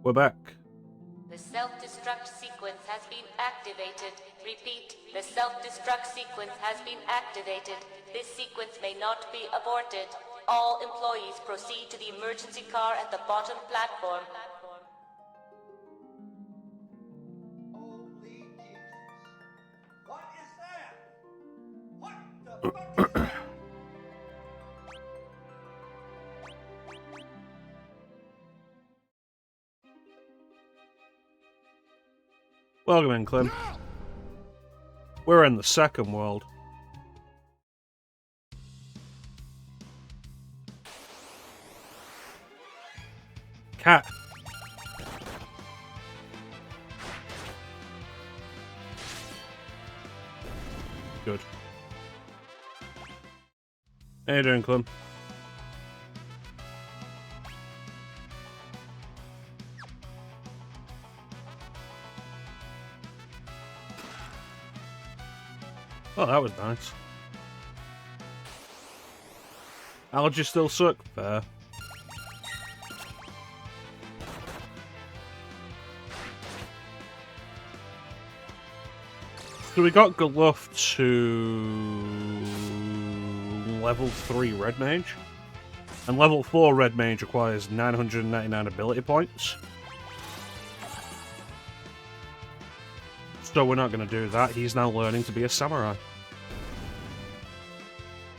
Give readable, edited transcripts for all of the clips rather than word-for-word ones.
We're back. The self-destruct sequence has been activated. Repeat, the self-destruct sequence has been activated. This sequence may not be aborted. All employees proceed to the emergency car at the bottom platform. Holy Jesus. What is that? What the fuck is that? Welcome in, Clem. We're in the second world. Cat. Good. How you doing, Clem? Oh, that was nice. Allergies still suck? Fair. So we got Galuf to level 3 Red Mage. And level 4 Red Mage requires 999 ability points. So we're not going to do that. He's now learning to be a samurai.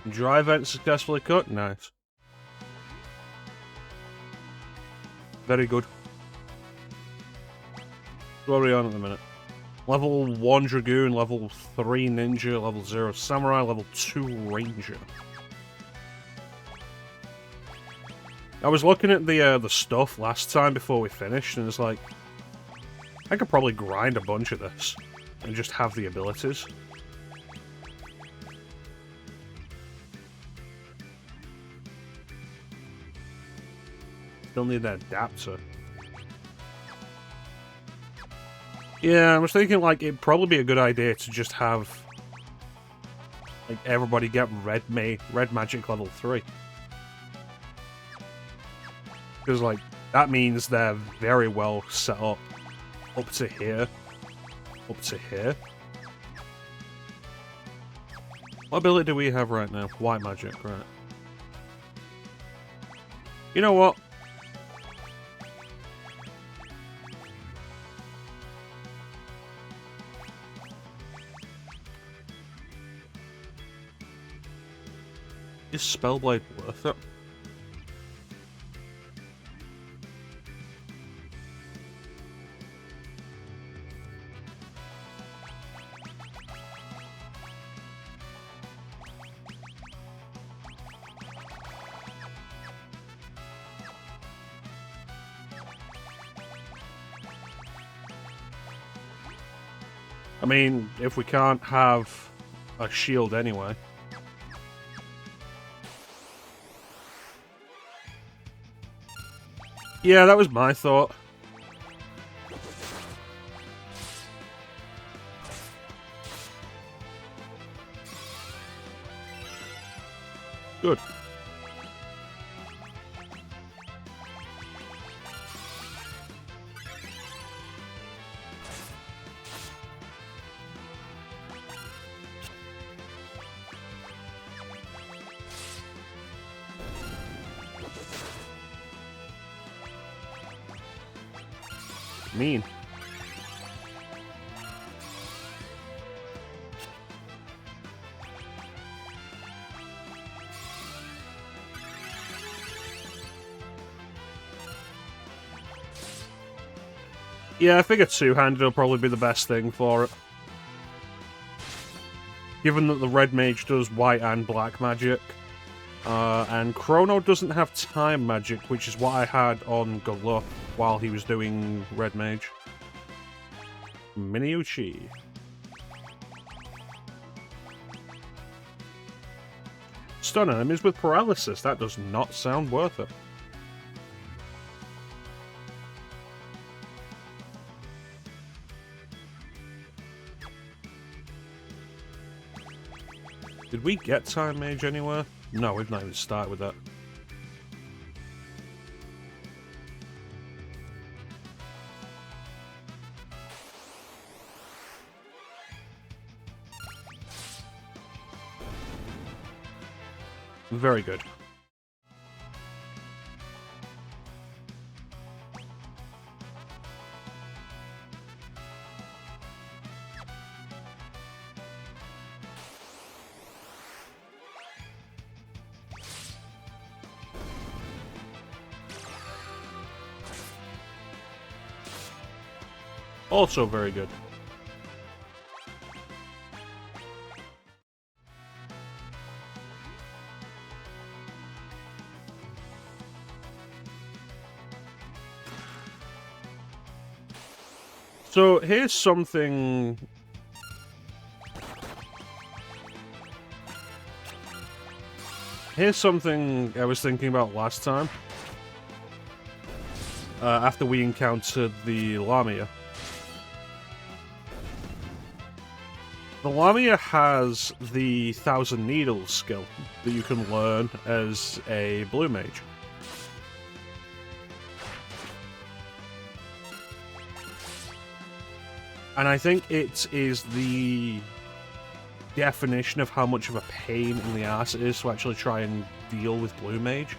Dry vent successfully cut? Nice. Very good. What are we on at the minute? Level 1 Dragoon, level 3 Ninja, level 0 Samurai, level 2 Ranger. I was looking at the stuff last time before we finished, and it's like, I could probably grind a bunch of this and just have the abilities. Still need that adapter. Yeah, I was thinking like it'd probably be a good idea to just have like everybody get red magic level 3. Because like that means they're very well set up to here. Up to here. What ability do we have right now? White magic, right. You know what? Is Spellblade worth it? I mean, if we can't have a shield anyway. Yeah, that was my thought. Good. Mean. Yeah, I figure two-handed will probably be the best thing for it. Given that the red mage does white and black magic. And Chrono doesn't have time magic, which is what I had on Galuf while he was doing red mage. Miniuchi. Stun enemies with paralysis. That does not sound worth it. Did we get time mage anywhere? No, we've not even started with that. Very good. Also very good. So here's something. Here's something I was thinking about last time. After we encountered the Lamia. The Lamia has the 1,000 Needles skill that you can learn as a blue mage. And I think it is the definition of how much of a pain in the ass it is to actually try and deal with blue mage.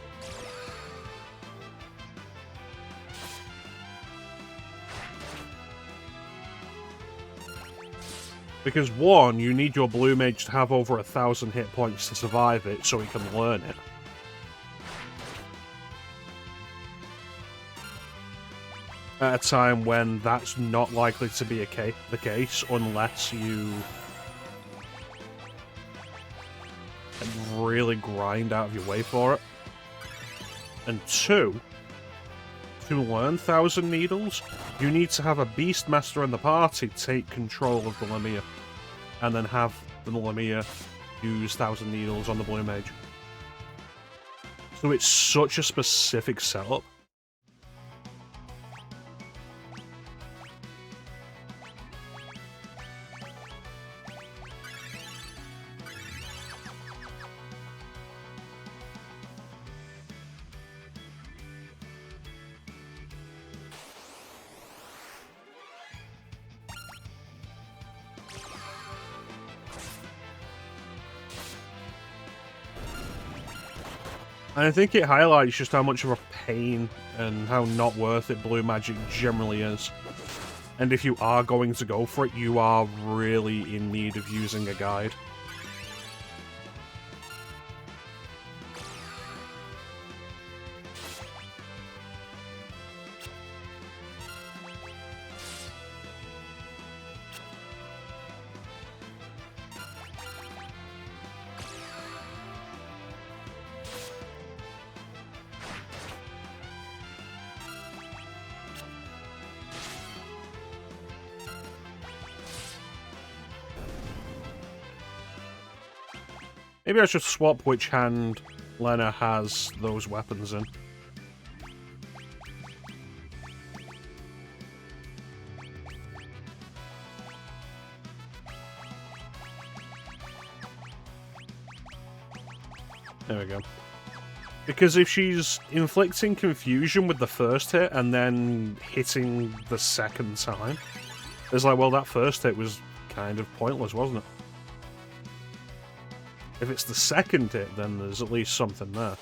Because one, you need your blue mage to have over 1,000 hit points to survive it so he can learn it. At a time when that's not likely to be the case unless you really grind out of your way for it. And two, to learn 1,000 Needles, you need to have a Beastmaster in the party take control of the Lamia, and then have the Lamia use 1,000 Needles on the blue mage. So it's such a specific setup. And I think it highlights just how much of a pain and how not worth it blue magic generally is. And if you are going to go for it, you are really in need of using a guide. Maybe I should swap which hand Lena has those weapons in. There we go. Because if she's inflicting confusion with the first hit and then hitting the second time, it's like, well, that first hit was kind of pointless, wasn't it? If it's the second hit, then there's at least something there.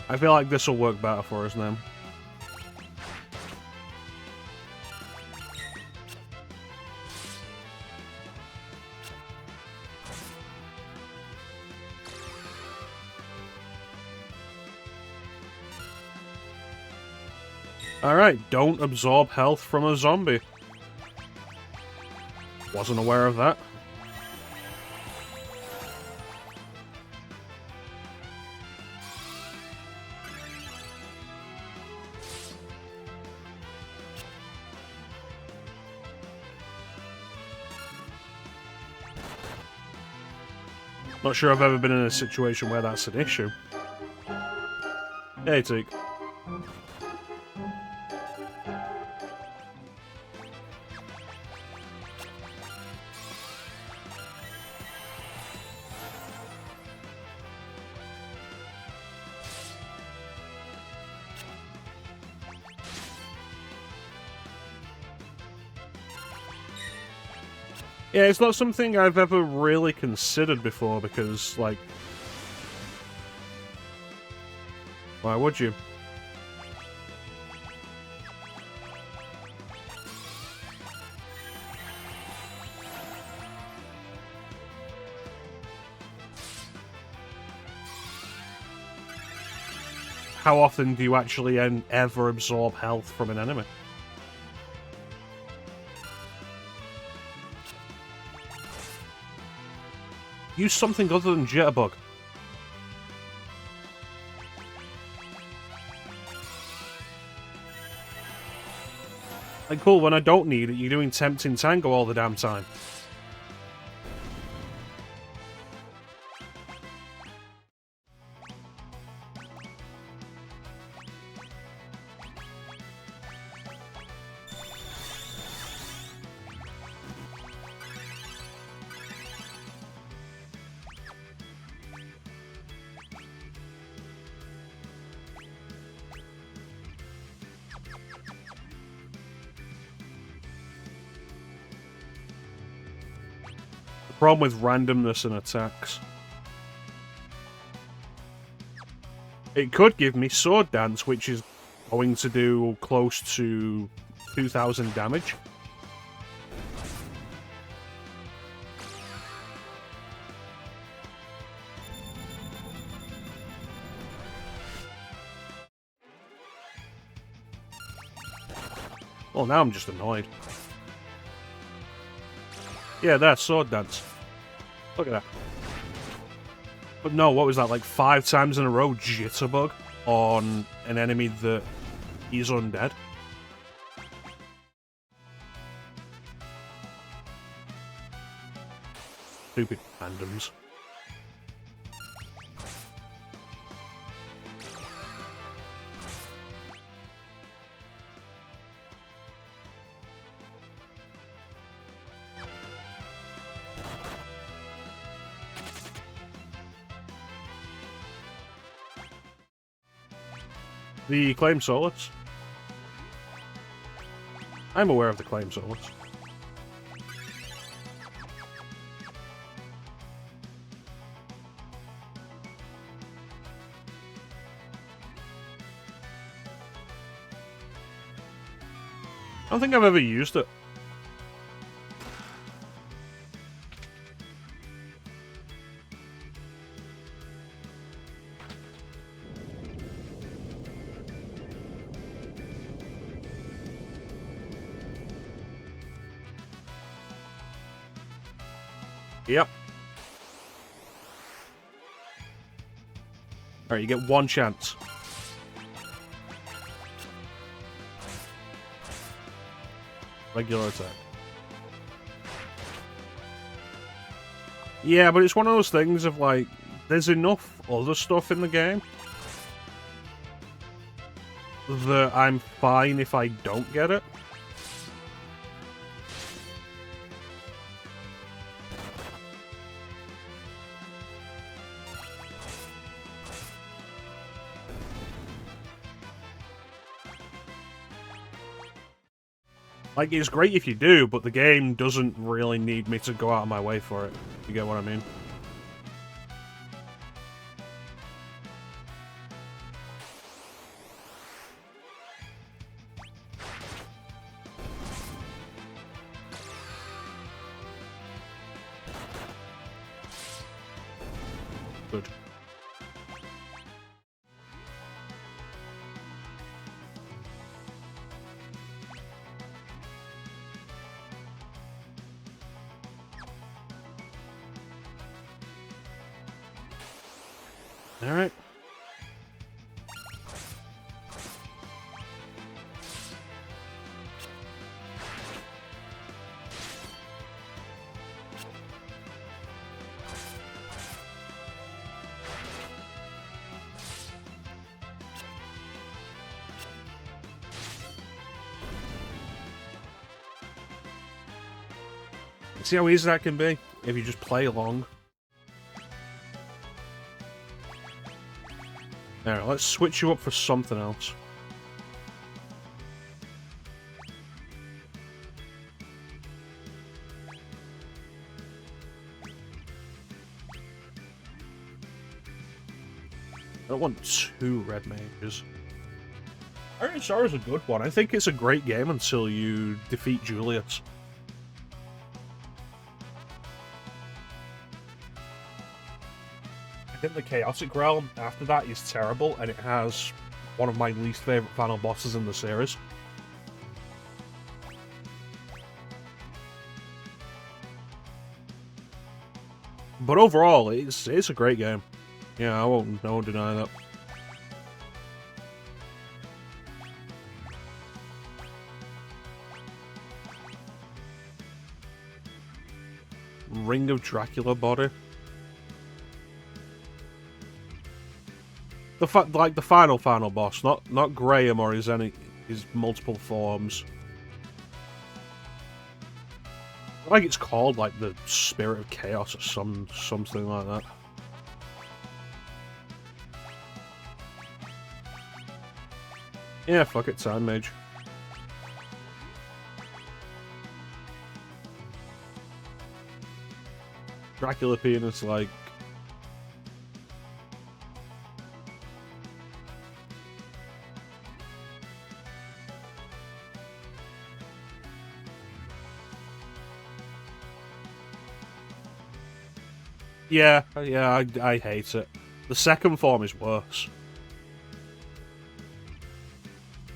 I feel like this will work better for us now. Alright, don't absorb health from a zombie. Wasn't aware of that. Not sure I've ever been in a situation where that's an issue. Hey, Teak. Yeah, it's not something I've ever really considered before because, like... Why would you? How often do you actually ever absorb health from an enemy? Use something other than Jitterbug. Like, cool, when I don't need it, you're doing Tempting Tango all the damn time. Problem with randomness and attacks. It could give me Sword Dance, which is going to do close to 2,000 damage. Well, now I'm just annoyed. Yeah, that's Sword Dance. Look at that. But no, what was that, like 5 times in a row, Jitterbug on an enemy that is undead? Stupid randoms. The claim solace. I'm aware of the claim solace. I don't think I've ever used it. Yep. Alright, you get one chance. Regular attack. Yeah, but it's one of those things of like, there's enough other stuff in the game that I'm fine if I don't get it. Like, it's great if you do, but the game doesn't really need me to go out of my way for it. You get what I mean? Good. Alright. See how easy that can be if you just play along. Alright, let's switch you up for something else. don't want 2 red mages. Iron Star is a good one. I think it's a great game until you defeat Julius. I think the Chaotic Realm after that is terrible, and it has one of my least favourite final bosses in the series. But overall, it's a great game. Yeah, I won't deny that. Ring of Dracula body. The final boss, not Graham or his multiple forms. Like it's called like the Spirit of Chaos or something like that. Yeah, fuck it, Time Mage. Dracula penis, like... Yeah, I hate it. The second form is worse.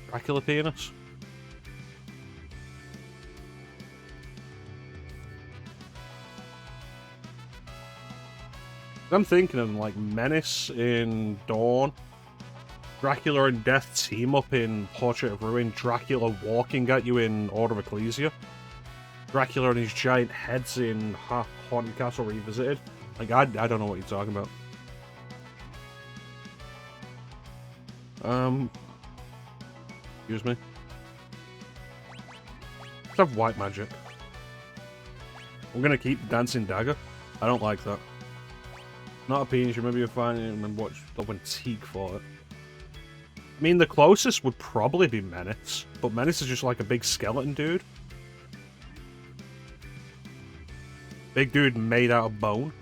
Dracula penis. I'm thinking of like Menace in Dawn, Dracula and Death team up in Portrait of Ruin, Dracula walking at you in Order of Ecclesia, Dracula and his giant heads in Haunted Castle Revisited. Like, I don't know what you're talking about. Excuse me. Let's have white magic. I'm gonna keep the Dancing Dagger. I don't like that. Not a penis, maybe you'll find it and then watch the Antique for it. I mean, the closest would probably be Menace, but Menace is just like a big skeleton dude. Big dude made out of bone.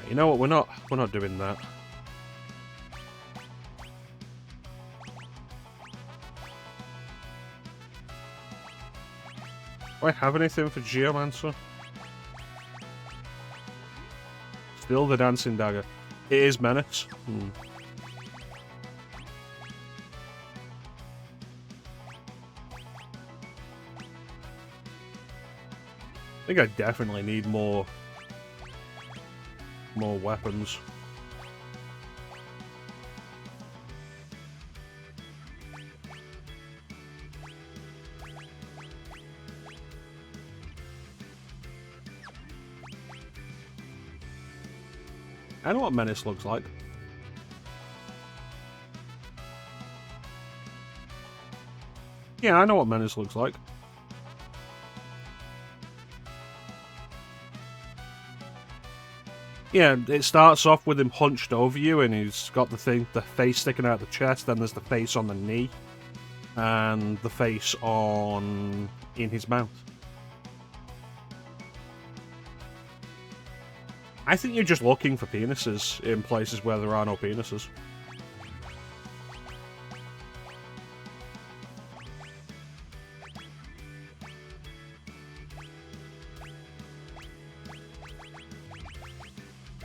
You know what? We're not doing that. Do I have anything for Geomancer? Still the Dancing Dagger. It is Menace. I think I definitely need more weapons. I know what Menace looks like. Yeah, I know what Menace looks like. Yeah, it starts off with him hunched over you, and he's got the face sticking out the chest. Then there's the face on the knee, and the face in his mouth. I think you're just looking for penises in places where there are no penises.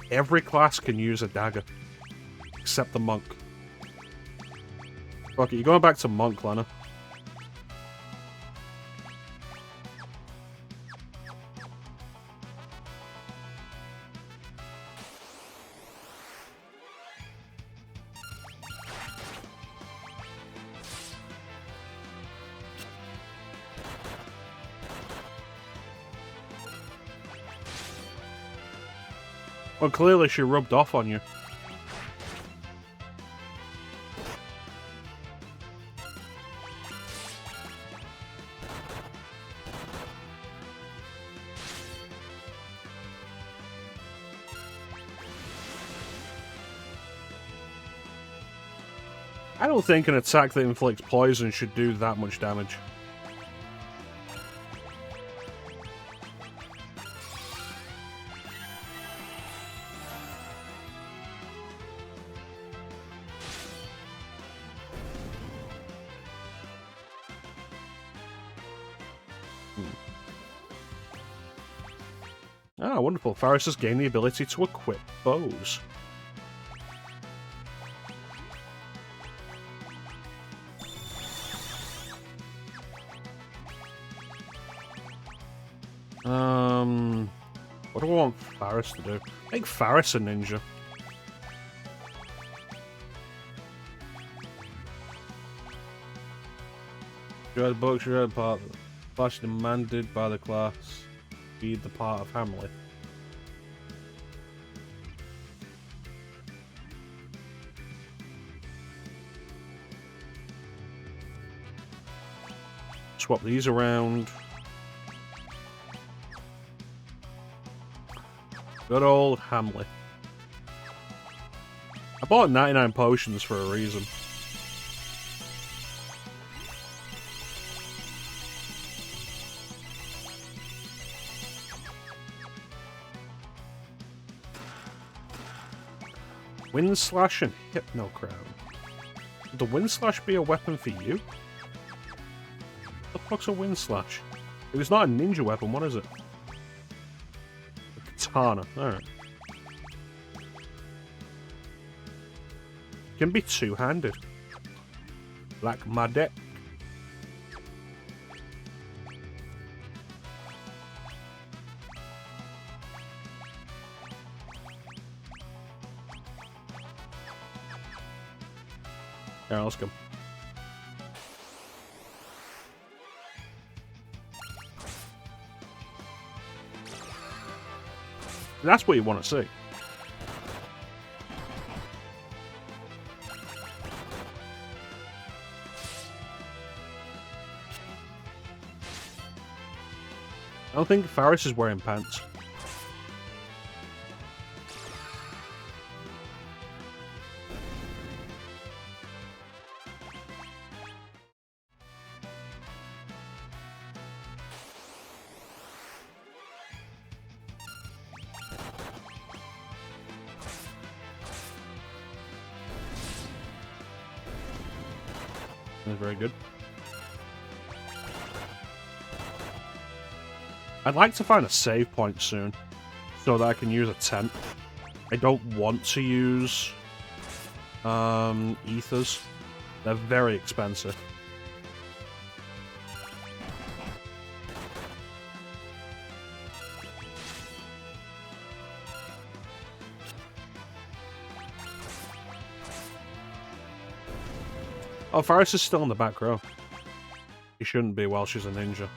Every class can use a dagger, except the monk. Okay, you're going back to monk, Lena. Well, clearly she rubbed off on you. I don't think an attack that inflicts poison should do that much damage. Ah, wonderful. Faris has gained the ability to equip bows. What do I want Faris to do? Make Faris a ninja. Shred book, shred part. Flash demanded by the class. Feed the part of Hamlet. Swap these around. Good old Hamlet. I bought 99 potions for a reason. Wind Slash and Hypno Crown. Would the Wind Slash be a weapon for you? What the fuck's a Wind Slash? If it's not a ninja weapon, what is it? A katana. Alright. Can be two-handed. Like my deck. Alright, let's go. That's what you want to see. I don't think Faris is wearing pants. That's very good. I'd like to find a save point soon, so that I can use a tent. I don't want to use ethers. They're very expensive. Oh, Faris is still in the back row. He shouldn't be while she's a ninja.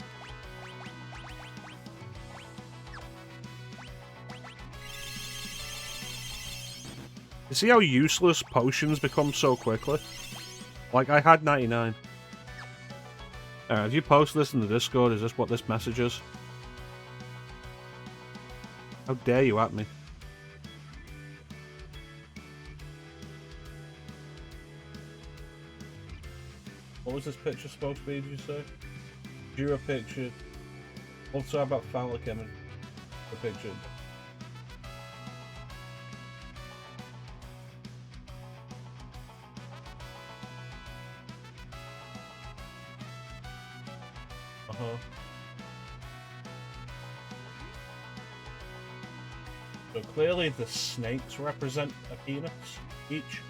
You see how useless potions become so quickly? Like, I had 99. Alright, if you post this in the Discord, is this what this message is? How dare you at me? What was this picture supposed to be, did you say? Drew a picture. Also about family coming. The picture. So clearly the snakes represent a penis each.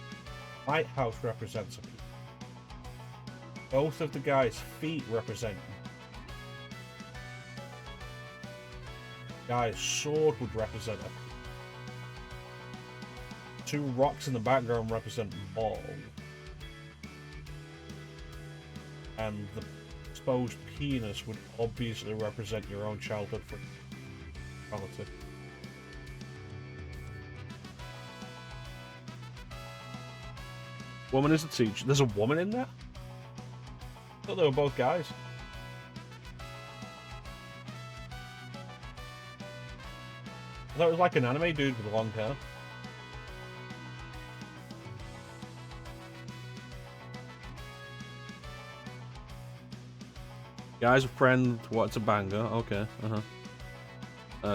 Lighthouse represents a penis. Both of the guy's feet represent. Guy's sword would represent a penis. Two rocks in the background represent ball. And the exposed penis would obviously represent your own childhood relative. Woman is a teacher. There's a woman in there? I thought they were both guys. I thought it was like an anime dude with long hair. Guy's a friend, what's a banger? Okay,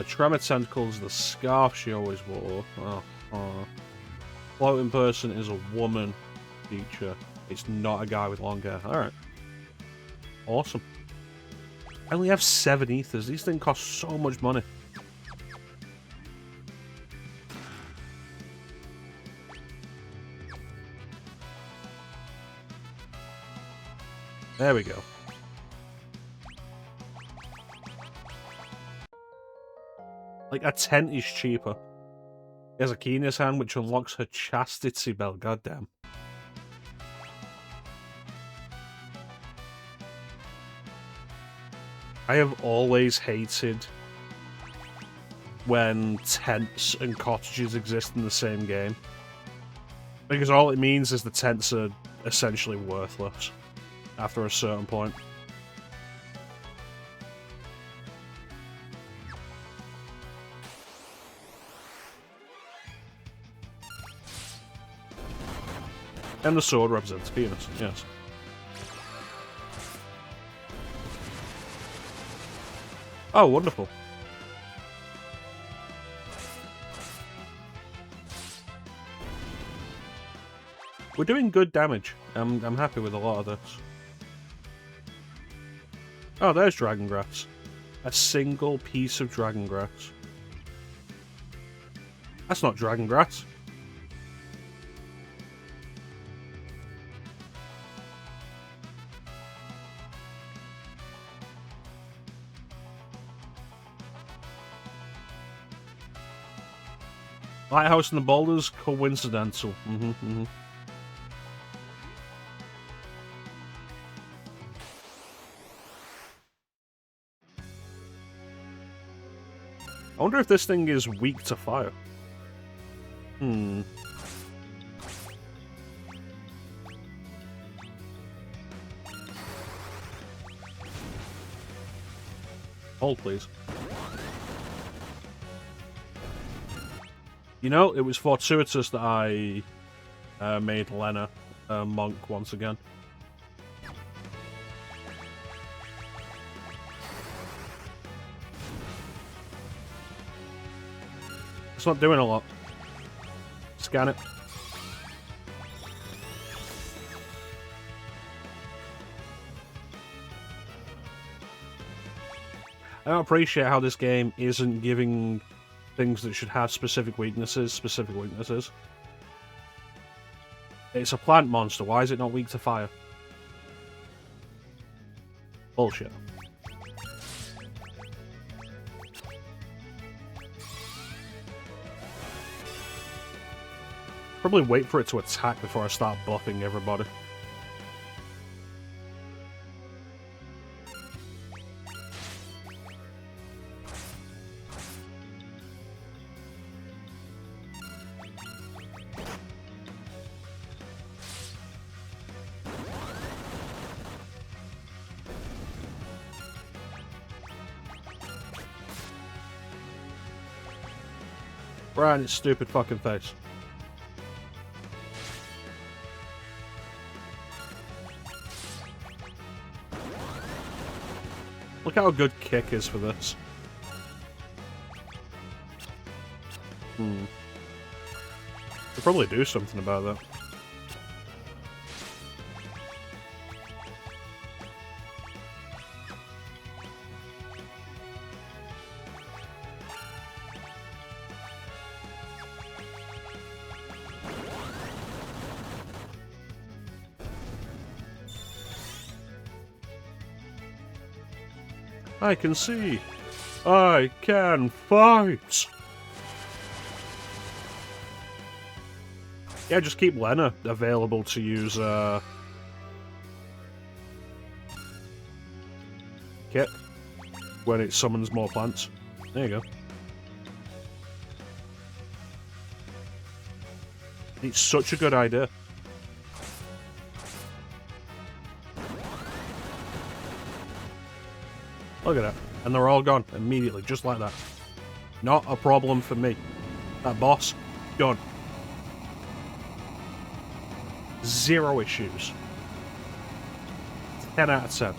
Tremor Tentacles, the scarf she always wore. Floating person is a woman teacher. It's not a guy with long hair. Alright. Awesome. I only have 7 ethers. These things cost so much money. There we go. Like, a tent is cheaper. He has a key in his hand, which unlocks her chastity belt. Goddamn. I have always hated when tents and cottages exist in the same game. Because all it means is the tents are essentially worthless after a certain point. And the sword represents penis, yes. Oh, wonderful. We're doing good damage. I'm happy with a lot of this. Oh, there's dragon grass. A single piece of dragon grass. That's not dragon grass. Lighthouse and the boulders, coincidental. I wonder if this thing is weak to fire. Hold, please. You know, it was fortuitous that I made Lena a monk once again. It's not doing a lot. Scan it. I don't appreciate how this game isn't giving things that should have specific weaknesses. It's a plant monster. Why is it not weak to fire? Bullshit. Probably wait for it to attack before I start buffing everybody. Right in its stupid fucking face. Look how good kick is for this. Could probably do something about that. I can see. I can fight. Yeah, just keep Lena available to use Kit when it summons more plants. There you go. It's such a good idea. Look at that. And they're all gone immediately, just like that. Not a problem for me. That boss, done. 0 issues. 10 out of 10.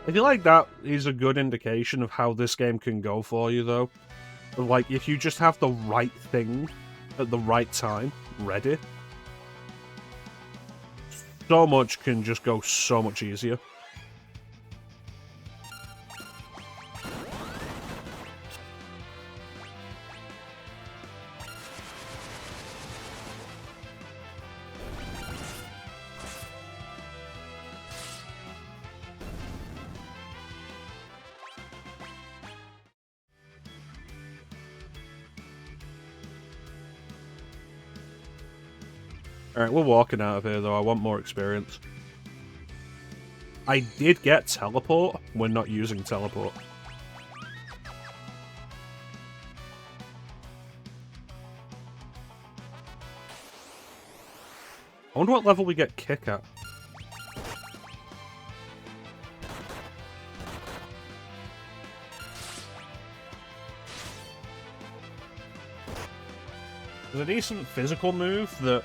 I feel like that is a good indication of how this game can go for you, though. Like, if you just have the right thing at the right time ready, so much can just go so much easier. Alright, we're walking out of here, though. I want more experience. I did get teleport. We're not using teleport. I wonder what level we get kick at. There's a decent physical move that...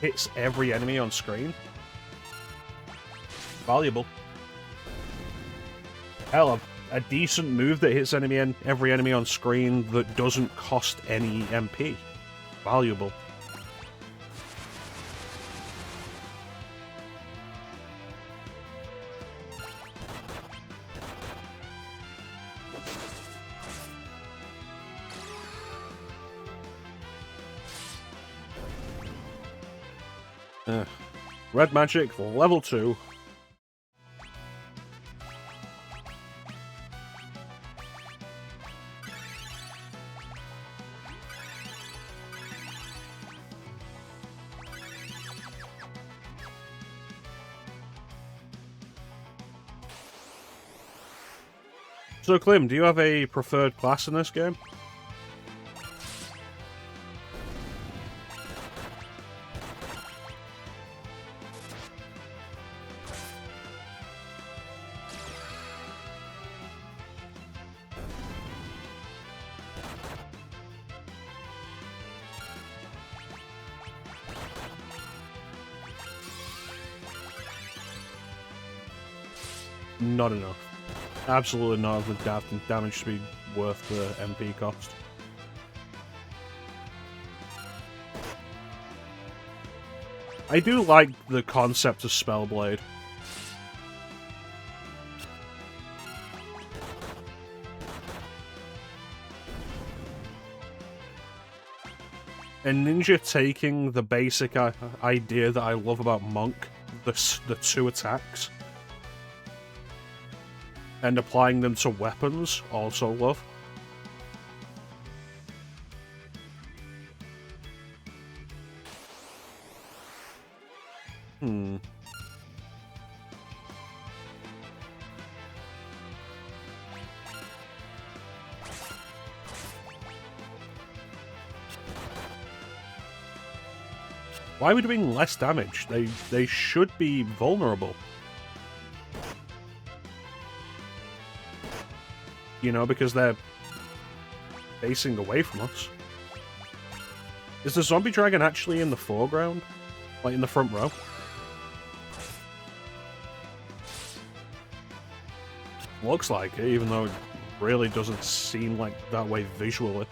hits every enemy on screen. Valuable. Hell, a decent move that hits every enemy on screen that doesn't cost any MP. Valuable. Red Magic, level 2. So, Clem, do you have a preferred class in this game? Not enough. Absolutely not with damage to be worth the MP cost. I do like the concept of Spellblade. And Ninja taking the basic idea that I love about Monk, the 2 attacks, and applying them to weapons, also love. Why are we doing less damage? They should be vulnerable. You know, because they're facing away from us. Is the zombie dragon actually in the foreground? Like in the front row? Looks like it, even though it really doesn't seem like that way visually.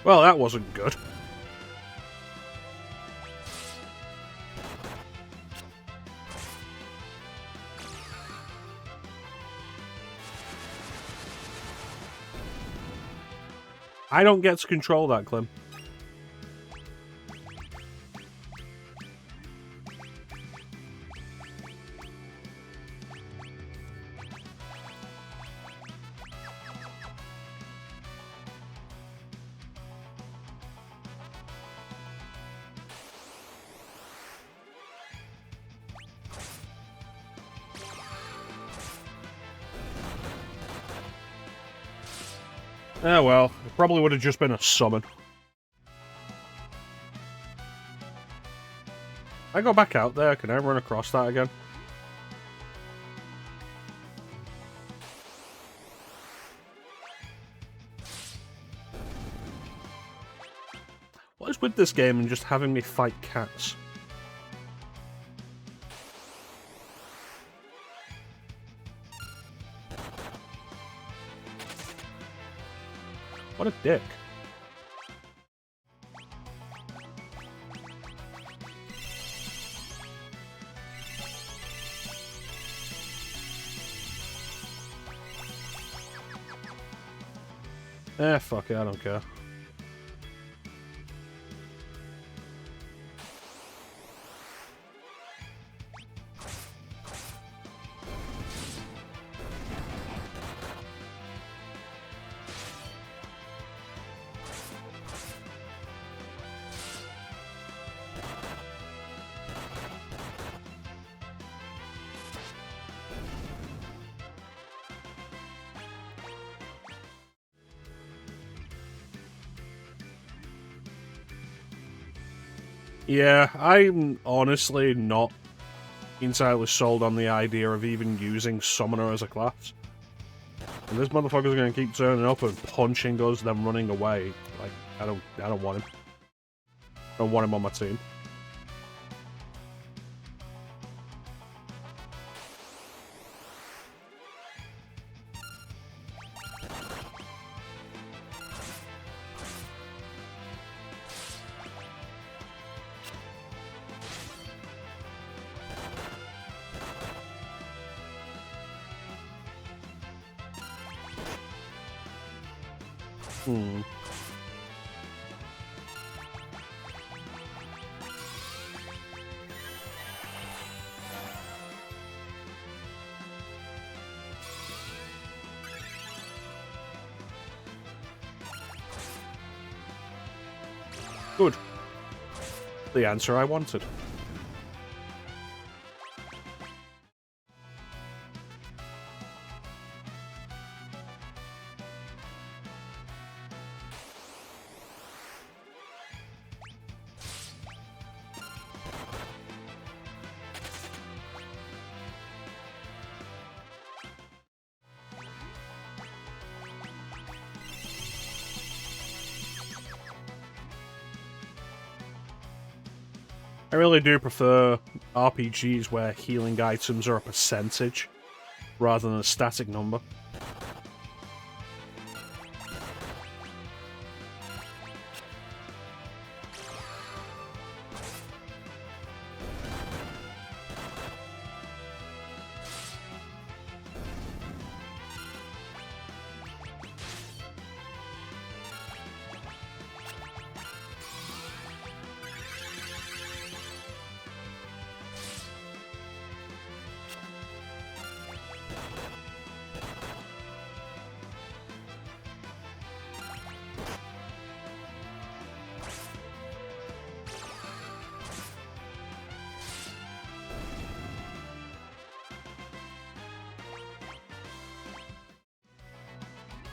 Well, that wasn't good. I don't get to control that, Clem. Ah well, it probably would have just been a summon. I go back out there, can I run across that again? What is with this game and just having me fight cats? What a dick. Eh, fuck it, I don't care. Yeah, I'm honestly not entirely sold on the idea of even using Summoner as a class. And this motherfucker's gonna keep turning up and punching us, then running away. Like, I don't want him. I don't want him on my team. Good. The answer I wanted. I really do prefer RPGs where healing items are a percentage, rather than a static number.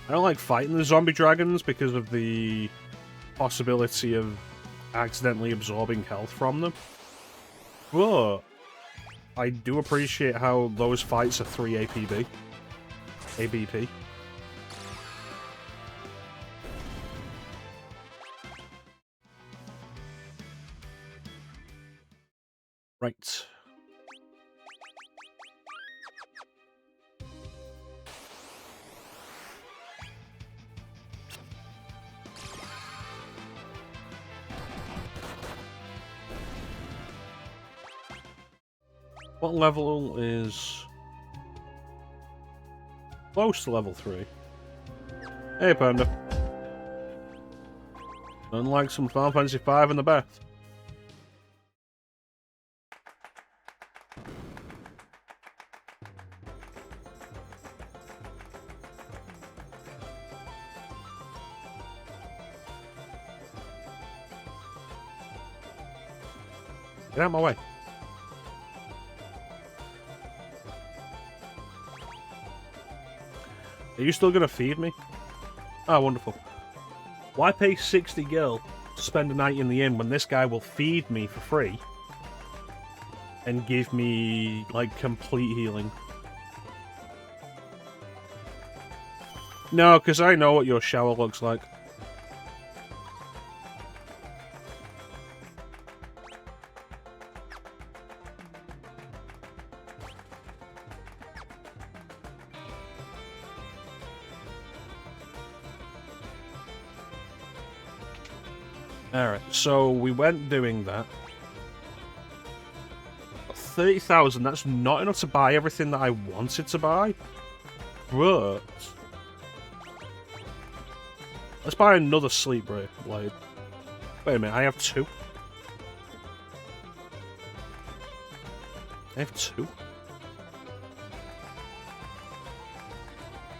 I don't like fighting the zombie dragons because of the possibility of accidentally absorbing health from them. But I do appreciate how those fights are 3 APB. ABP. Right. What level is close to level 3? Hey, Panda. Unlike some Final Fantasy V in the bath. Get out of my way. Are you still gonna feed me? Oh, wonderful. Why pay 60 gil to spend a night in the inn when this guy will feed me for free and give me, like, complete healing? No, because I know what your shower looks like. Alright, so we went doing that. 30,000, that's not enough to buy everything that I wanted to buy. But let's buy another sleep blade. Wait a minute, I have 2. I have 2?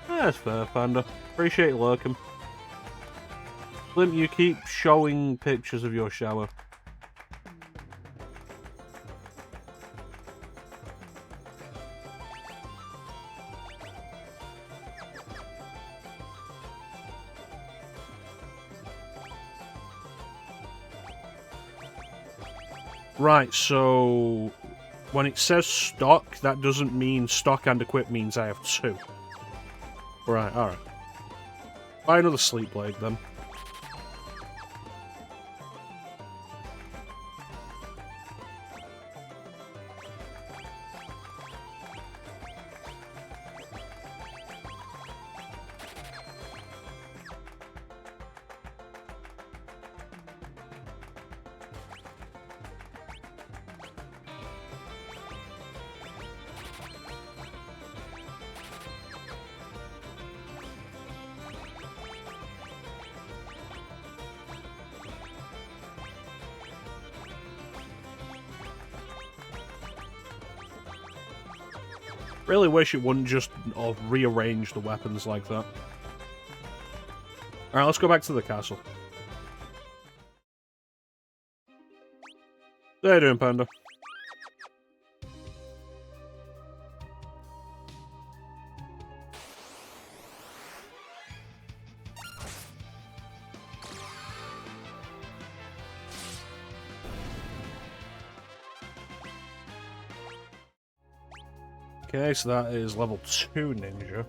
That's fair, Panda. Appreciate lurking. Limp, you keep showing pictures of your shower. Right, so when it says stock, that doesn't mean stock and equip means I have 2. Right, alright. Buy another sleep blade then. Really wish it wouldn't just rearrange the weapons like that. Alright, let's go back to the castle. How you doing, Panda? Okay, so that is level 2 ninja.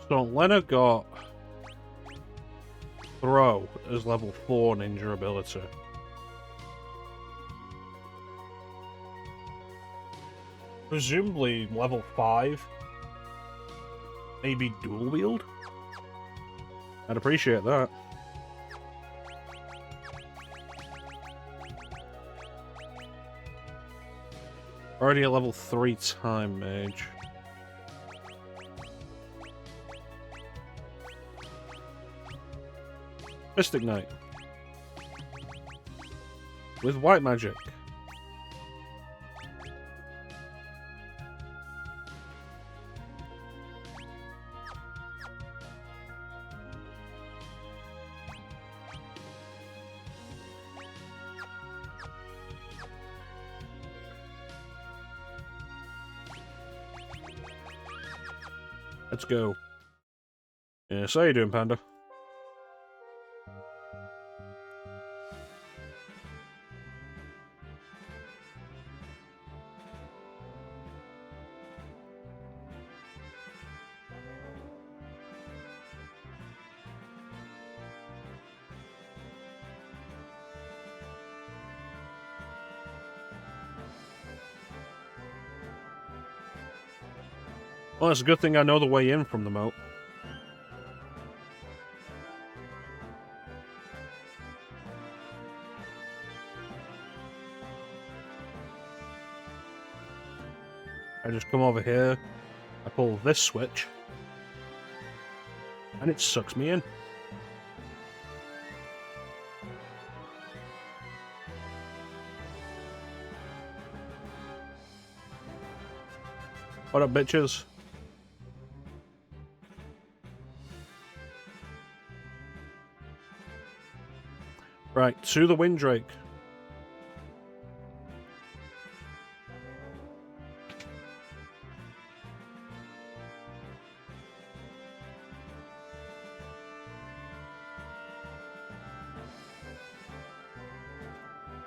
So Lena got throw as level 4 ninja ability. Presumably level 5. Maybe dual wield? I'd appreciate that. Already a level 3 time mage. Mystic Knight. With white magic. Let's go. Yeah, so how you doing, Panda? Well, it's a good thing I know the way in from the moat. I just come over here, I pull this switch, and it sucks me in. What up, bitches? Right, to the Windrake.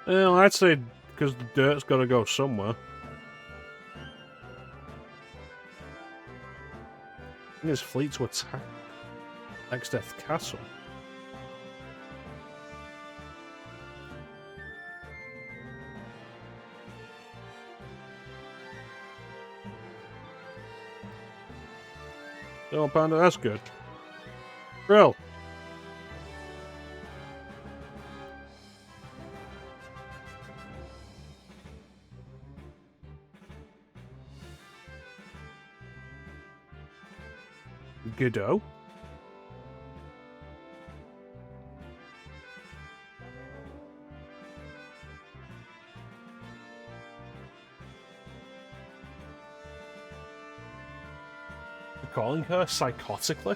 Well, I'd say because the dirt's got to go somewhere. I think his fleet to attack Exdeath Castle. Oh, Panda, that's good. Real. Goodo. You're calling her psychotically?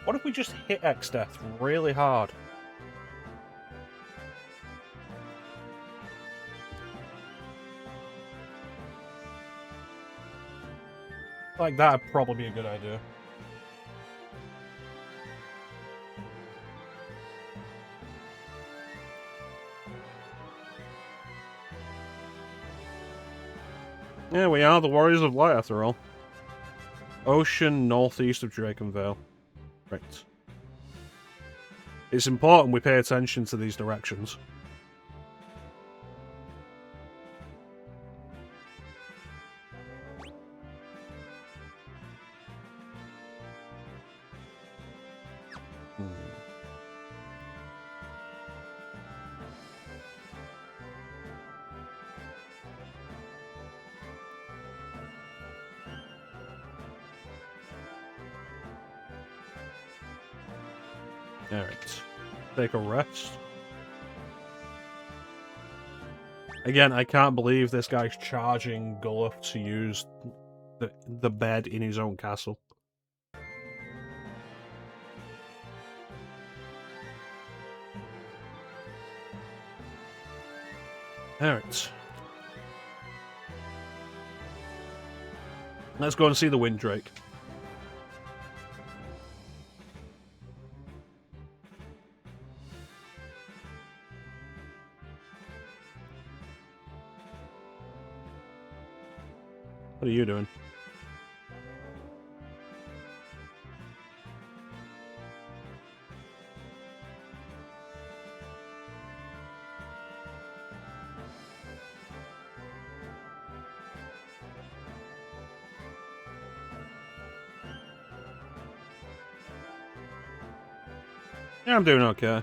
What if we just hit Exdeath really hard? Like, that'd probably be a good idea. Yeah, we are the Warriors of Light, after all. Ocean northeast of Drakenvale. Right. It's important we pay attention to these directions. Alright. Take a rest. Again, I can't believe this guy's charging Galuf to use the bed in his own castle. Alright. Let's go and see the Windrake. What are you doing? Yeah, I'm doing okay.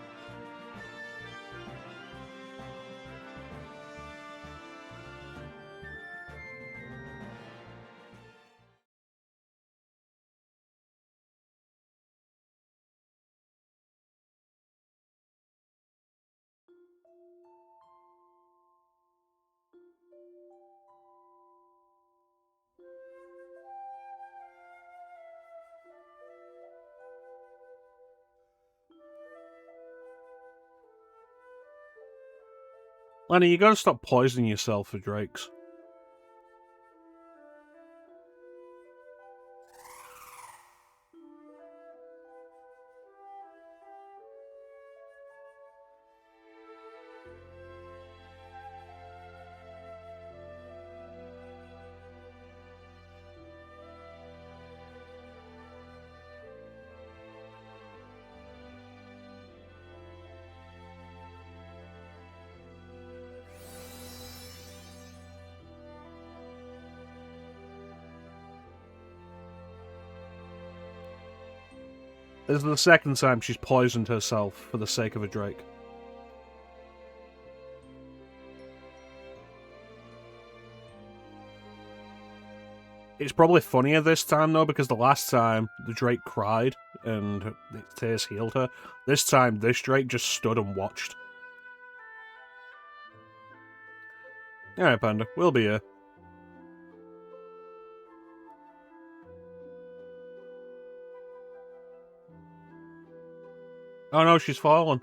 Lenny, you gotta stop poisoning yourself for drakes. This is the second time she's poisoned herself for the sake of a drake. It's probably funnier this time, though, because the last time the drake cried and its tears healed her. This time, this drake just stood and watched. Alright, Panda, we'll be here. Oh no, she's fallen.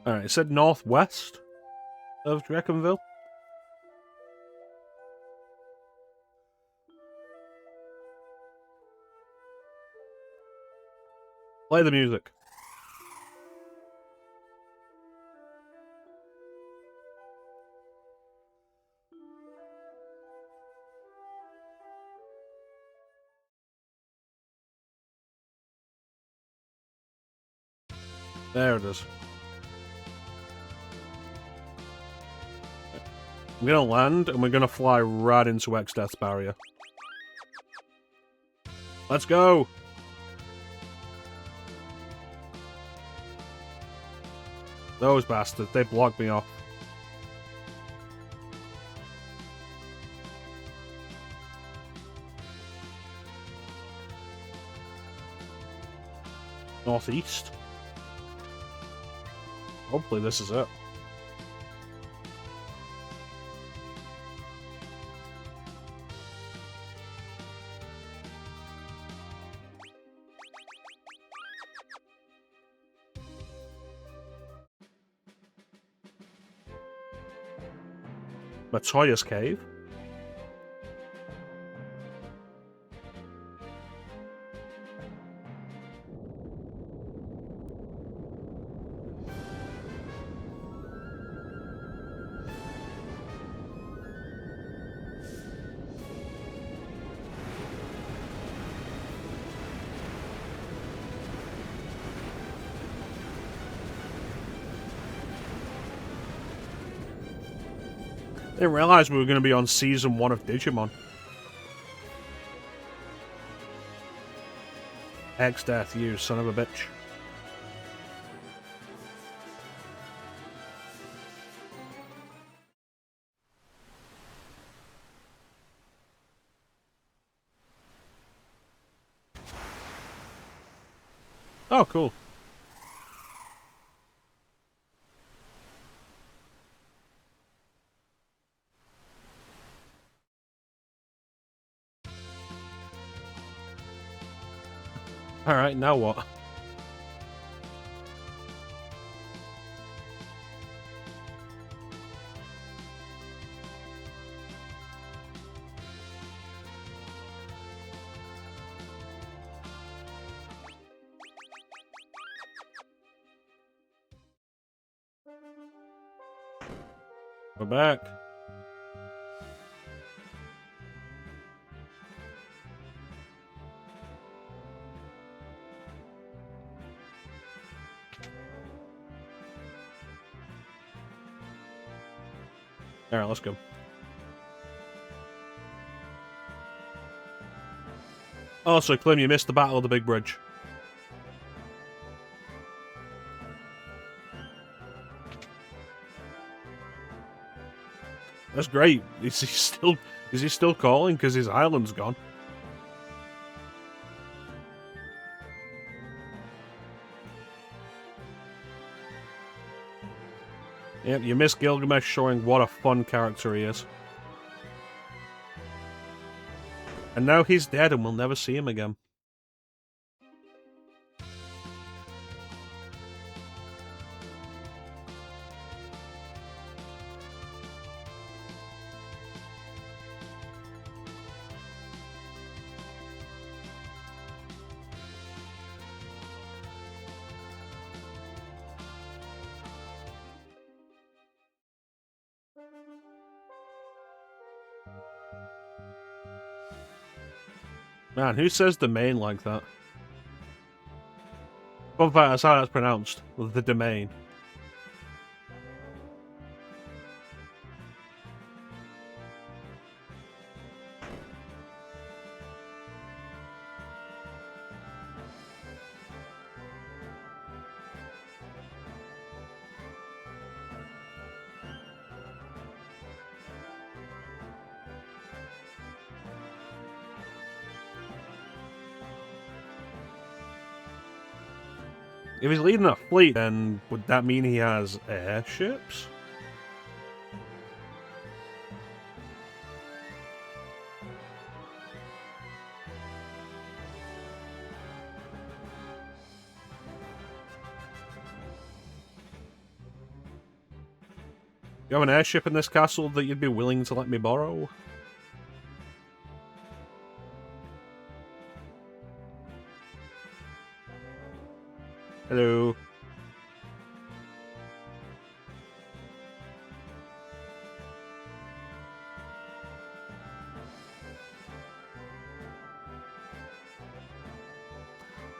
Alright, it said northwest of Dreckenville. Play the music. There it is. I'm gonna land, and we're gonna fly right into Exdeath's barrier. Let's go! Those bastards, they blocked me off. Northeast. Hopefully this is it. Matoya's cave. I didn't realize we were going to be on Season 1 of Digimon. Exdeath, you son of a bitch. Oh, cool. Alright, now what? We're back. Alright, let's go. Also, Clem, you missed the Battle of the Big Bridge. That's great. Is he still calling because his island's gone? Yep, you missed Gilgamesh showing what a fun character he is. And now he's dead and we'll never see him again. Man, who says domain like that? Fun fact, that's how that's pronounced. The domain. If he's leading a fleet, then would that mean he has airships? You have an airship in this castle that you'd be willing to let me borrow? Hello.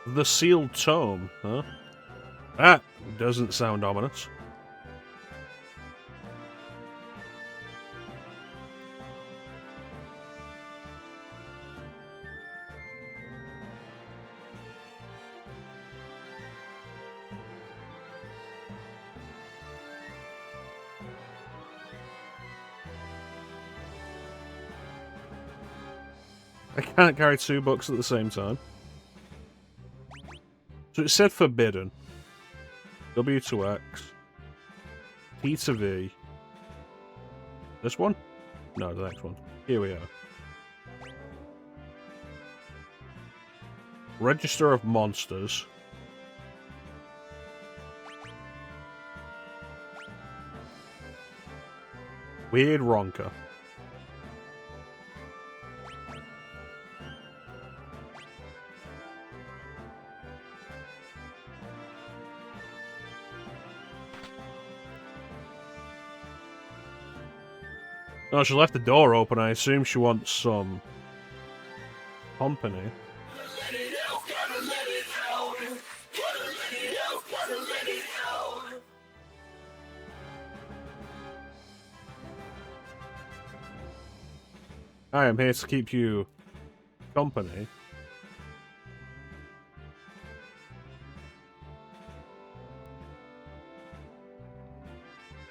The sealed tome, huh? That doesn't sound ominous. I can't carry 2 books at the same time. So it said forbidden. W to X. T to V. This one? No, the next one. Here we are. Register of Monsters. Weird Ronker. Oh, she left the door open. I assume she wants some company. I am here to keep you company.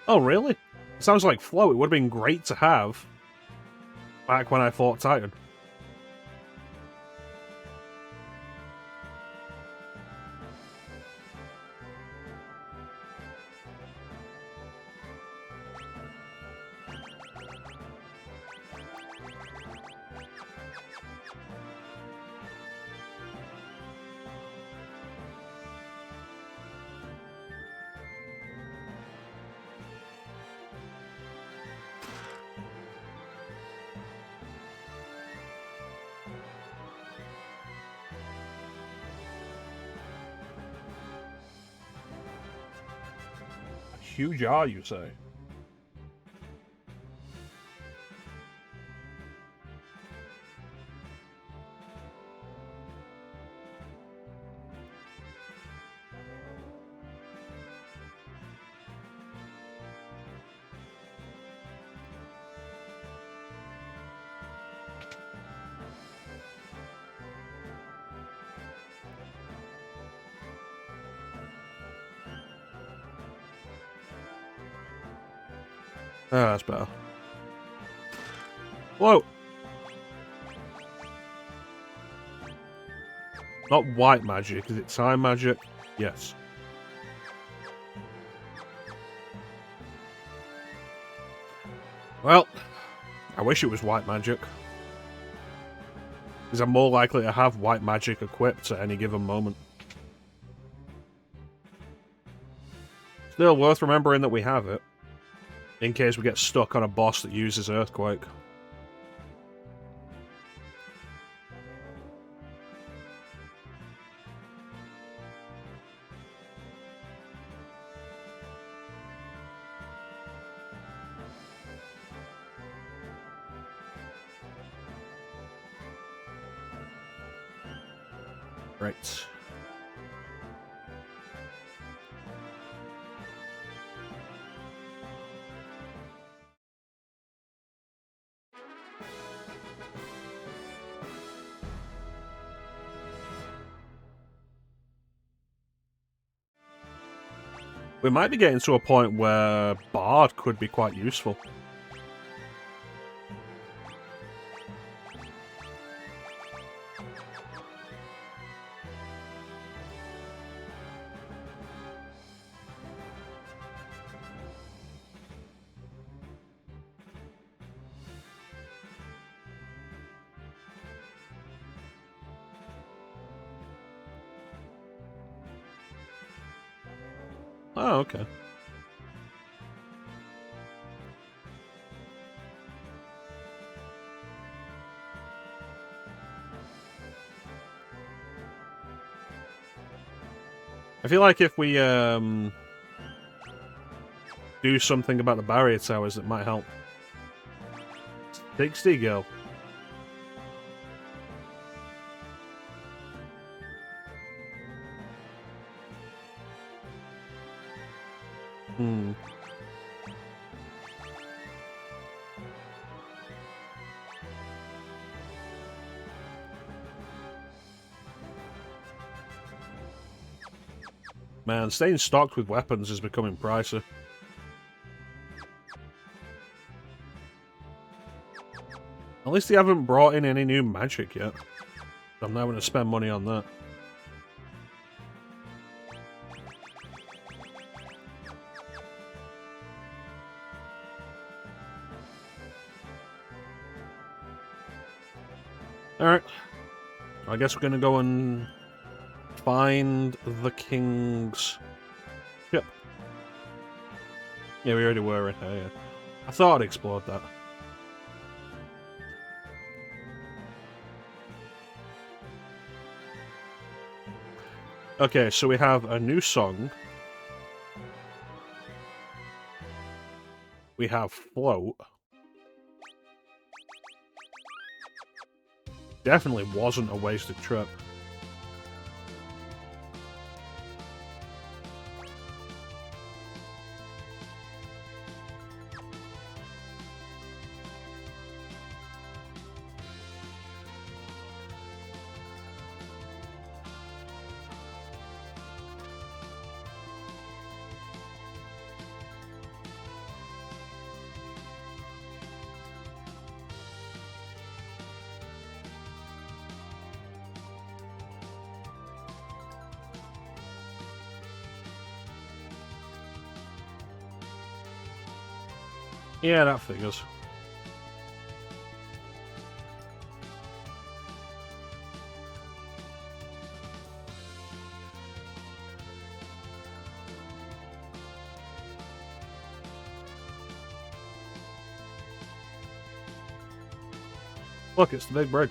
Oh, really? Sounds like Flow. It would have been great to have back when I fought Titan. Huge R, you say? Ah, that's better. Whoa! Not white magic, is it time magic? Yes. Well, I wish it was white magic. Because I'm more likely to have white magic equipped at any given moment. Still worth remembering that we have it. In case we get stuck on a boss that uses Earthquake. Right. We might be getting to a point where Bard could be quite useful. Oh, okay. I feel like if we do something about the barrier towers, it might help. 60 go. Hmm. Man, staying stocked with weapons is becoming pricey. At least they haven't brought in any new magic yet. I'm now going to spend money on that. Alright. I guess we're going to go and find the king's ship. Yeah, we already were in here, yeah. I thought I'd explored that. Okay, so we have a new song. We have Float. Definitely wasn't a wasted trip. Yeah, that figures. Look, it's the big bridge.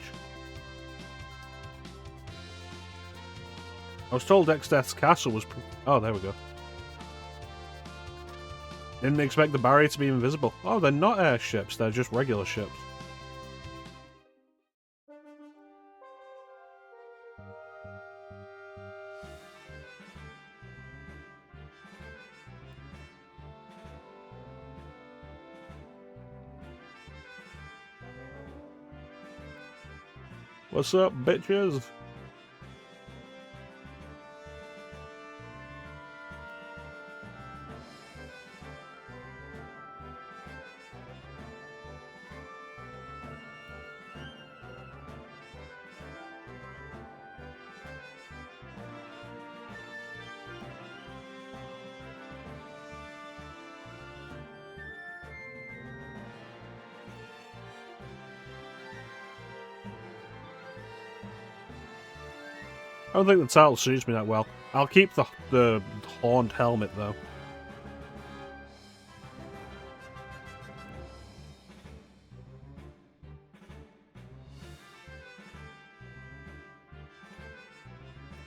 I was told Exdeath's castle was... Oh, there we go. Didn't expect the barrier to be invisible. Oh, they're not airships, they're just regular ships. What's up, bitches? I don't think the title suits me that well. I'll keep the horned helmet, though.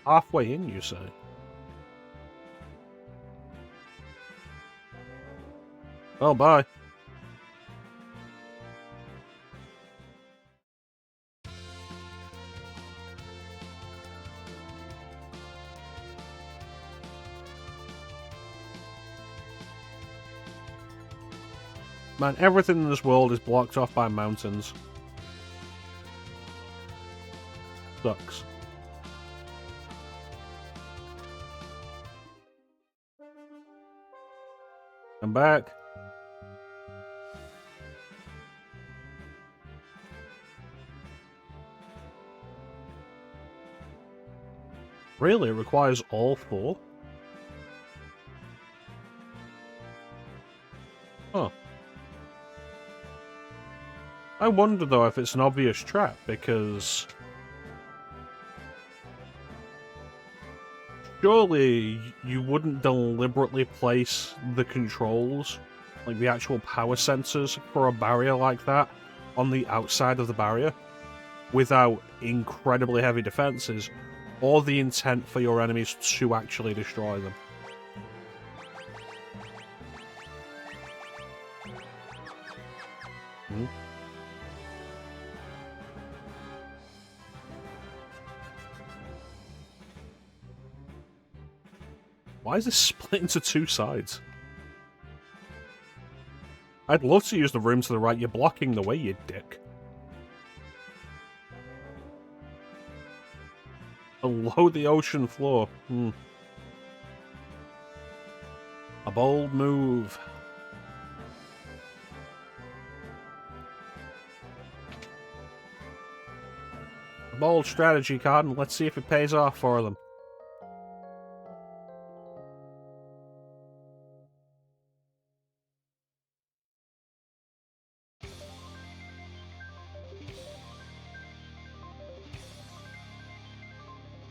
Halfway in, you say? Oh, bye. Man, everything in this world is blocked off by mountains. Sucks. I'm back. Really? It requires all four? Huh. I wonder, though, if it's an obvious trap, because... Surely you wouldn't deliberately place the controls, like the actual power sensors for a barrier like that, on the outside of the barrier without incredibly heavy defenses, or the intent for your enemies to actually destroy them. Hmm? Why is this split into two sides? I'd love to use the room to the right. You're blocking the way, you dick. Below the ocean floor. A bold move. A bold strategy, Cardin. Let's see if it pays off for them.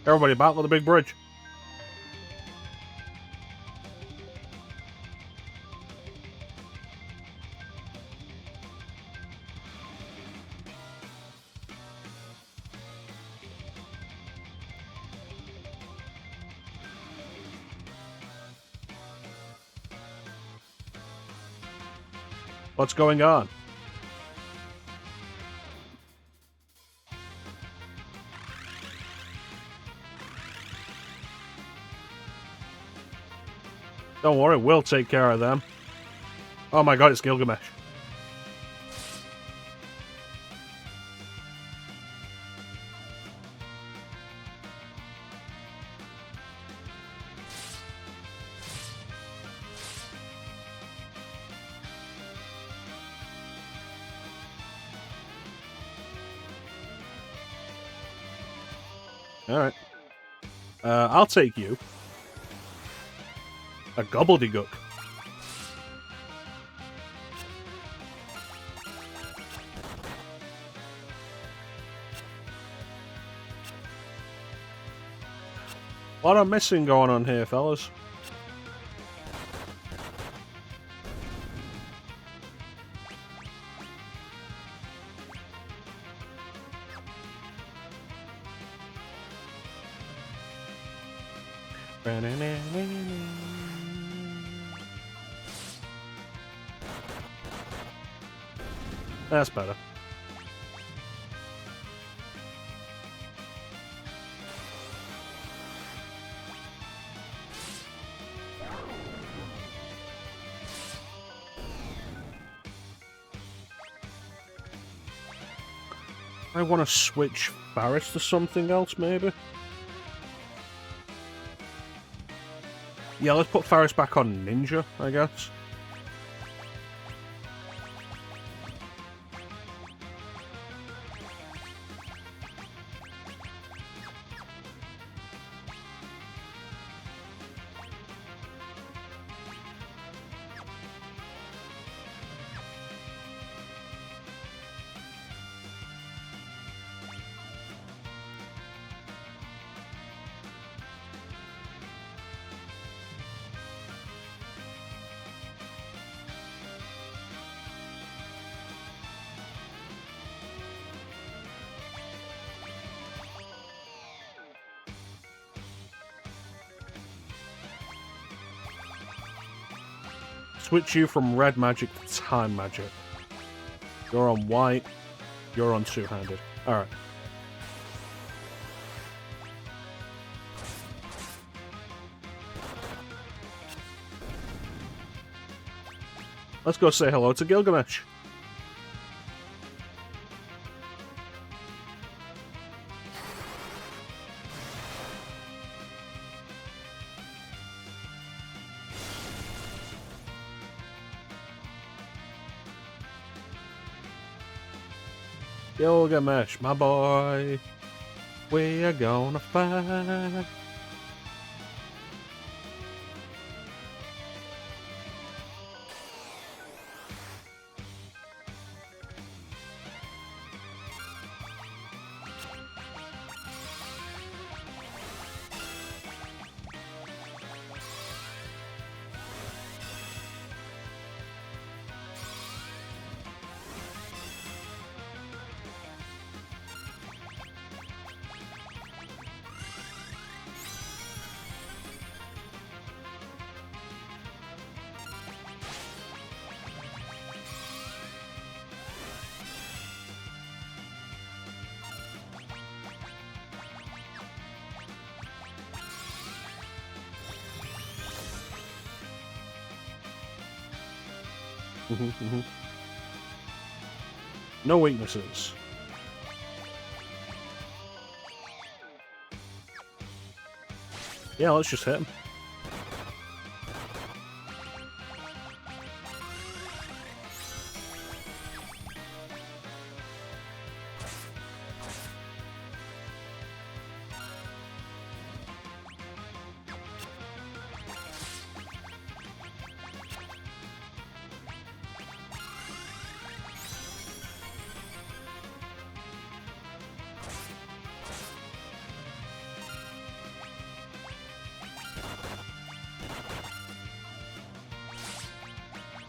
Everybody battle the big bridge. What's going on? Don't worry, we'll take care of them. Oh my god, it's Gilgamesh. Alright. I'll take you. A gobbledygook. What am I missing going on here, fellas? That's better. I want to switch Barris to something else, maybe? Yeah, let's put Faris back on Ninja, I guess. Switch you from red magic to time magic. You're on white. You're on two-handed. Alright. Let's go say hello to Gilgamesh. Gilgamesh, my boy, we are gonna fight. No weaknesses. Yeah, let's just hit him.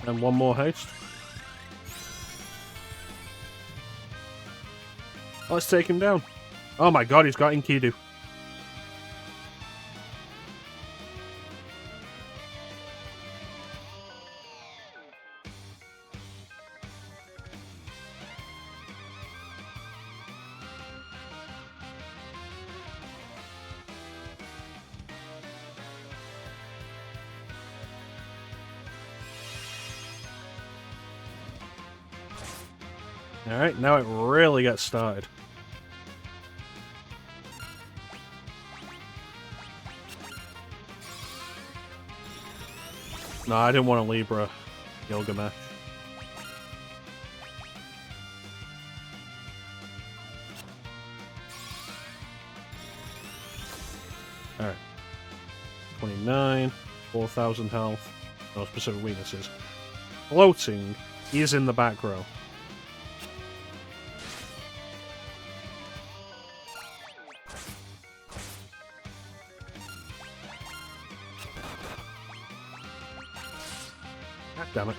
And one more haste. Let's take him down. Oh my god, he's got Enkidu. Alright, now it really gets started. No, I didn't want a Libra Gilgamesh. Alright. 29, 4,000 health, no specific weaknesses. Floating is in the back row. God damn it.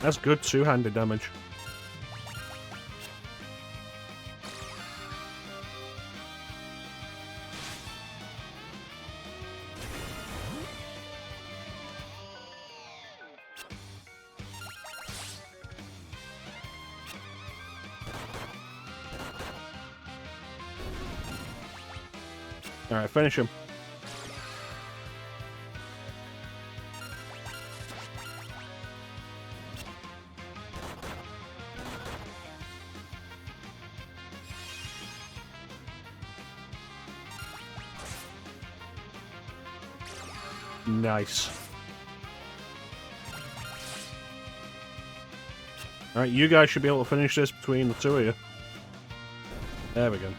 That's good two-handed damage. Alright, finish him. Nice. Alright, you guys should be able to finish this between the two of you. There we go.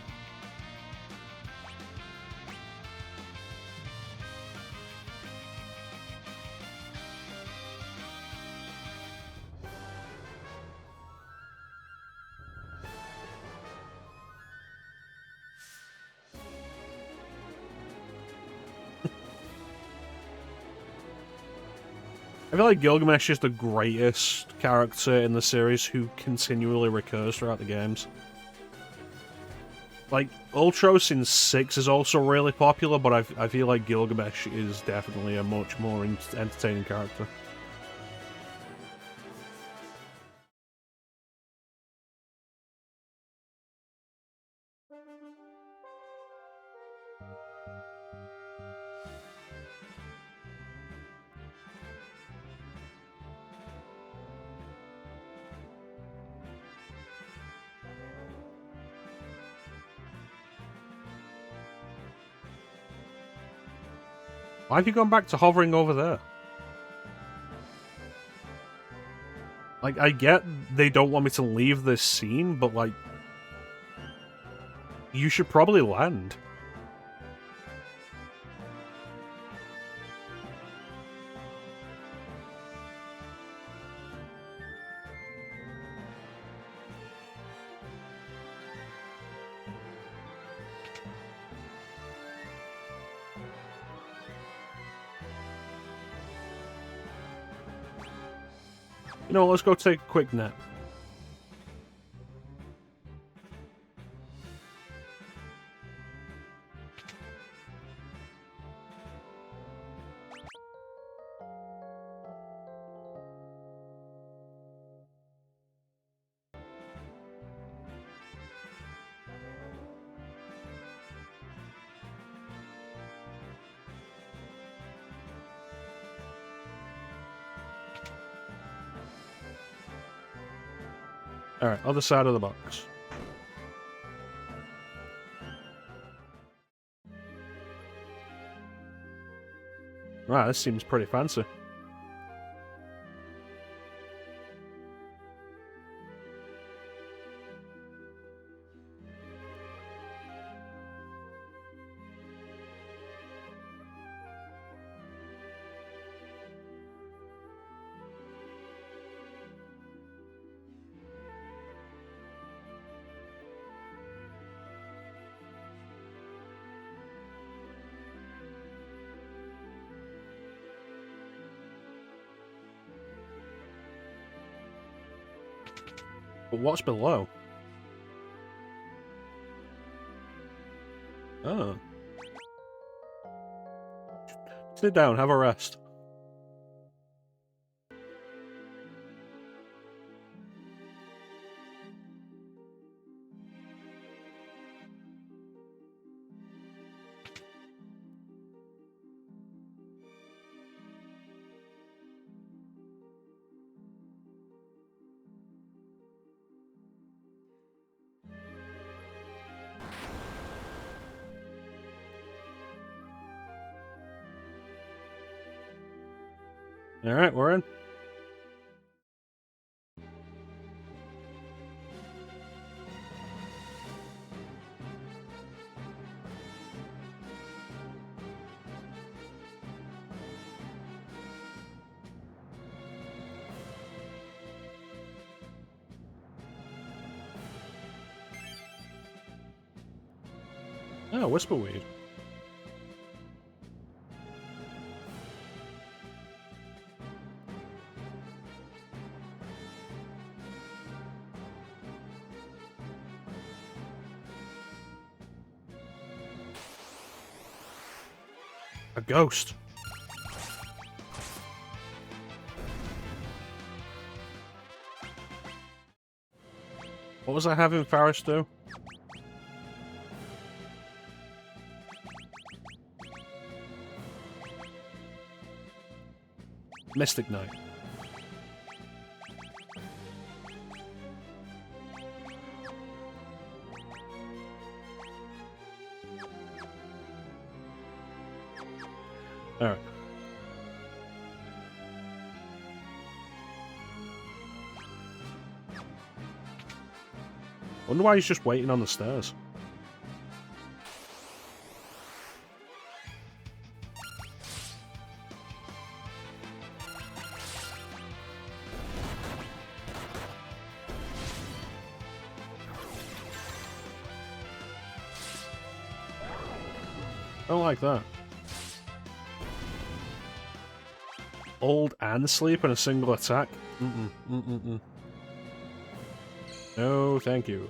I feel like Gilgamesh is the greatest character in the series who continually recurs throughout the games. Like, Ultros in 6 is also really popular, but I feel like Gilgamesh is definitely a much more entertaining character. Why have you gone back to hovering over there? Like, I get they don't want me to leave this scene, but, like, you should probably land. You know, let's go take a quick nap. Alright, other side of the box. Right, this seems pretty fancy. But what's below? Oh. Sit down, have a rest. Alright, we're in. Oh, Whisperweed. A ghost. What was I having Faris do? Mystic Knight. Alright. Wonder why he's just waiting on the stairs. Don't like that. Old and sleep in a single attack? No, thank you.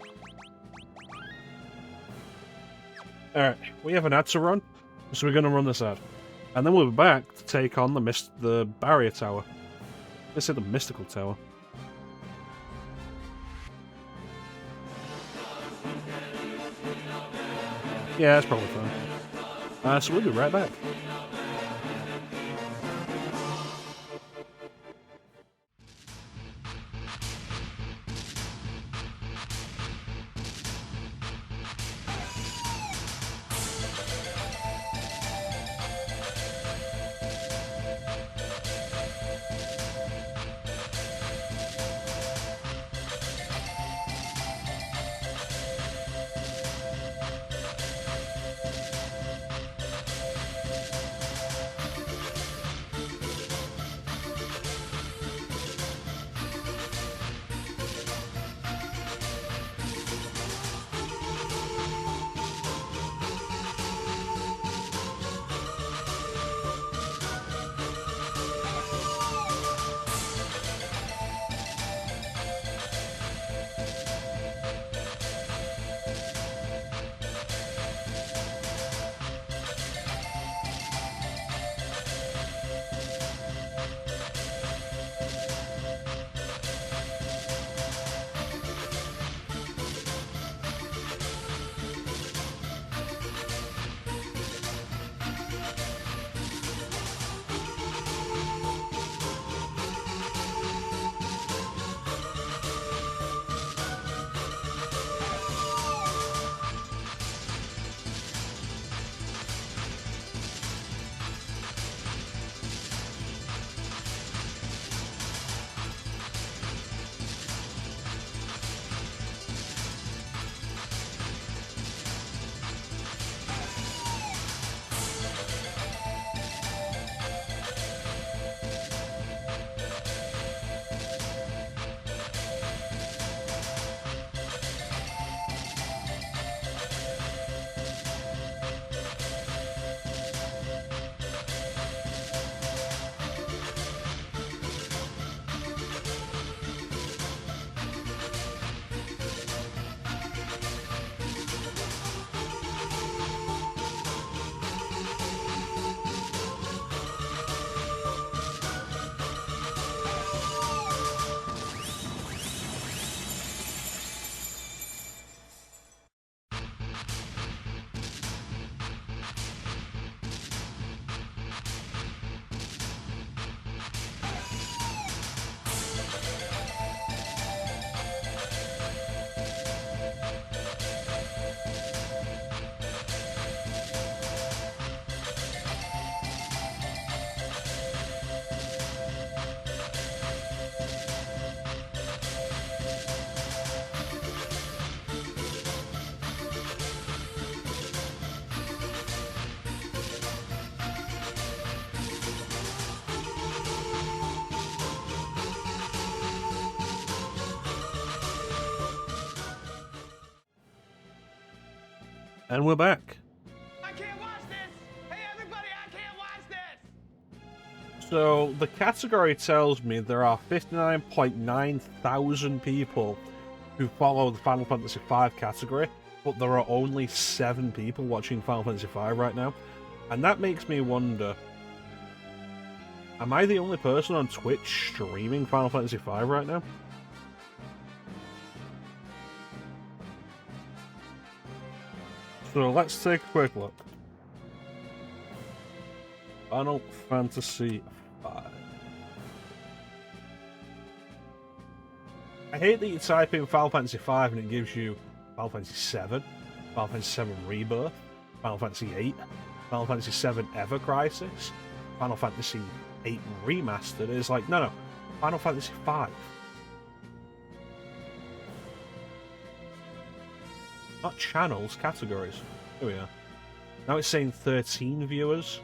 Alright, we have an ad to run, so we're going to run this ad. And then we'll be back to take on the barrier tower. Let's say the mystical tower. Yeah, that's probably fine. So we'll be right back. And we're back. I can't watch this! Hey everybody, I can't watch this! So, the category tells me there are 59.9 thousand people who follow the Final Fantasy V category, but there are only 7 people watching Final Fantasy V right now. And that makes me wonder, am I the only person on Twitch streaming Final Fantasy V right now? So let's take a quick look. Final Fantasy V. I hate that you type in Final Fantasy V and it gives you Final Fantasy VII, Final Fantasy VII Rebirth, Final Fantasy VIII, Final Fantasy VII Ever Crisis, Final Fantasy VIII Remastered. It's like, no, Final Fantasy V. Not channels, categories. Here we are. Now it's saying 13 viewers.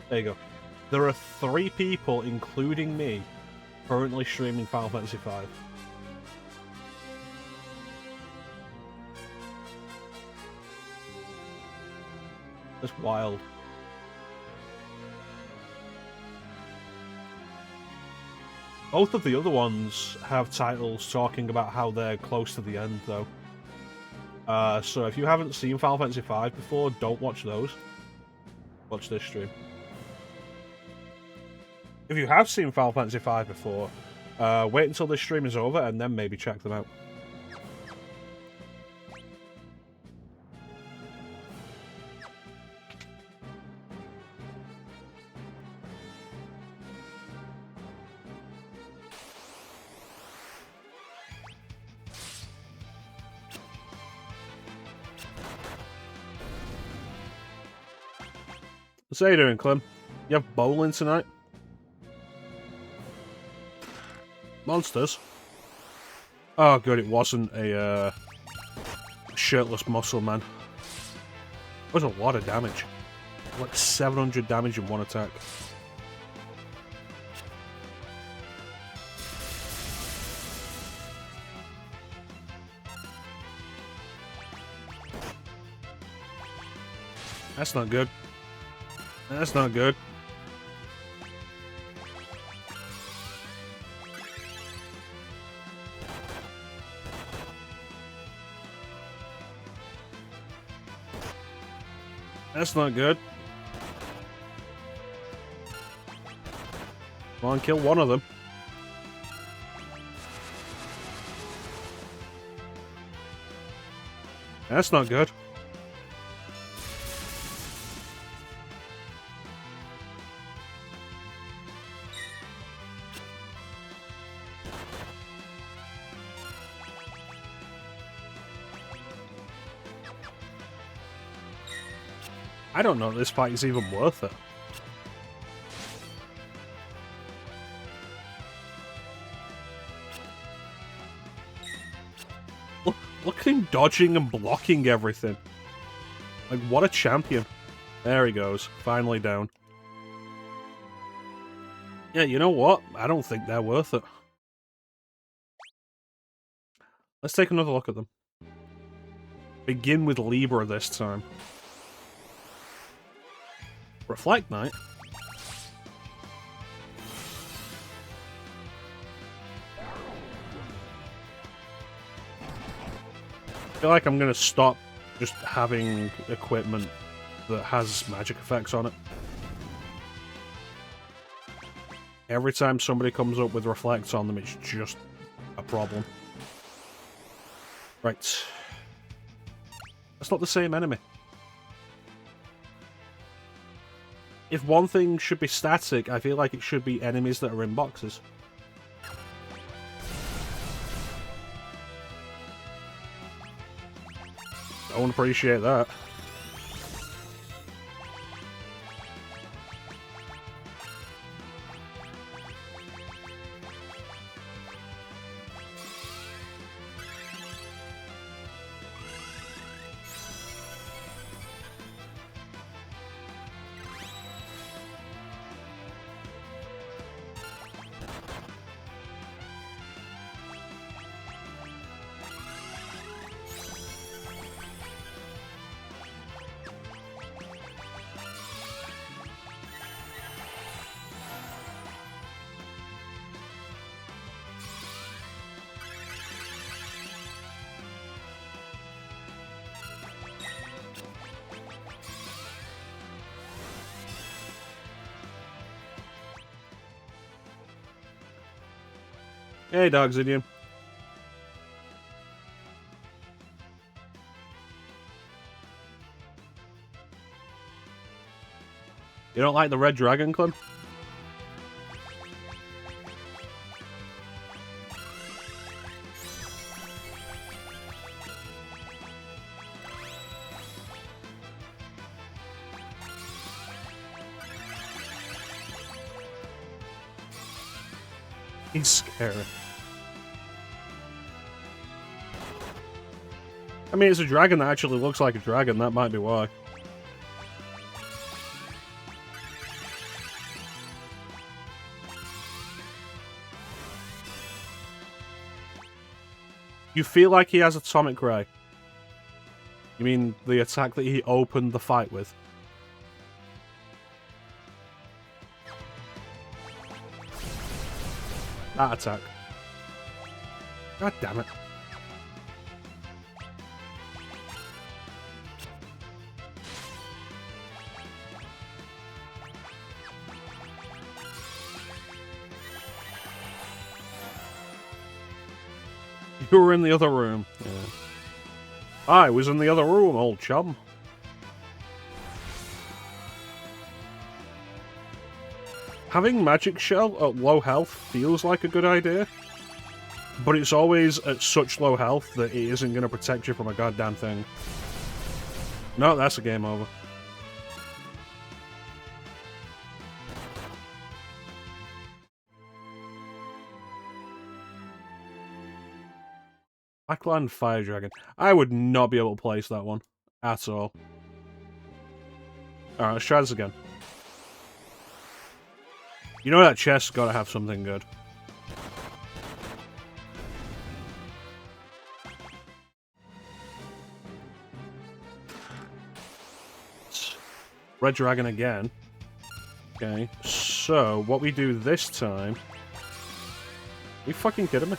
There you go. There are 3 people, including me, currently streaming Final Fantasy V. That's wild. Both of the other ones have titles talking about how they're close to the end, though. So if you haven't seen Final Fantasy V before, don't watch those. Watch this stream. If you have seen Final Fantasy V before, wait until this stream is over and then maybe check them out. So how you doing, Clem? You have bowling tonight? Monsters? Oh, good, it wasn't a shirtless muscle man. That was a lot of damage. Like 700 damage in one attack. That's not good. That's not good. That's not good. Come on, kill one of them. That's not good. I don't know if this fight is even worth it. Look at him dodging and blocking everything. Like, what a champion. There he goes. Finally down. Yeah, you know what? I don't think they're worth it. Let's take another look at them. Begin with Libra this time. Reflect Knight? I feel like I'm gonna stop just having equipment that has magic effects on it. Every time somebody comes up with reflects on them, it's just a problem. Right. That's not the same enemy. If one thing should be static, I feel like it should be enemies that are in boxes. Don't appreciate that. Hey, Dogsidian. You don't like the red dragon, Clem? He's scary. I mean, it's a dragon that actually looks like a dragon. That might be why. You feel like he has Atomic Ray. You mean the attack that he opened the fight with? That attack. God damn it. You were in the other room. Yeah. I was in the other room, old chum. Having Magic Shell at low health feels like a good idea, but it's always at such low health that it isn't going to protect you from a goddamn thing. No, that's a game over. Blackland Fire Dragon. I would not be able to place that one. At all. Alright, let's try this again. You know that chest's gotta have something good. Red Dragon again. Okay, so what we do this time... Are you fucking kidding me?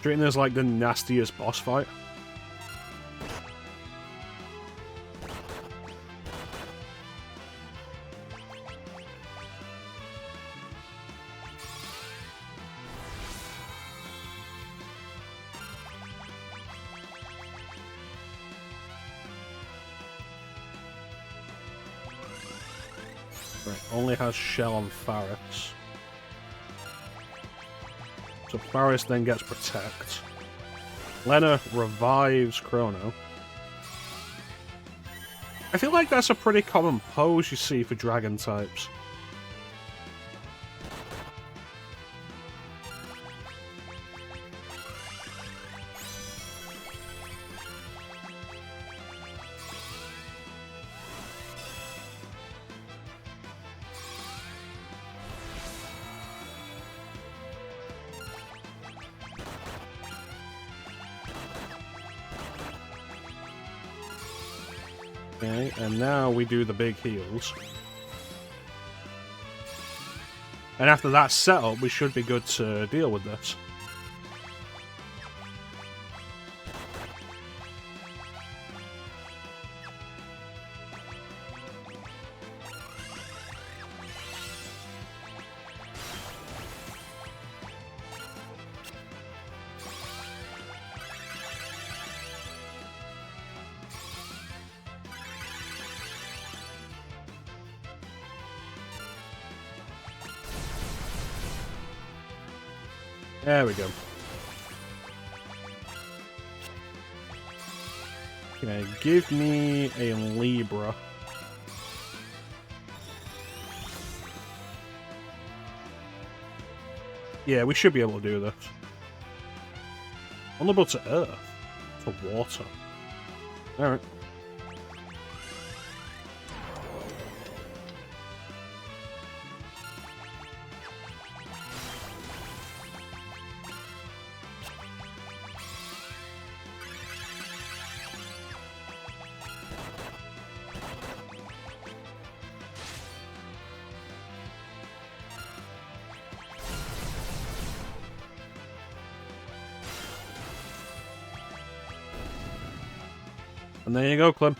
Treating this like the nastiest boss fight. Right, only has shell on Faris. So Faris then gets Protect. Lena revives Chrono. I feel like that's a pretty common pose you see for dragon types. Okay, and now we do the big heals. And after that setup, we should be good to deal with this. There we go. Okay, give me a Libra. Yeah, we should be able to do this. Vulnerable to earth. To water. Alright. And there you go, Clem.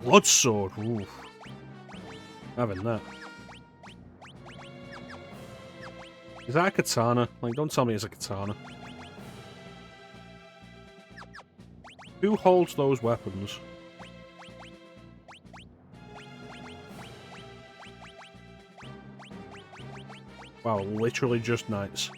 Blood sword. Oof. Having that. Is that a katana? Like, don't tell me it's a katana. Who holds those weapons? Wow, literally just knights.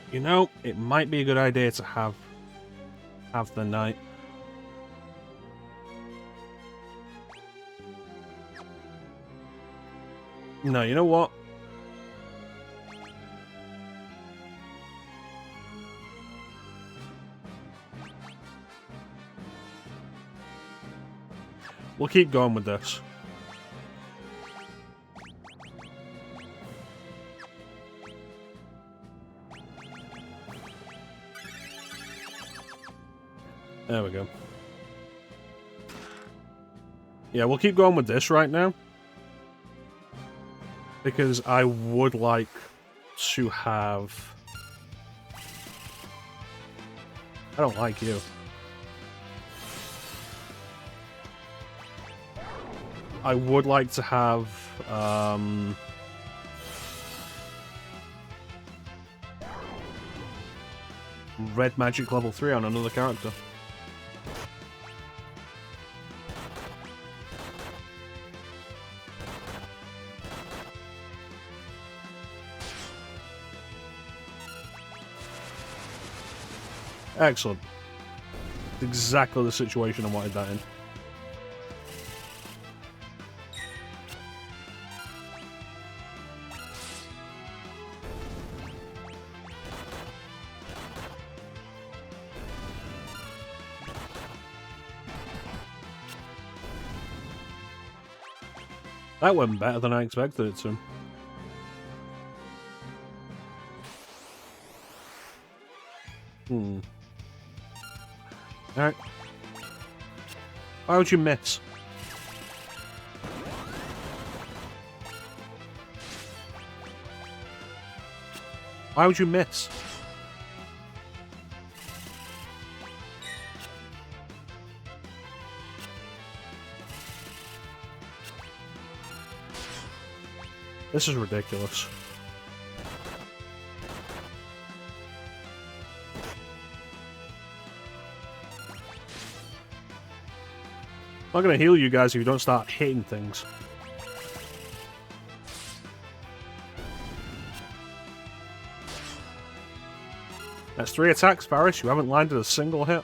You know, it might be a good idea to have the knight. No, you know what? We'll keep going with this. There we go. Yeah, we'll keep going with this right now. Because I would like to have... I don't like you. I would like to have... red magic level 3 on another character. Excellent. Exactly the situation I wanted that in. That went better than I expected it to. Alright. Why would you miss? Why would you miss? This is ridiculous. I'm not gonna heal you guys if you don't start hitting things. That's 3 attacks, Faris. You haven't landed a single hit.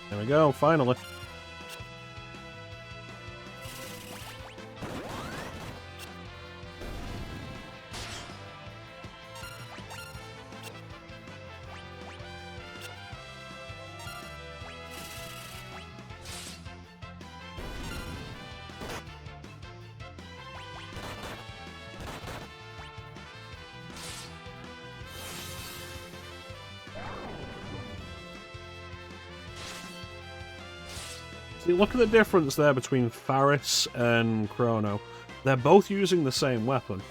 There we go, finally. See, look at the difference there between Faris and Chrono. They're both using the same weapon.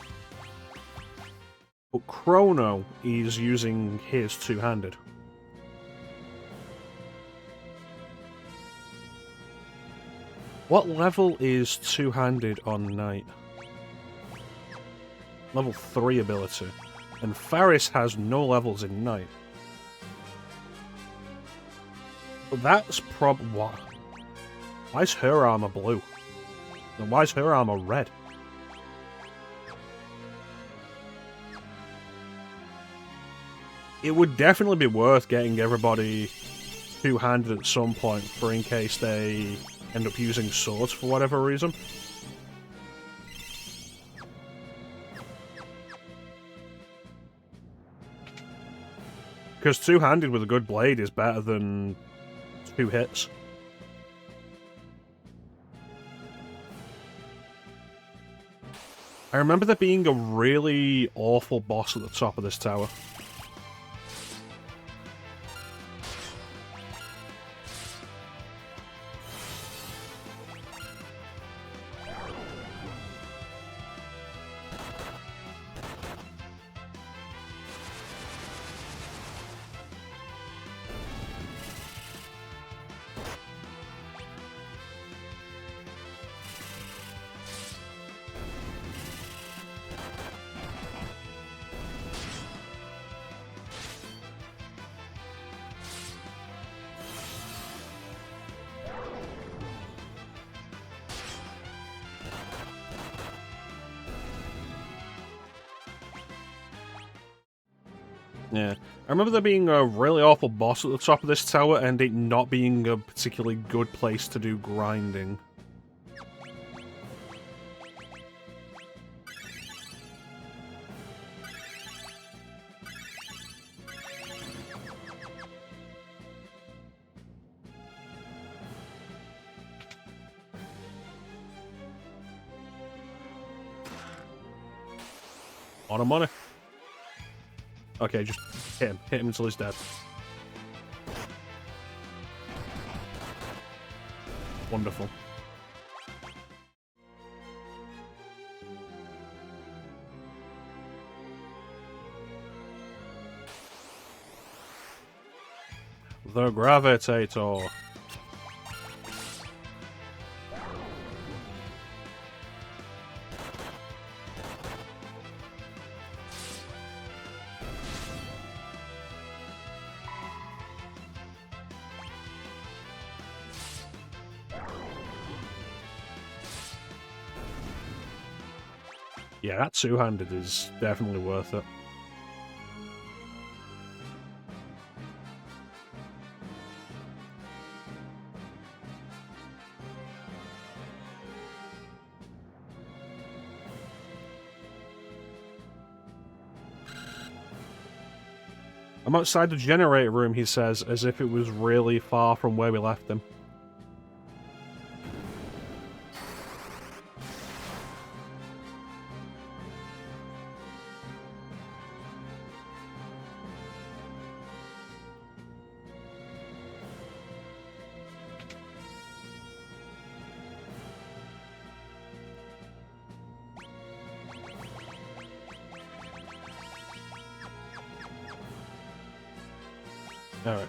But Chrono is using his two-handed. What level is two-handed on Knight? Level 3 ability. And Faris has no levels in Knight. But that's what? Why is her armor blue? And why is her armor red? It would definitely be worth getting everybody two-handed at some point for in case they end up using swords for whatever reason. Because two-handed with a good blade is better than 2 hits. I remember there being a really awful boss at the top of this tower. Yeah. I remember there being a really awful boss at the top of this tower and it not being a particularly good place to do grinding. On a money. Okay, just hit him. Hit him until he's dead. Wonderful. The Gravitator. Yeah, that two-handed is definitely worth it. I'm outside the generator room, he says, as if it was really far from where we left him. Alright.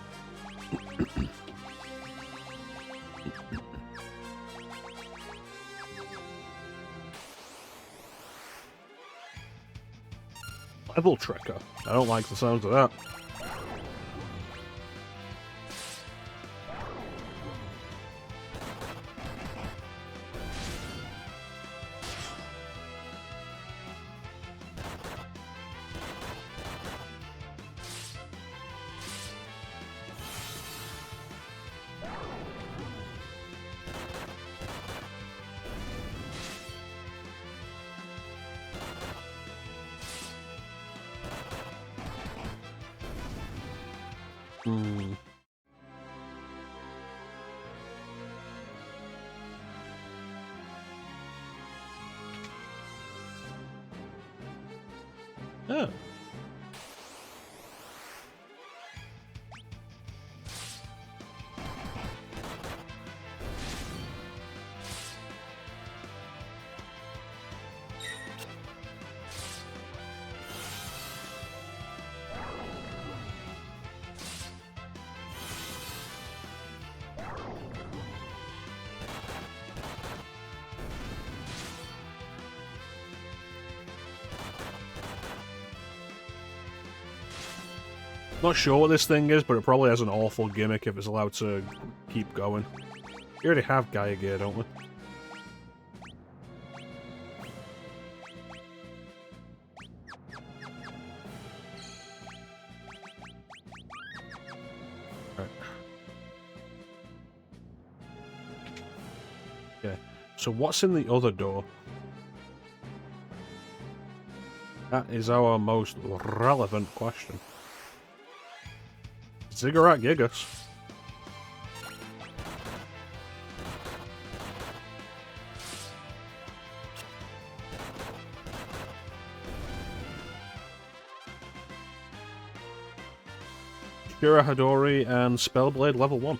Level Trekker. I don't like the sound of that. Hmm. Oh. Not sure what this thing is, but it probably has an awful gimmick if it's allowed to keep going. We already have Gaia Gear, don't we? Right. Okay, so what's in the other door? That is our most relevant question. Ziggurat Gigas. Shura Hadori and Spellblade level 1.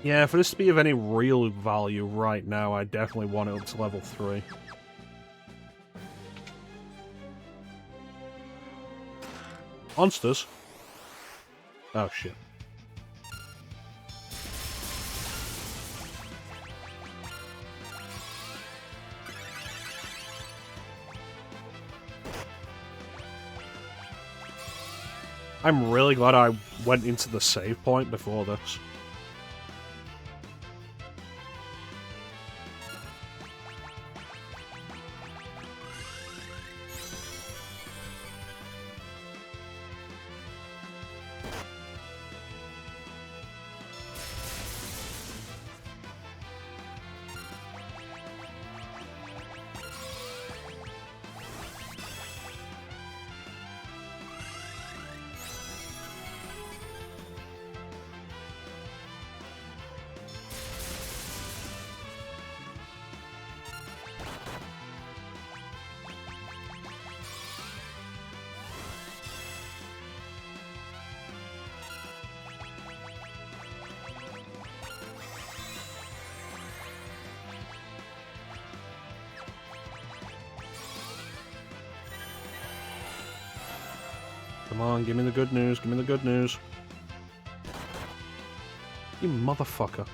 Yeah, for this to be of any real value right now, I definitely want it up to level 3. Monsters? Oh, shit. I'm really glad I went into the save point before this. Come on, give me the good news, give me the good news. You motherfucker.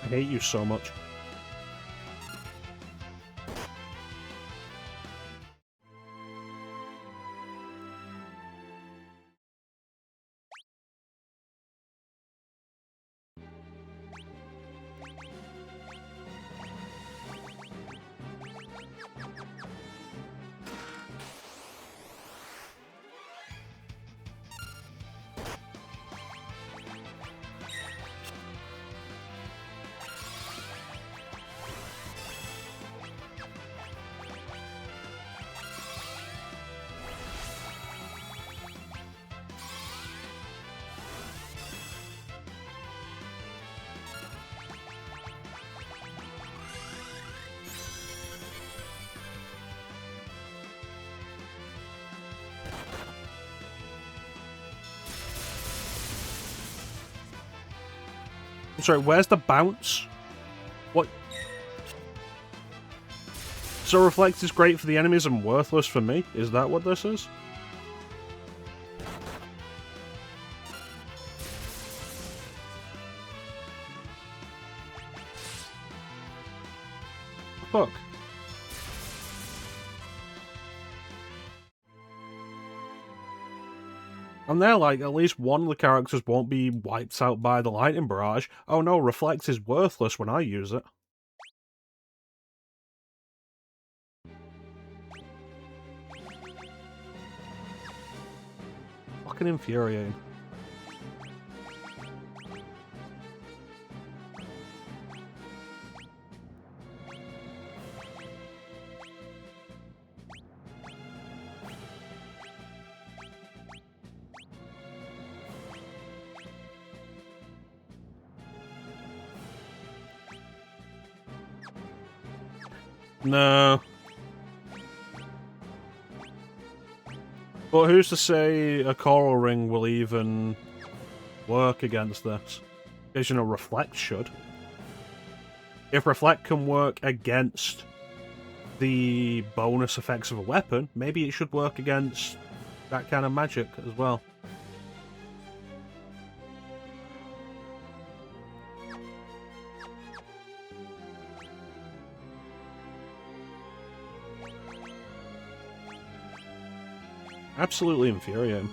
I hate you so much. I'm sorry, where's the bounce? What? So Reflect is great for the enemies and worthless for me? Is that what this is? Fuck. And they're like, at least one of the characters won't be wiped out by the lightning barrage. Oh no, Reflect is worthless when I use it. Fucking infuriating. No. But who's to say a coral ring will even work against this? Because, you know, Reflect should. If Reflect can work against the bonus effects of a weapon, maybe it should work against that kind of magic as well. Absolutely infuriating.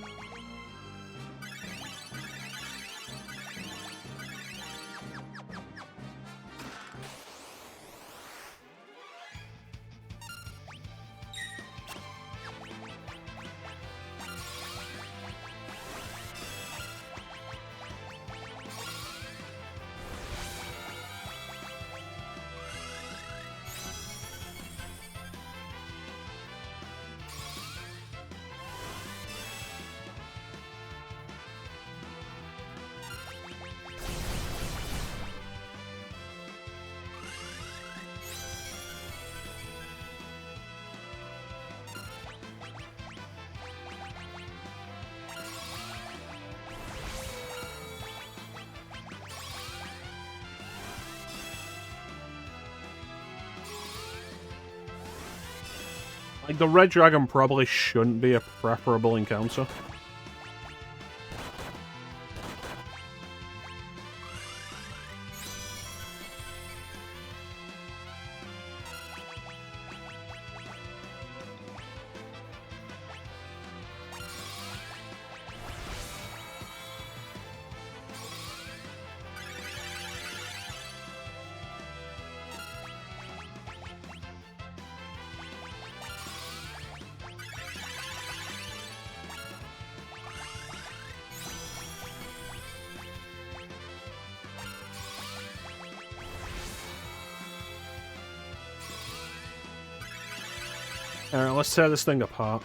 Like, the red dragon probably shouldn't be a preferable encounter. Alright, let's tear this thing apart.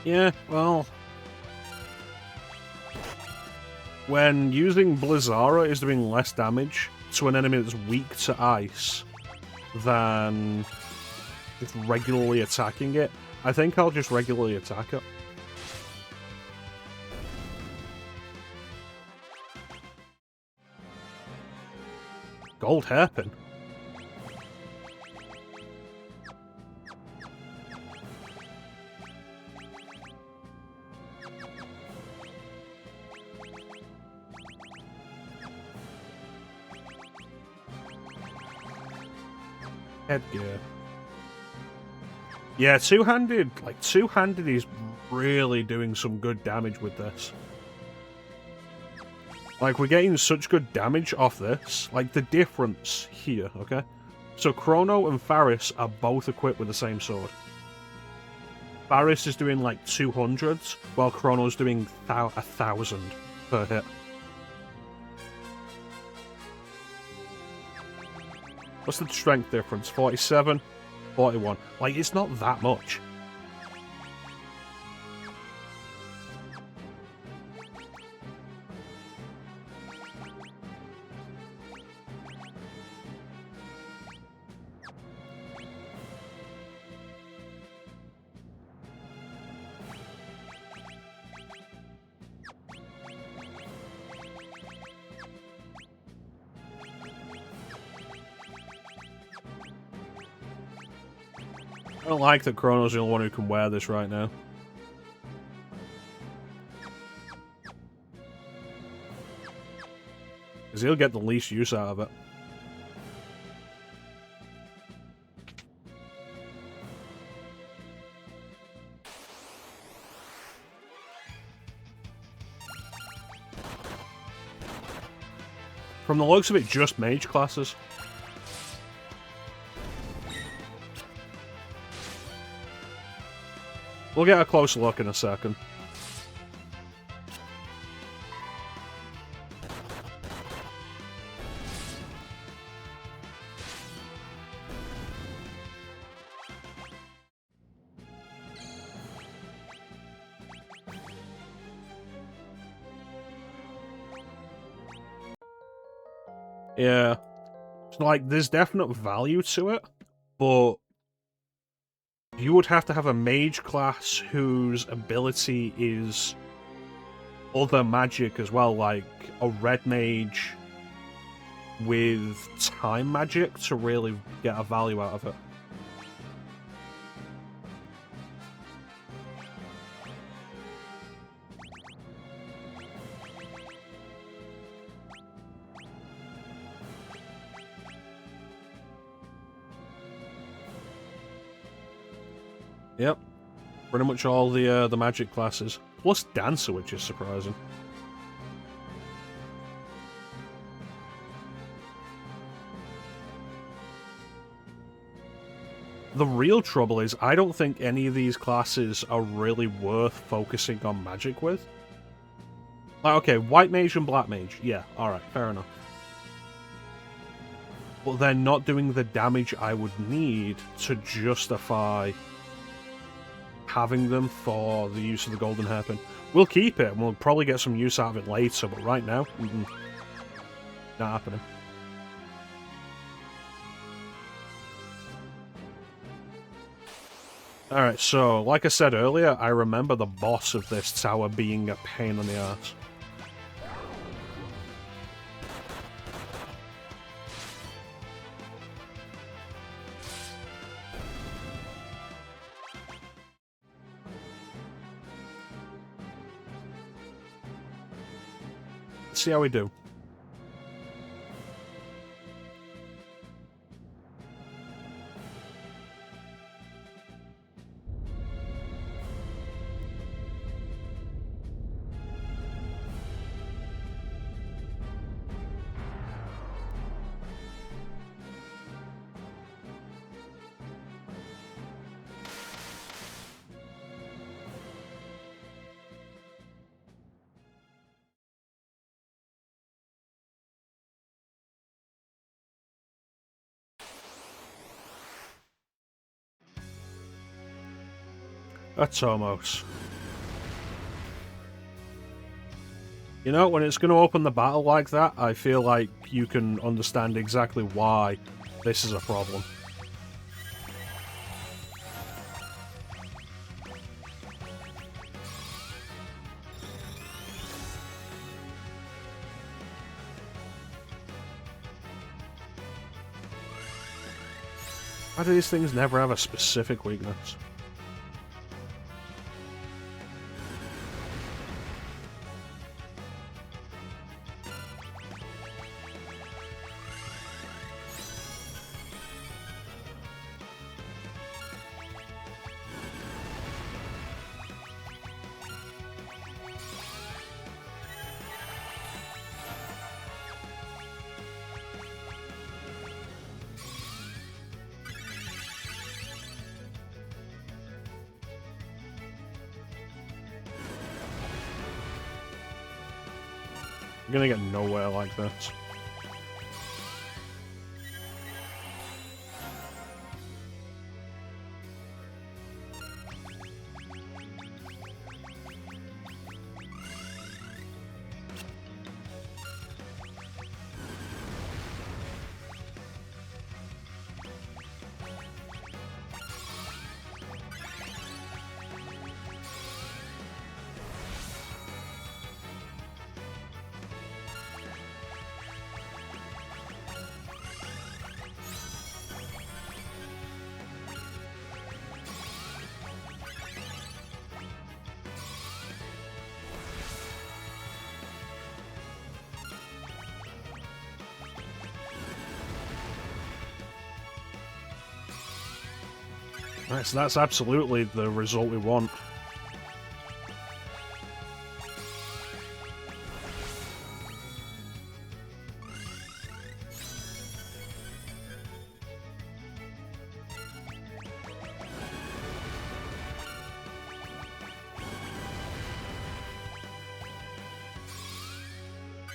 Yeah, well... when using Blizzara is doing less damage to an enemy that's weak to ice than just regularly attacking it, I think I'll just regularly attack it. Gold hairpin. Headgear. Yeah, two-handed is really doing some good damage with this. Like, we're getting such good damage off this. Like, the difference here, okay? So, Chrono and Faris are both equipped with the same sword. Faris is doing, like, 200, while Chrono's doing 1,000 per hit. What's the strength difference? 47? 41. Like, it's not that much. I don't like that Chrono's the only one who can wear this right now. Because he'll get the least use out of it. From the looks of it, just mage classes. We'll get a closer look in a second. Yeah. So, like, there's definite value to it, but you would have to have a mage class whose ability is other magic as well, like a red mage with time magic to really get a value out of it. Yep. Pretty much all the magic classes. Plus Dancer, which is surprising. The real trouble is, I don't think any of these classes are really worth focusing on magic with. Like, okay, White Mage and Black Mage, yeah, alright, fair enough. But they're not doing the damage I would need to justify having them for the use of the Golden Hairpin. We'll keep it, and we'll probably get some use out of it later, but right now, not happening. Alright, so, like I said earlier, I remember the boss of this tower being a pain in the ass. Let's see how we do. That's almost. You know, when it's going to open the battle like that, I feel like you can understand exactly why this is a problem. Why do these things never have a specific weakness? I'm gonna get nowhere like this. Right, so that's absolutely the result we want.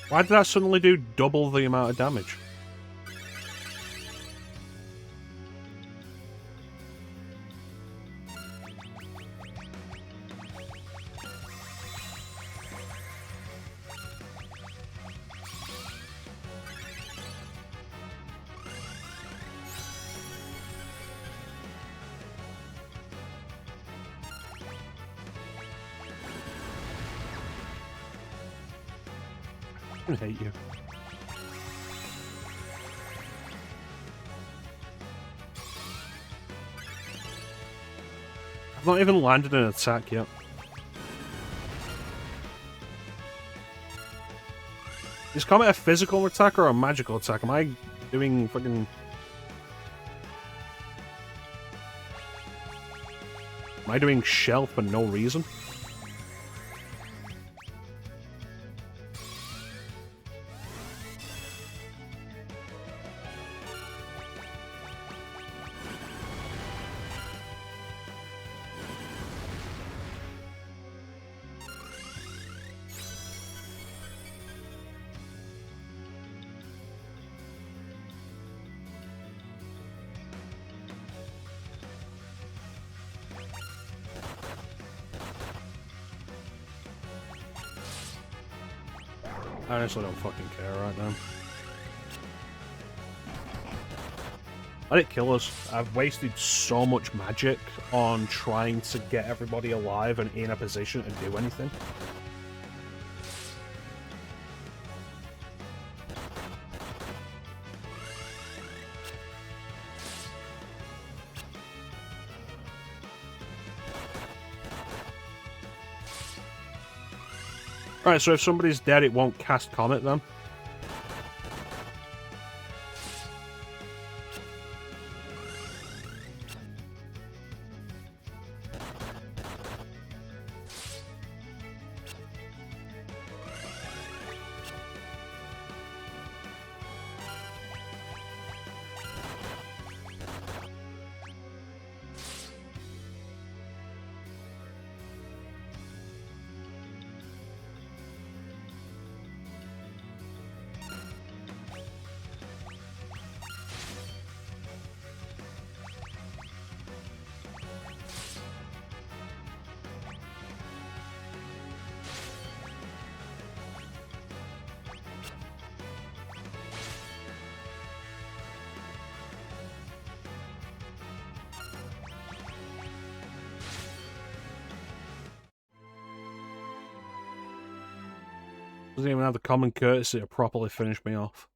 Why did that suddenly do double the amount of damage? I hate you. I've not even landed an attack yet. Is Comet a physical attack or a magical attack? Am I doing fucking... Am I doing shell for no reason? I honestly don't fucking care right now. Let it kill us. I've wasted so much magic on trying to get everybody alive and in a position to do anything. Alright, so if somebody's dead, it won't cast Comet then? Doesn't even have the common courtesy to properly finish me off.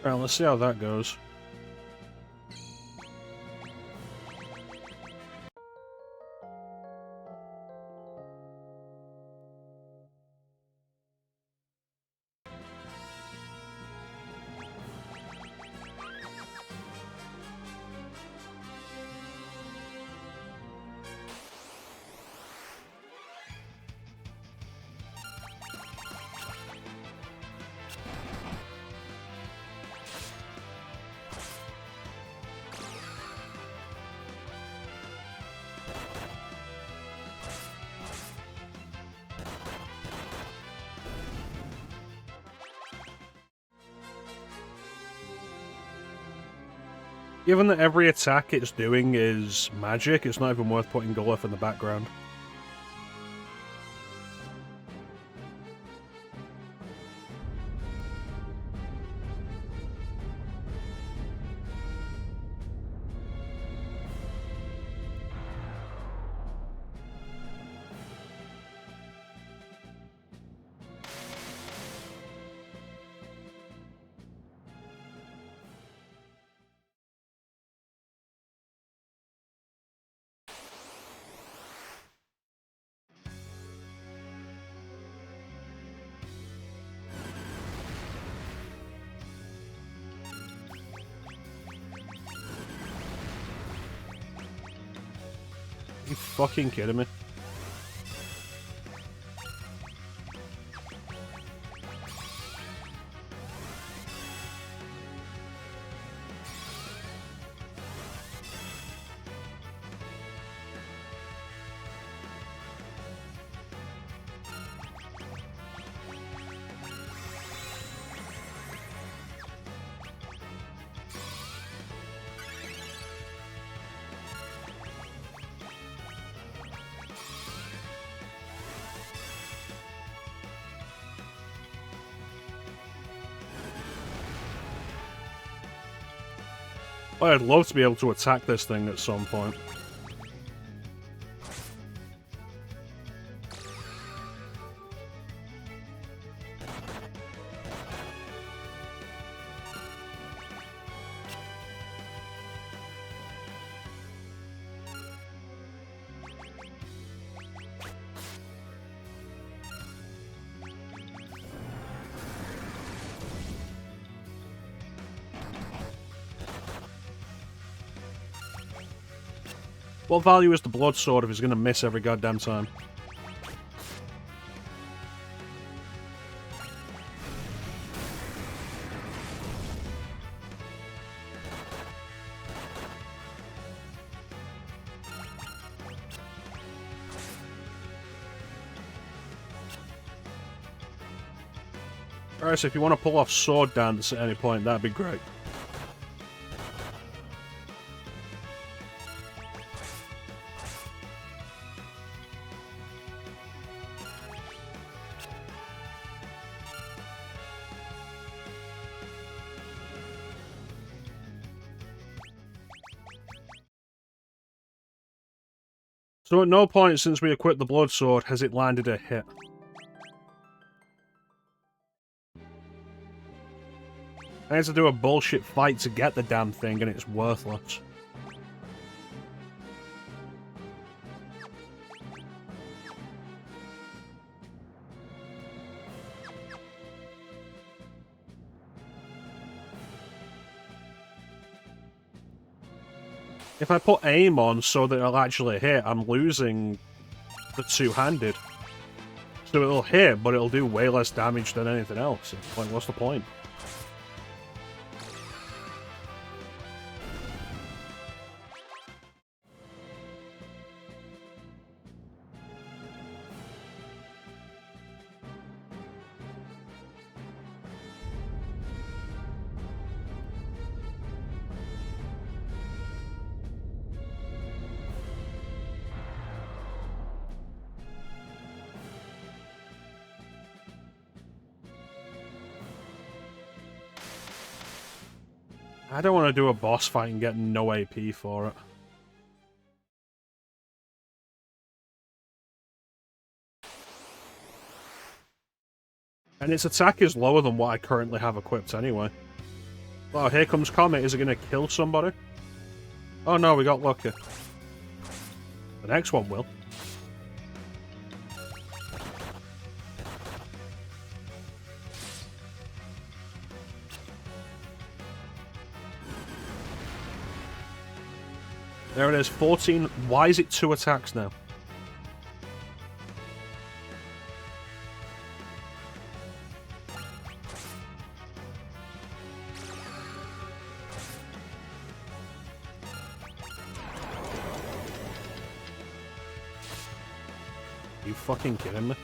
Alright, let's see how that goes. Given that every attack it's doing is magic, it's not even worth putting Galuf in the background. Are you fucking kidding me? I'd love to be able to attack this thing at some point. What value is the blood sword if he's gonna miss every goddamn time? Alright, so if you want to pull off sword dance at any point, that'd be great. So at no point since we equipped the blood sword has it landed a hit. I had to do a bullshit fight to get the damn thing and it's worthless. If I put aim on so that it'll actually hit, I'm losing the two-handed. So it'll hit, but it'll do way less damage than anything else. Like, what's the point? I don't want to do a boss fight and get no AP for it. And its attack is lower than what I currently have equipped anyway. Oh, here comes Comet. Is it going to kill somebody? Oh no, we got lucky. The next one will. There it is, 14. Why is it 2 attacks now? Are you fucking kidding me?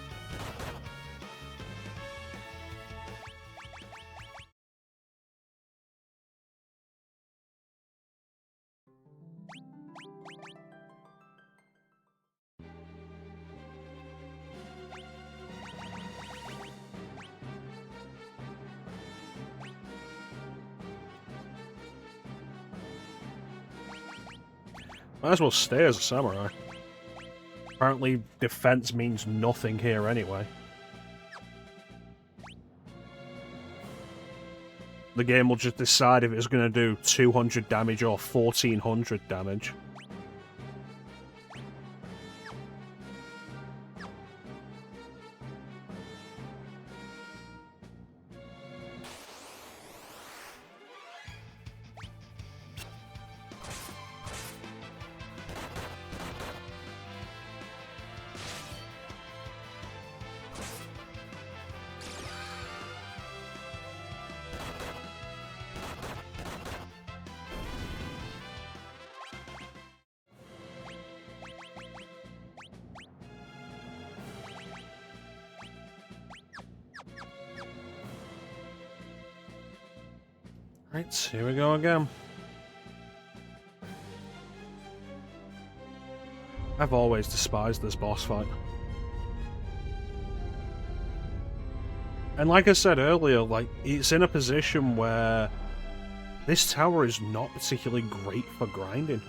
Might as well stay as a samurai. Apparently, defense means nothing here anyway. The game will just decide if it's going to do 200 damage or 1400 damage. Right, here we go again. I've always despised this boss fight. And like I said earlier, like, it's in a position where this tower is not particularly great for grinding.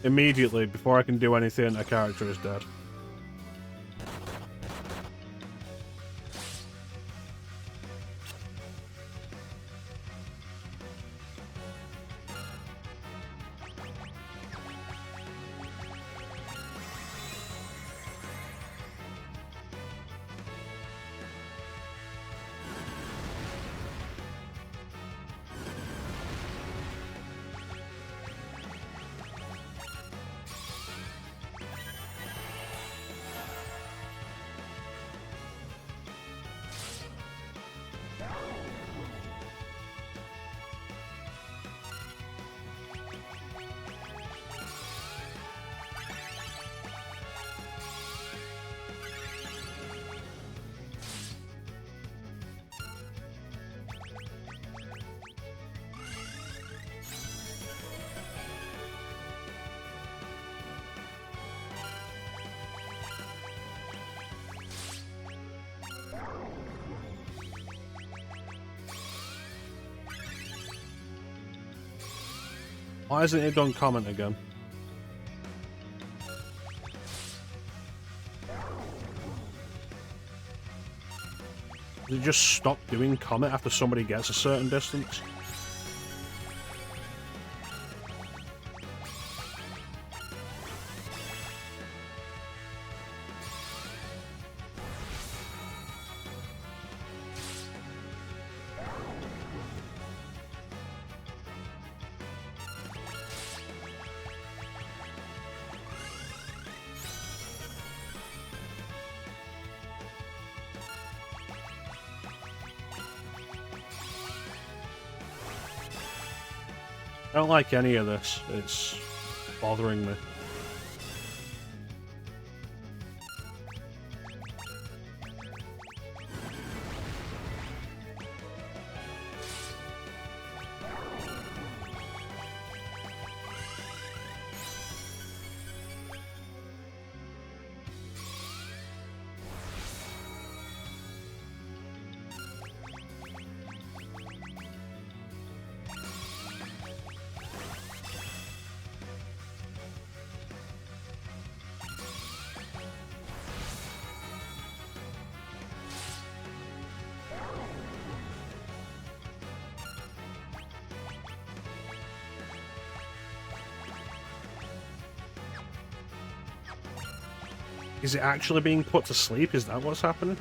Immediately, before I can do anything, a character is dead. Why isn't it done comment again? Does it just stop doing comment after somebody gets a certain distance? I don't like any of this. It's bothering me. Is it actually being put to sleep? Is that what's happening?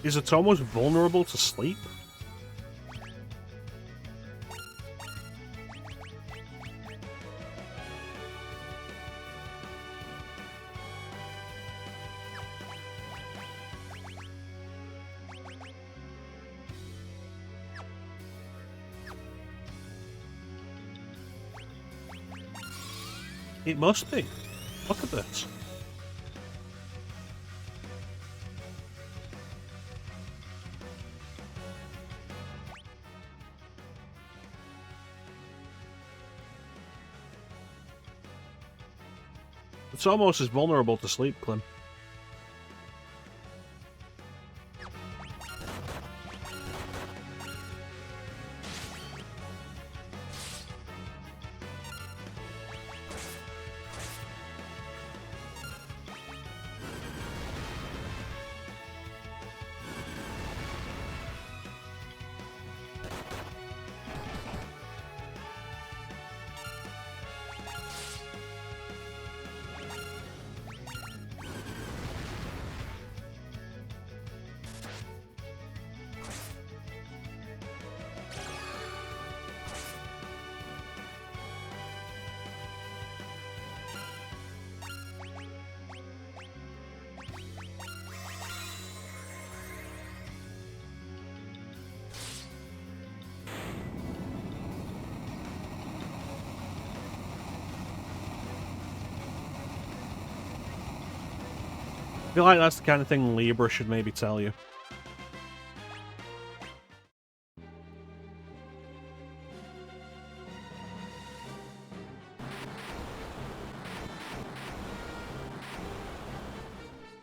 Is it almost vulnerable to sleep? It must be. Look at this. It's almost as vulnerable to sleep, Clem. I feel like that's the kind of thing Libra should maybe tell you.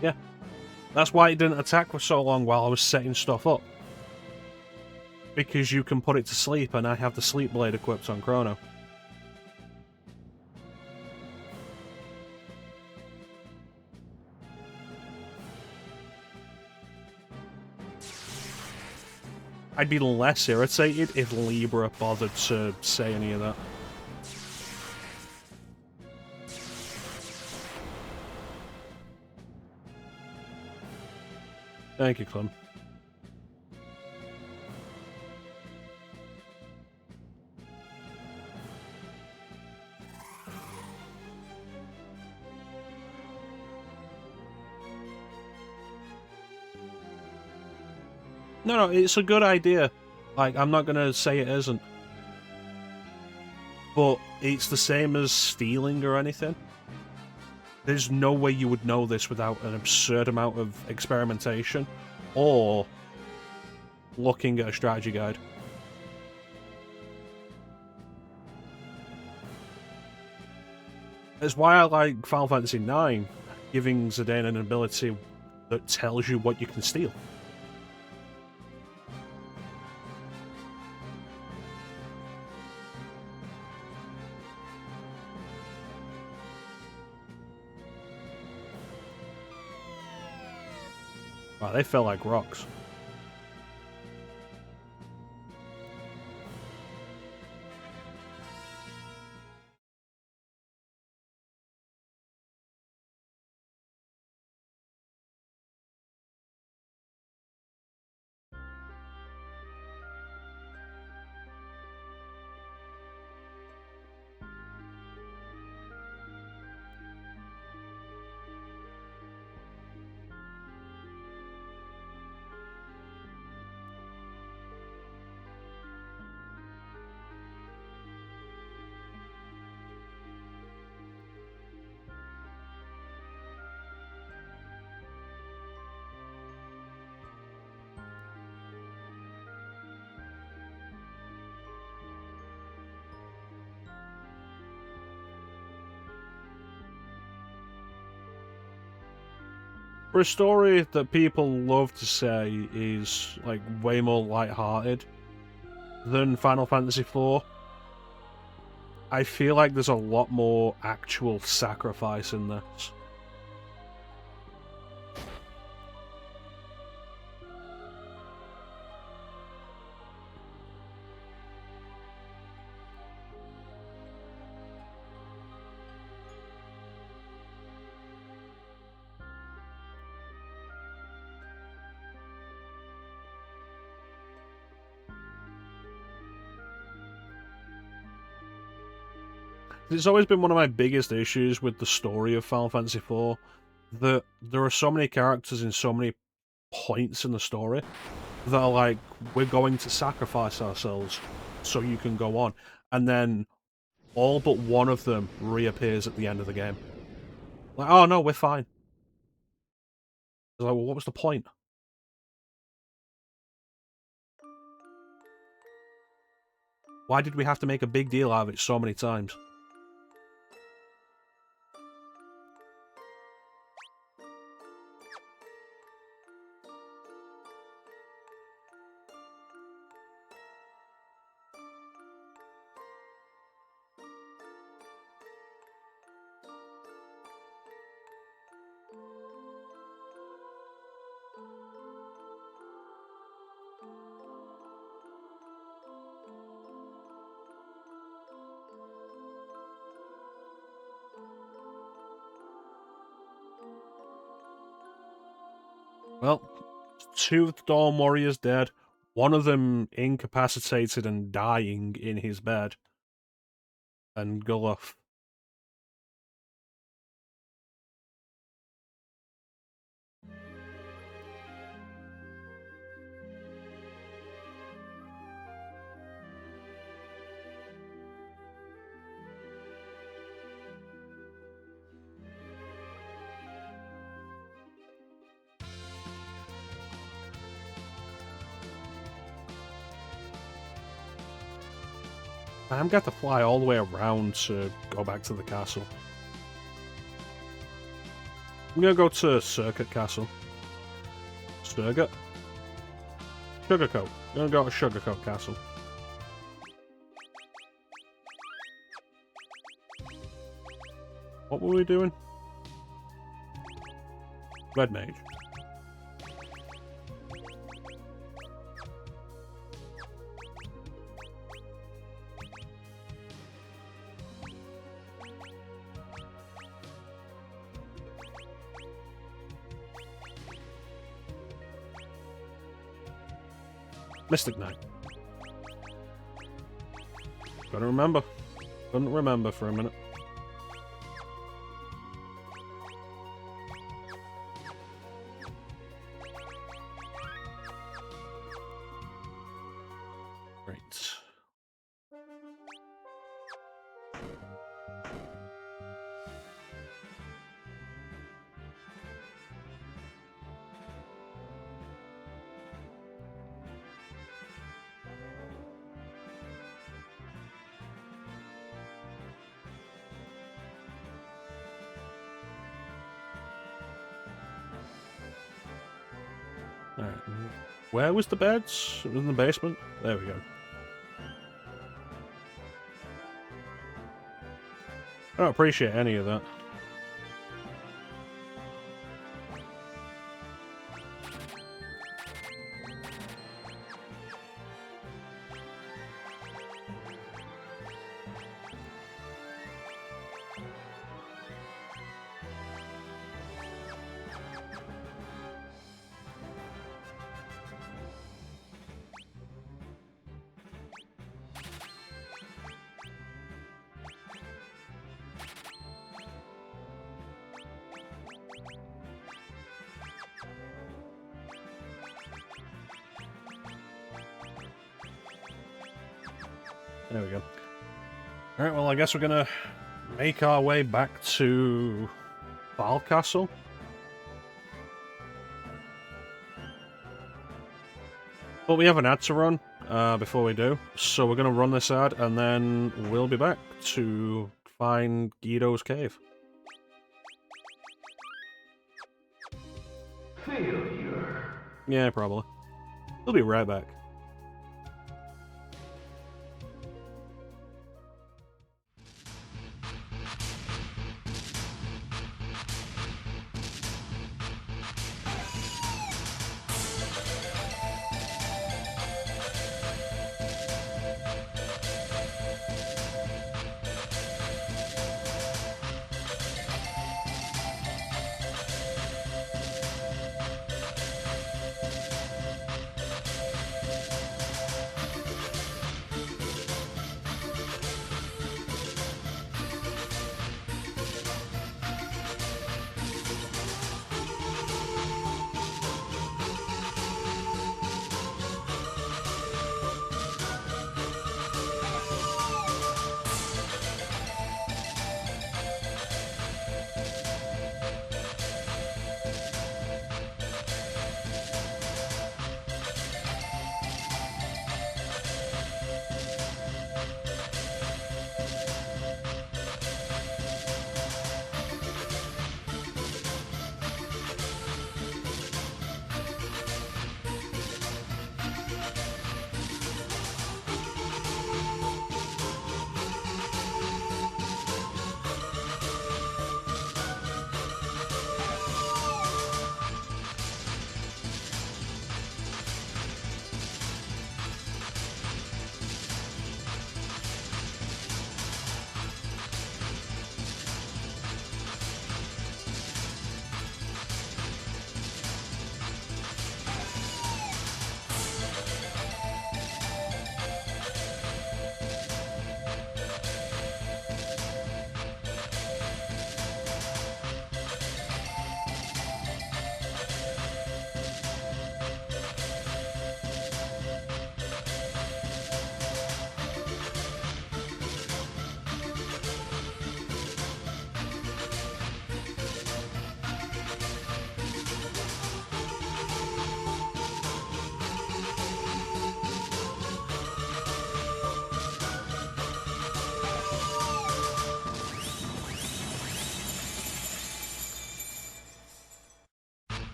Yeah. That's why it didn't attack for so long while I was setting stuff up. Because you can put it to sleep, and I have the sleep blade equipped on Chrono. I'd be less irritated if Libra bothered to say any of that. Thank you, Clem. No, it's a good idea. Like, I'm not gonna say it isn't. But it's the same as stealing or anything. There's no way you would know this without an absurd amount of experimentation or looking at a strategy guide. That's why I like Final Fantasy IX, giving Zidane an ability that tells you what you can steal. Wow, they fell like rocks. For a story that people love to say is like way more light-hearted than Final Fantasy IV, I feel like there's a lot more actual sacrifice in this. It's always been one of my biggest issues with the story of Final Fantasy IV, that there are so many characters in so many points in the story that are like, we're going to sacrifice ourselves so you can go on. And then all but one of them reappears at the end of the game. Like, oh no, we're fine. Like, well, what was the point? Why did we have to make a big deal out of it so many times? Well, 2 of the Dawn Warriors dead, one of them incapacitated and dying in his bed, and Galuf. I'm going to have to fly all the way around to go back to the castle. I'm going to go to Circuit Castle. Sugarcoat? Sugarcoat. I'm going to go to Sugarcoat Castle. What were we doing? Red Mage. Mystic Knight. Gotta remember. Couldn't remember for a minute. Right. Alright. Where was the beds? It was in the basement? There we go. I don't appreciate any of that. There we go. Alright, well, I guess we're gonna make our way back to Val Castle. But we have an ad to run before we do, so we're gonna run this ad and then we'll be back to find Guido's cave. Failure. Yeah, probably. We'll be right back.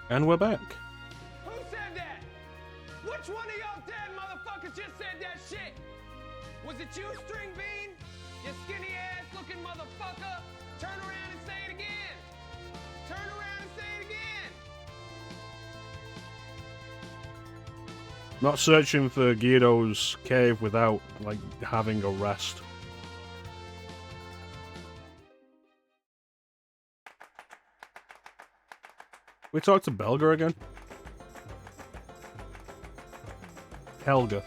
And we're back. Who said that? Which one of y'all dead motherfuckers just said that shit? Was it you, String Bean? You skinny ass looking motherfucker? Turn around and say it again. Turn around and say it again. Not searching for Guido's cave without, like, having a rest. We talked to Belga again? Helga.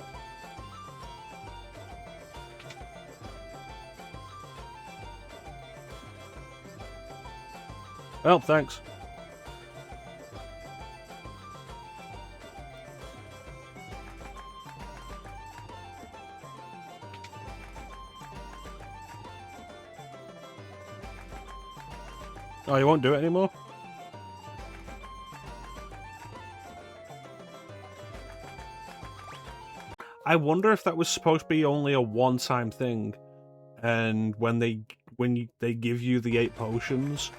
Well, thanks. Oh, you won't do it anymore? I wonder if that was supposed to be only a one-time thing, and when they give you the 8 potions,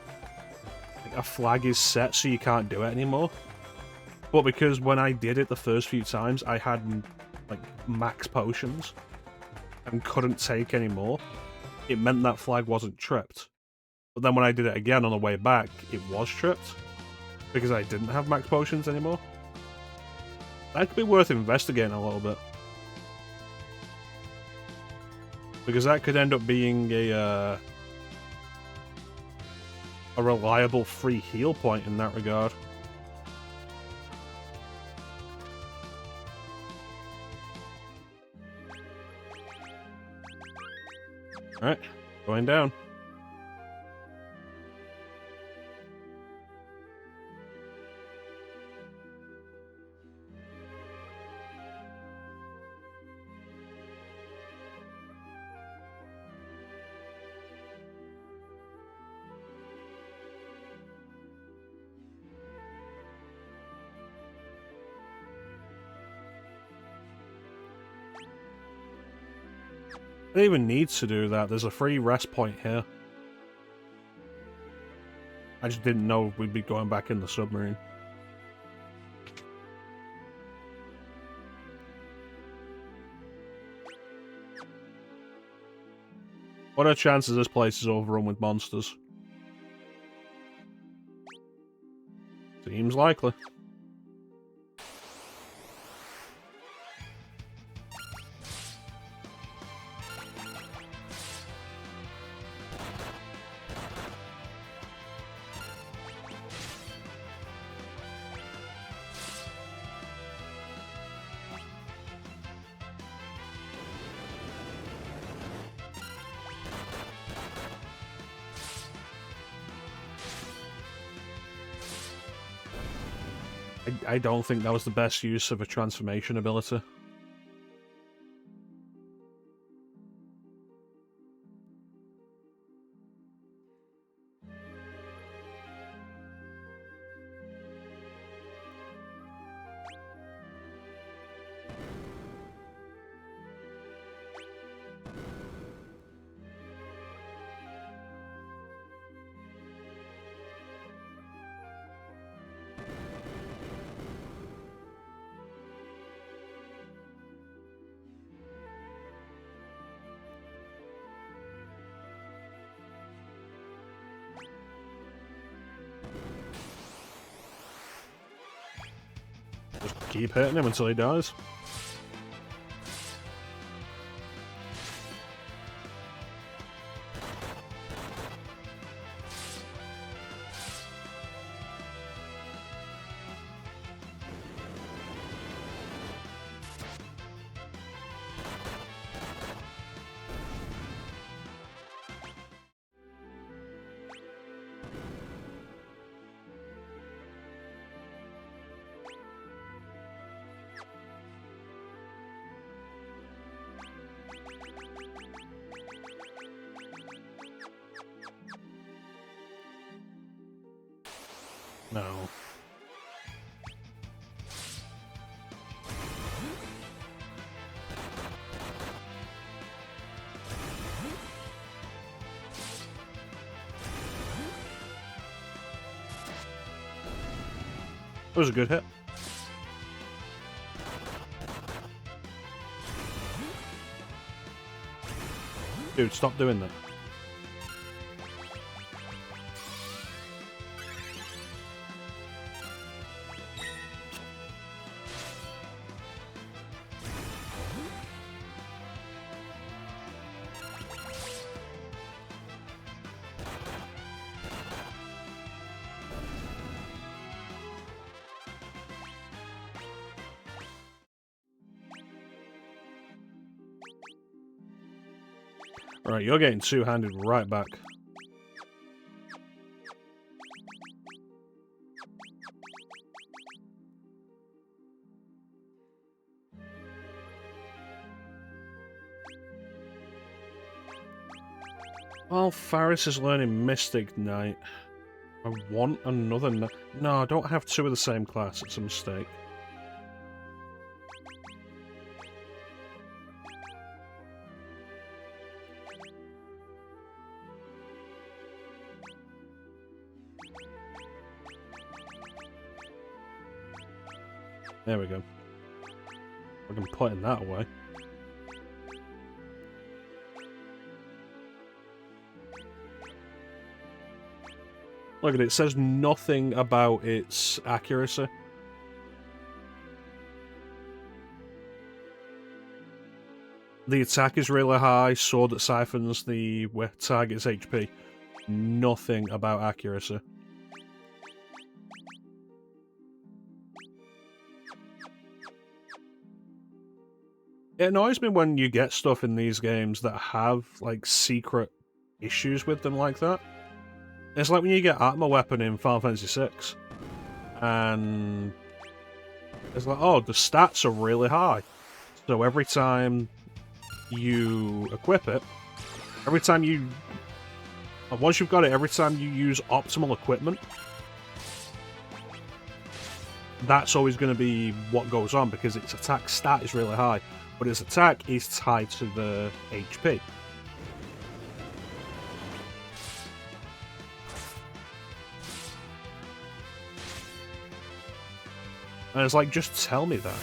like, a flag is set so you can't do it anymore. But because when I did it the first few times, I had like max potions and couldn't take any more, it meant that flag wasn't tripped. But then when I did it again on the way back, it was tripped because I didn't have max potions anymore. That could be worth investigating a little bit. Because that could end up being a reliable free heal point in that regard. Alright, going down. I don't even need to do that. There's a free rest point here. I just didn't know we'd be going back in the submarine. What are the chances this place is overrun with monsters? Seems likely. I don't think that was the best use of a transformation ability. Just keep hitting him until he dies. No. That was a good hit. Dude, stop doing that. Right, you're getting two-handed right back. Well, Faris is learning Mystic Knight. I want another knight. No, I don't have two of the same class. It's a mistake. There we go. I can put in that away. Look at it, it says nothing about its accuracy. The attack is really high, sword that siphons the target's HP. Nothing about accuracy. It annoys me when you get stuff in these games that have, like, secret issues with them like that. It's like when you get Atma Weapon in Final Fantasy VI. And it's like, oh, the stats are really high. So every time you equip it, once you've got it, every time you use optimal equipment, that's always going to be what goes on, because its attack stat is really high. But its attack is tied to the HP. And it's like, just tell me that.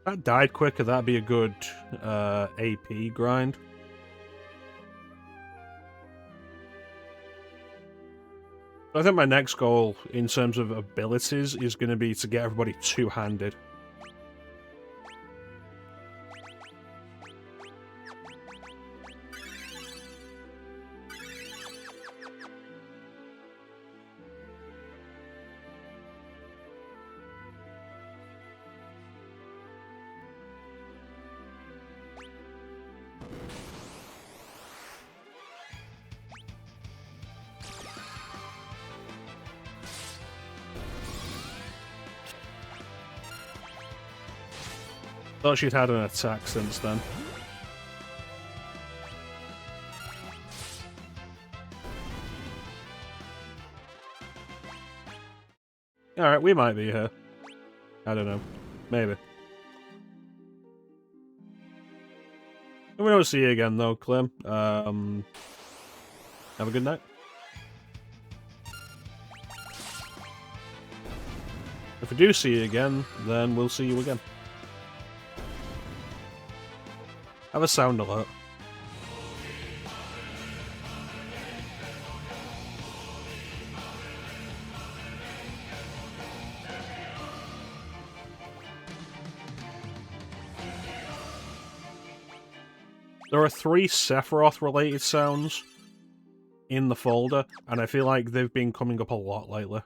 That died quicker, that'd be a good AP grind. I think my next goal in terms of abilities is going to be to get everybody two-handed. Thought she'd had an attack since then. Alright, we might be here. I don't know. Maybe. If we don't see you again though, Clem, have a good night. If we do see you again, then we'll see you again. Have a sound alert. There are 3 Sephiroth-related sounds in the folder, and I feel like they've been coming up a lot lately.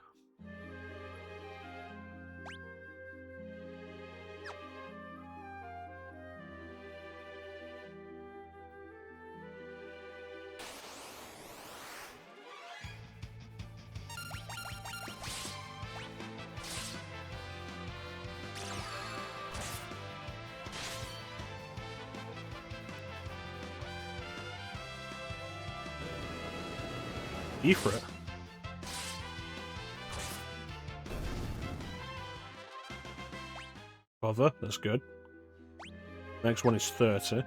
Ifrit. Cover, that's good. Next one is 30. Is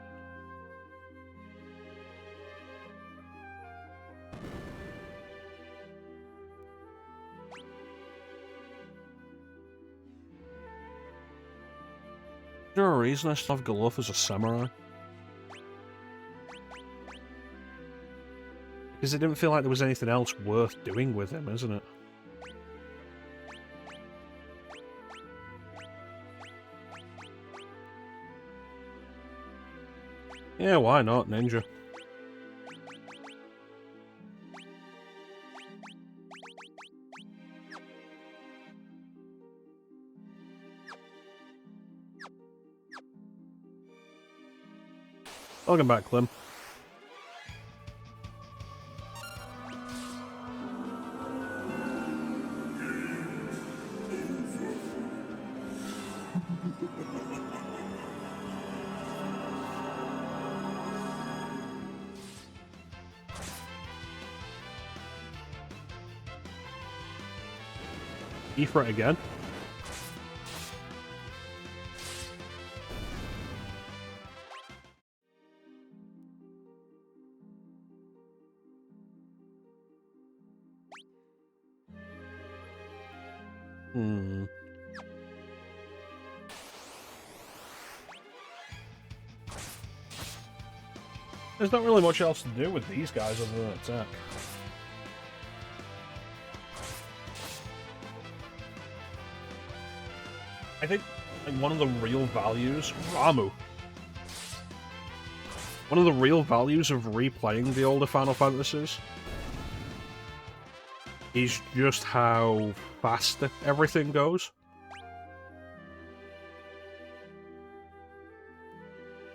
there a reason I still have Galuf as a samurai? Because it didn't feel like there was anything else worth doing with him, isn't it? Yeah, why not, ninja? Welcome back, Clem. Ifrit again. There's not really much else to do with these guys other than attack. I think like, one of the real values... Ramu! One of the real values of replaying the older Final Fantasies is just how fast everything goes.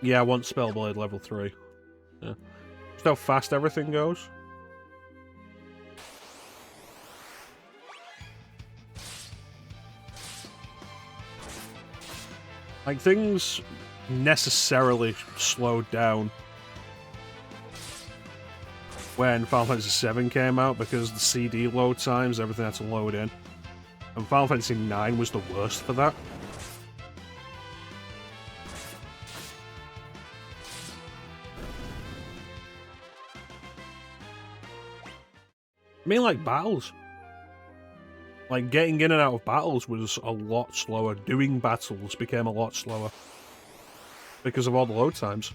Yeah, I want Spellblade level 3. Yeah. Just how fast everything goes. Like, things necessarily slowed down when Final Fantasy VII came out because the CD load times, everything had to load in. And Final Fantasy IX was the worst for that. I mean, like, battles. Like, getting in and out of battles was a lot slower. Doing battles became a lot slower. Because of all the load times.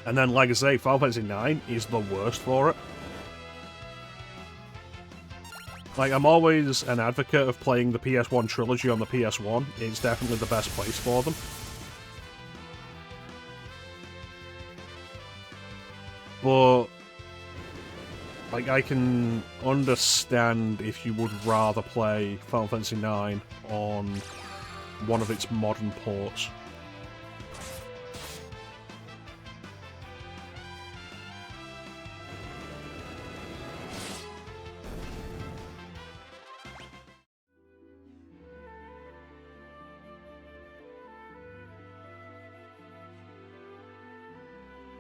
And then, like I say, Final Fantasy IX is the worst for it. Like, I'm always an advocate of playing the PS1 trilogy on the PS1. It's definitely the best place for them. But, like, I can understand if you would rather play Final Fantasy IX on one of its modern ports.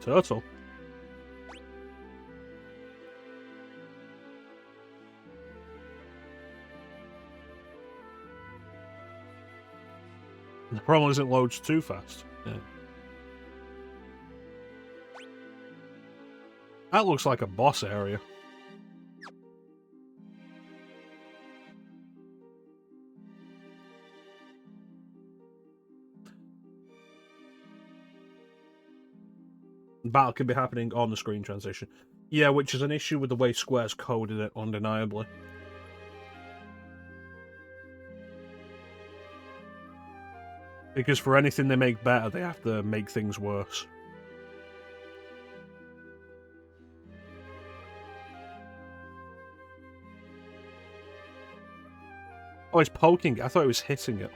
Turtle. The problem is it loads too fast. Yeah. That looks like a boss area. Battle can be happening on the screen transition. Yeah, which is an issue with the way Square's coded it, undeniably. Because for anything they make better, they have to make things worse. Oh, it's poking. I thought it was hitting it.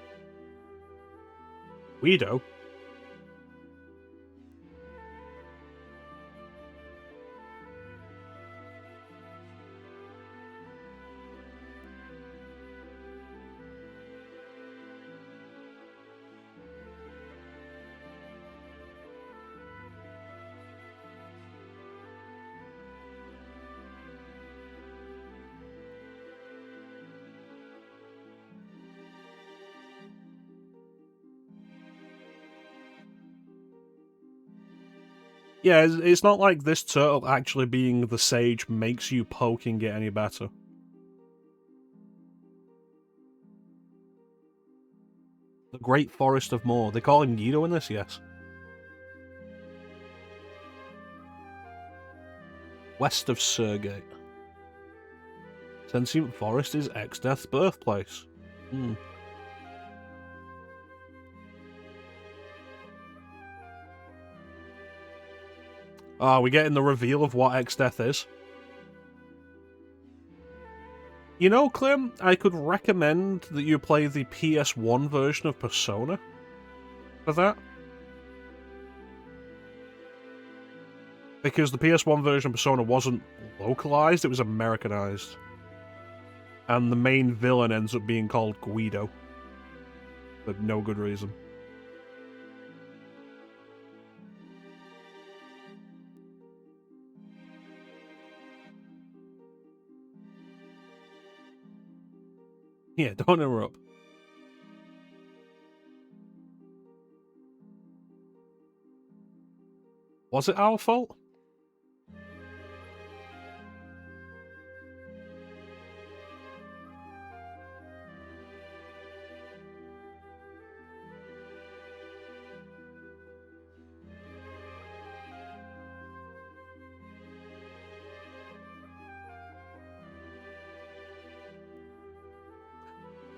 Weirdo. Yeah, it's not like this turtle actually being the sage makes you poking it any better. The Great Forest of Moor. They call him Guido in this, yes. West of Surgate. Sentient Forest is Exdeath's birthplace. Hmm. Ah, we're getting the reveal of what Exdeath is. You know, Clem, I could recommend that you play the PS1 version of Persona for that. Because the PS1 version of Persona wasn't localized, it was Americanized. And the main villain ends up being called Guido. For no good reason. Yeah, don't interrupt. Was it our fault?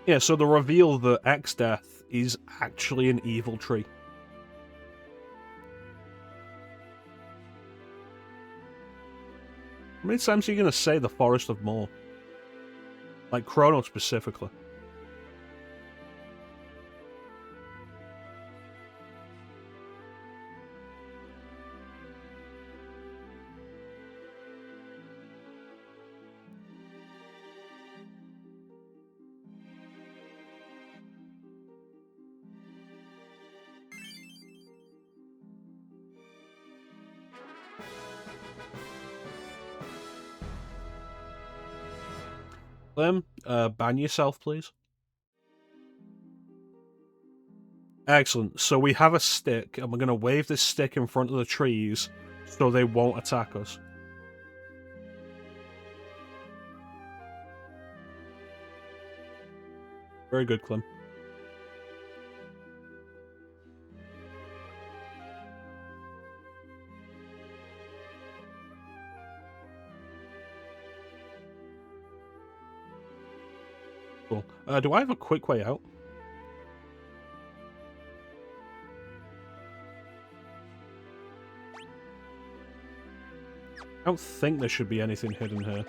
Yeah, so the reveal that Exdeath is actually an evil tree. How many times are you going to say the Forest of Moor? Like Chrono specifically. Clem, ban yourself, please. Excellent. So we have a stick, and we're going to wave this stick in front of the trees so they won't attack us. Very good, Clem. Cool. Do I have a quick way out? I don't think there should be anything hidden here.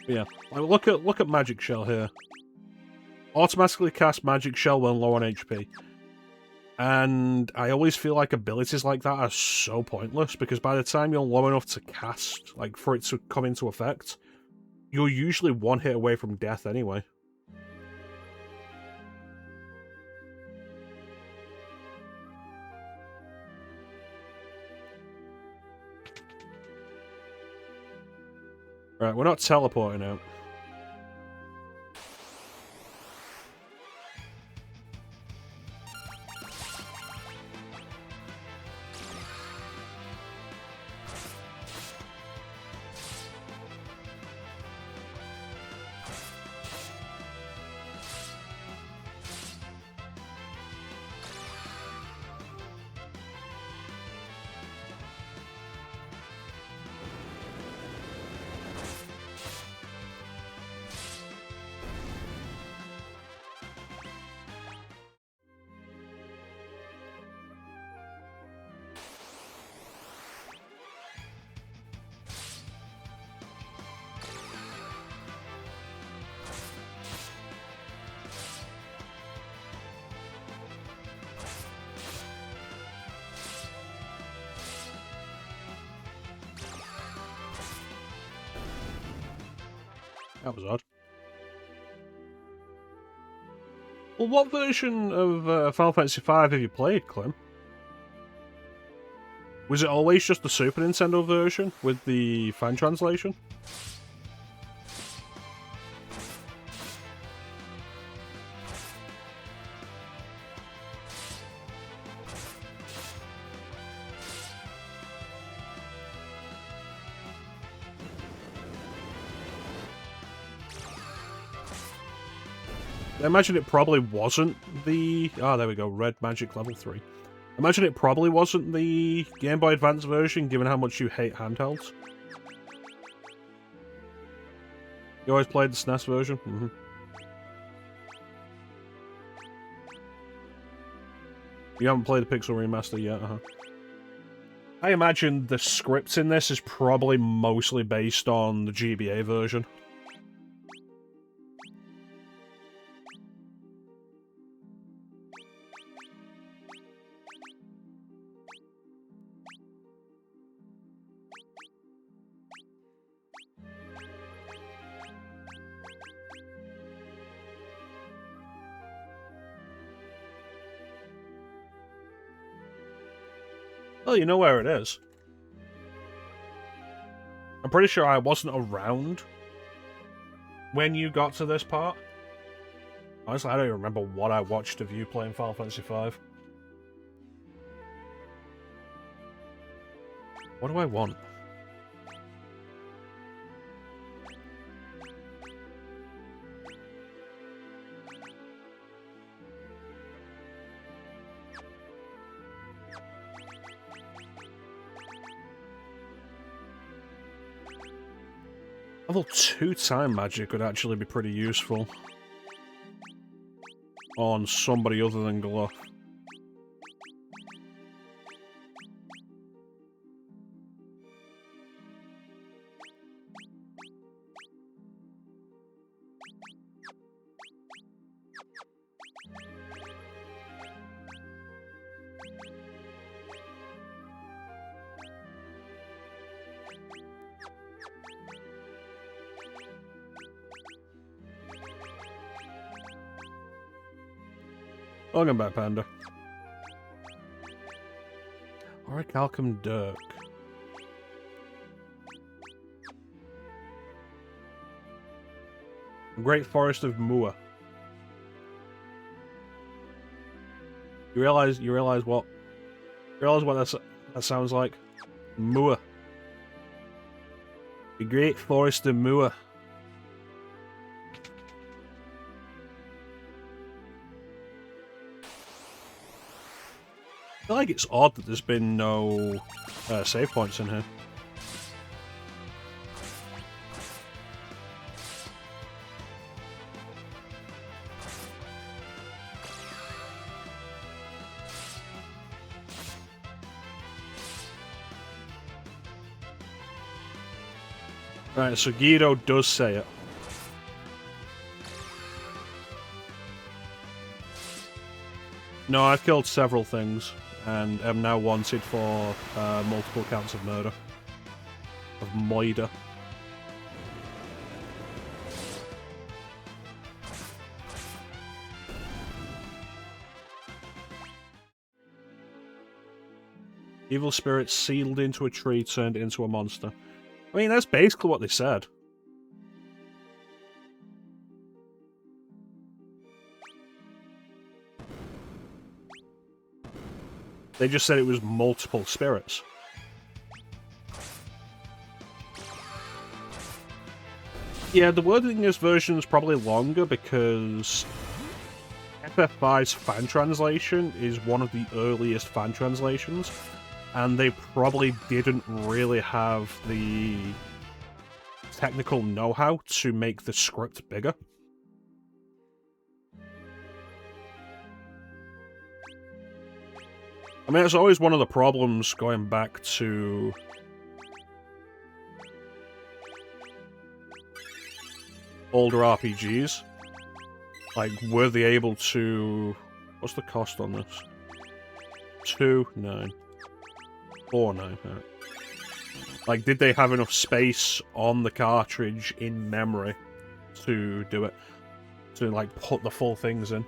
But yeah, like, look at Magic Shell here. Automatically cast Magic Shell when low on HP. And I always feel like abilities like that are so pointless, because by the time you're low enough to cast, like, for it to come into effect, you're usually one hit away from death anyway. Right, we're not teleporting out. That was odd. Well, what version of Final Fantasy V have you played, Clem? Was it always just the Super Nintendo version with the fan translation? I imagine it probably wasn't the... Ah, there we go. Red Magic Level 3. I imagine it probably wasn't the Game Boy Advance version, given how much you hate handhelds. You always played the SNES version? Mm-hmm. You haven't played the Pixel Remaster yet, uh-huh. I imagine the script in this is probably mostly based on the GBA version. Well, you know where it is. I'm pretty sure I wasn't around when you got to this part. Honestly, I don't even remember what I watched of you playing Final Fantasy V. What do I want? Level 2 time magic would actually be pretty useful on somebody other than Galuf. Welcome back, Panda. Orichalcum Dirk. Great Forest of Mua. You realize what that sounds like? Mua. The Great Forest of Mua. I feel like it's odd that there's been no save points in here. Right, so Guido does say it. No, I've killed several things, and am now wanted for multiple counts of murder. Of murder. Evil spirits sealed into a tree turned into a monster. I mean, that's basically what they said. They just said it was multiple spirits. Yeah, the wording in this version is probably longer because FF5's fan translation is one of the earliest fan translations, and they probably didn't really have the technical know-how to make the script bigger. I mean, it's always one of the problems going back to older RPGs. Like, were they able to... What's the cost on this? 2.9. 4.9. Right. Like, did they have enough space on the cartridge in memory to do it? To, like, put the full things in?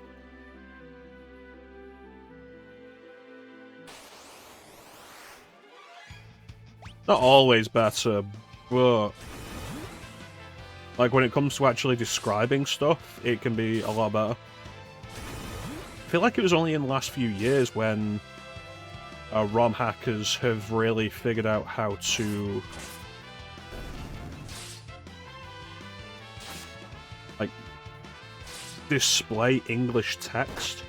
Not always better, but like when it comes to actually describing stuff, it can be a lot better. I feel like it was only in the last few years when ROM hackers have really figured out how to like display English text.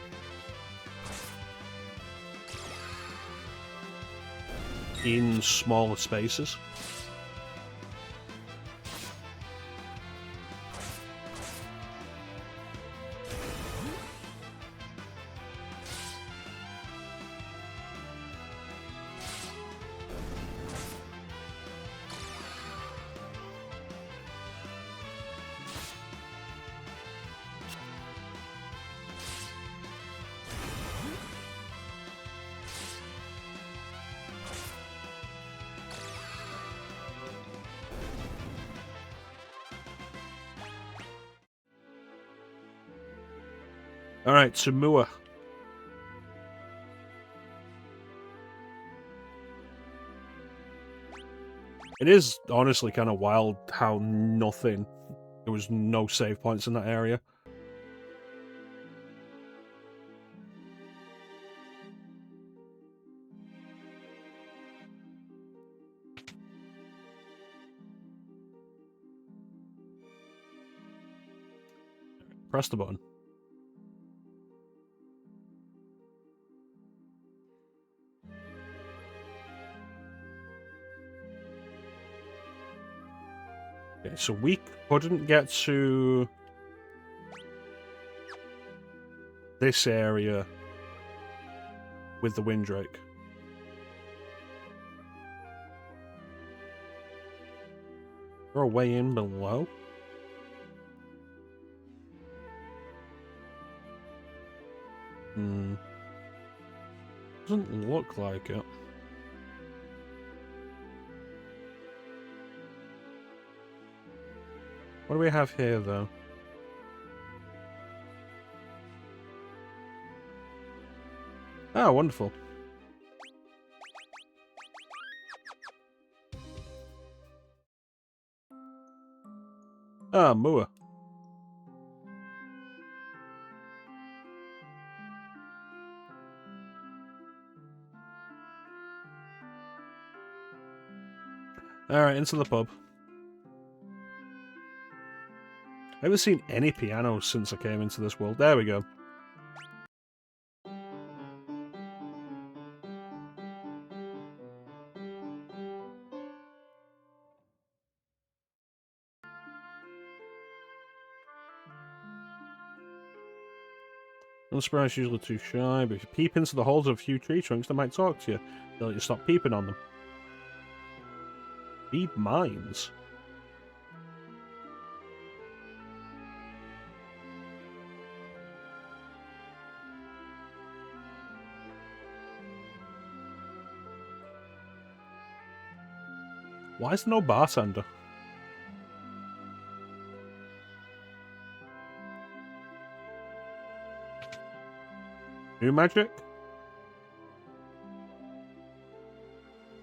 In smaller spaces. Alright, Samua. It is honestly kind of wild how nothing... There was no save points in that area. Press the button. Okay, so we couldn't get to this area with the Windrake. Is there a way in below? Doesn't look like it. What do we have here, though? Ah, wonderful. Ah, Mua. Alright, into the pub. I haven't seen any pianos since I came into this world. There we go. Unsprite's usually too shy, but if you peep into the holes of a few tree trunks, they might talk to you. They'll let you stop peeping on them. Feed mines? Why is there no bartender? New magic?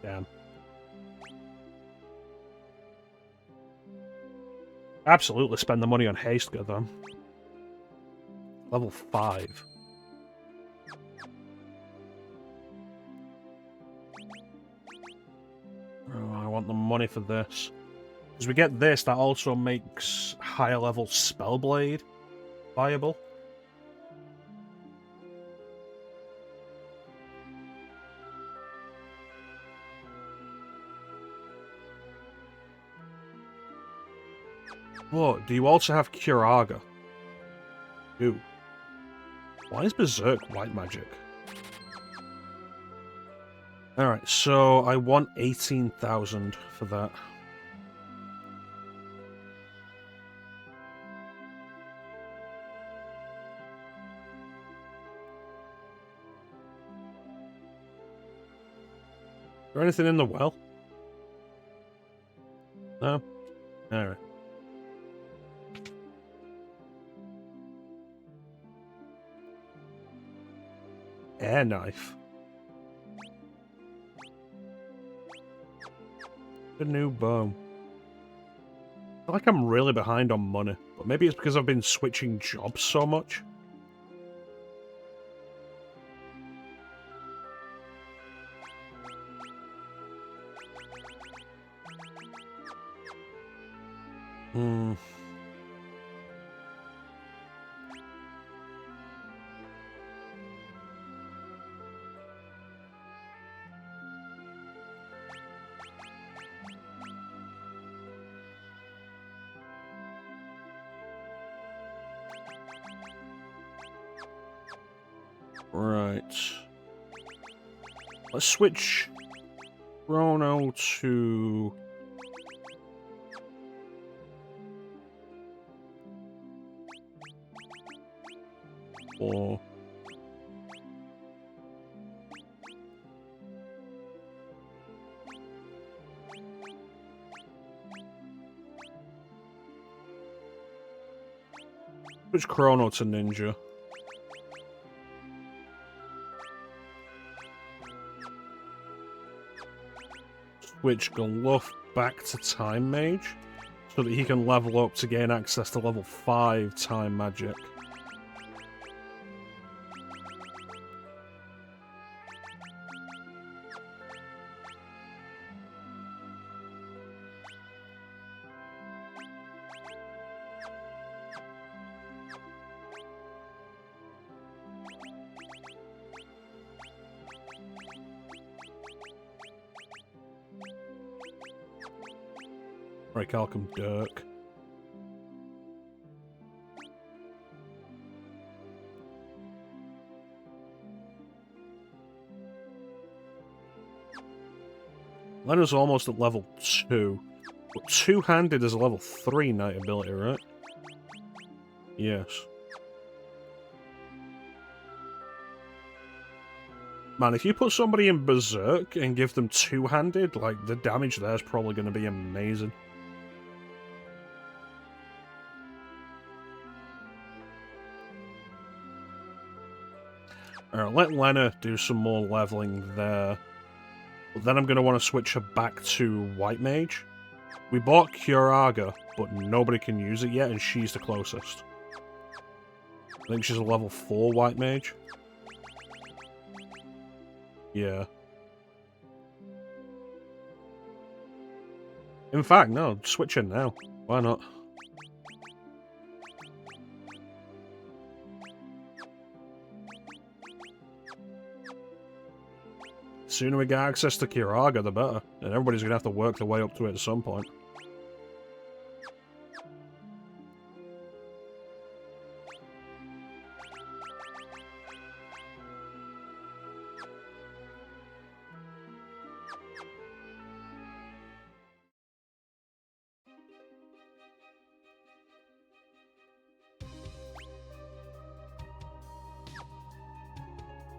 Damn. Absolutely spend the money on haste, good though. Level 5. Oh, I want the money for this. As we get this, that also makes higher level Spellblade viable. What? Do you also have Curaga? Ooh. Why is Berserk white magic? Alright, so I want 18,000 for that. Is there anything in the well? No? Alright. Air knife. A new bow. I feel like I'm really behind on money, but maybe it's because I've been switching jobs so much. Hmm. Right. Let's switch Chrono to... Or... Switch Chrono to Ninja. Switch Galuf back to Time Mage, so that he can level up to gain access to level 5 Time Magic. Break Alchem Dirk. Lena's almost at level 2. But two-handed is a level 3 knight ability, right? Yes. Man, if you put somebody in Berserk and give them two-handed, like, the damage there is probably going to be amazing. Alright, let Lena do some more leveling there. But then I'm going to want to switch her back to White Mage. We bought Curaga, but nobody can use it yet, and she's the closest. I think she's a level 4 White Mage. Yeah. In fact, no, switch her now. Why not? The sooner we get access to Curaga, the better. And everybody's going to have to work their way up to it at some point.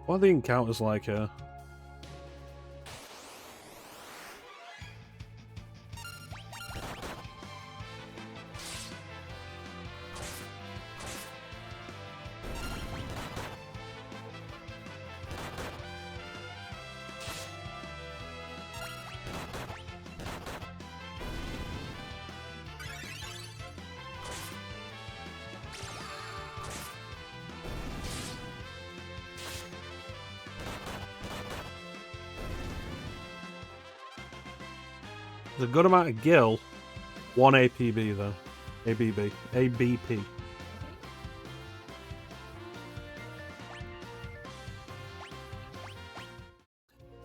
What are the encounters like here? A good amount of gil, 1 APB though. ABB. ABP.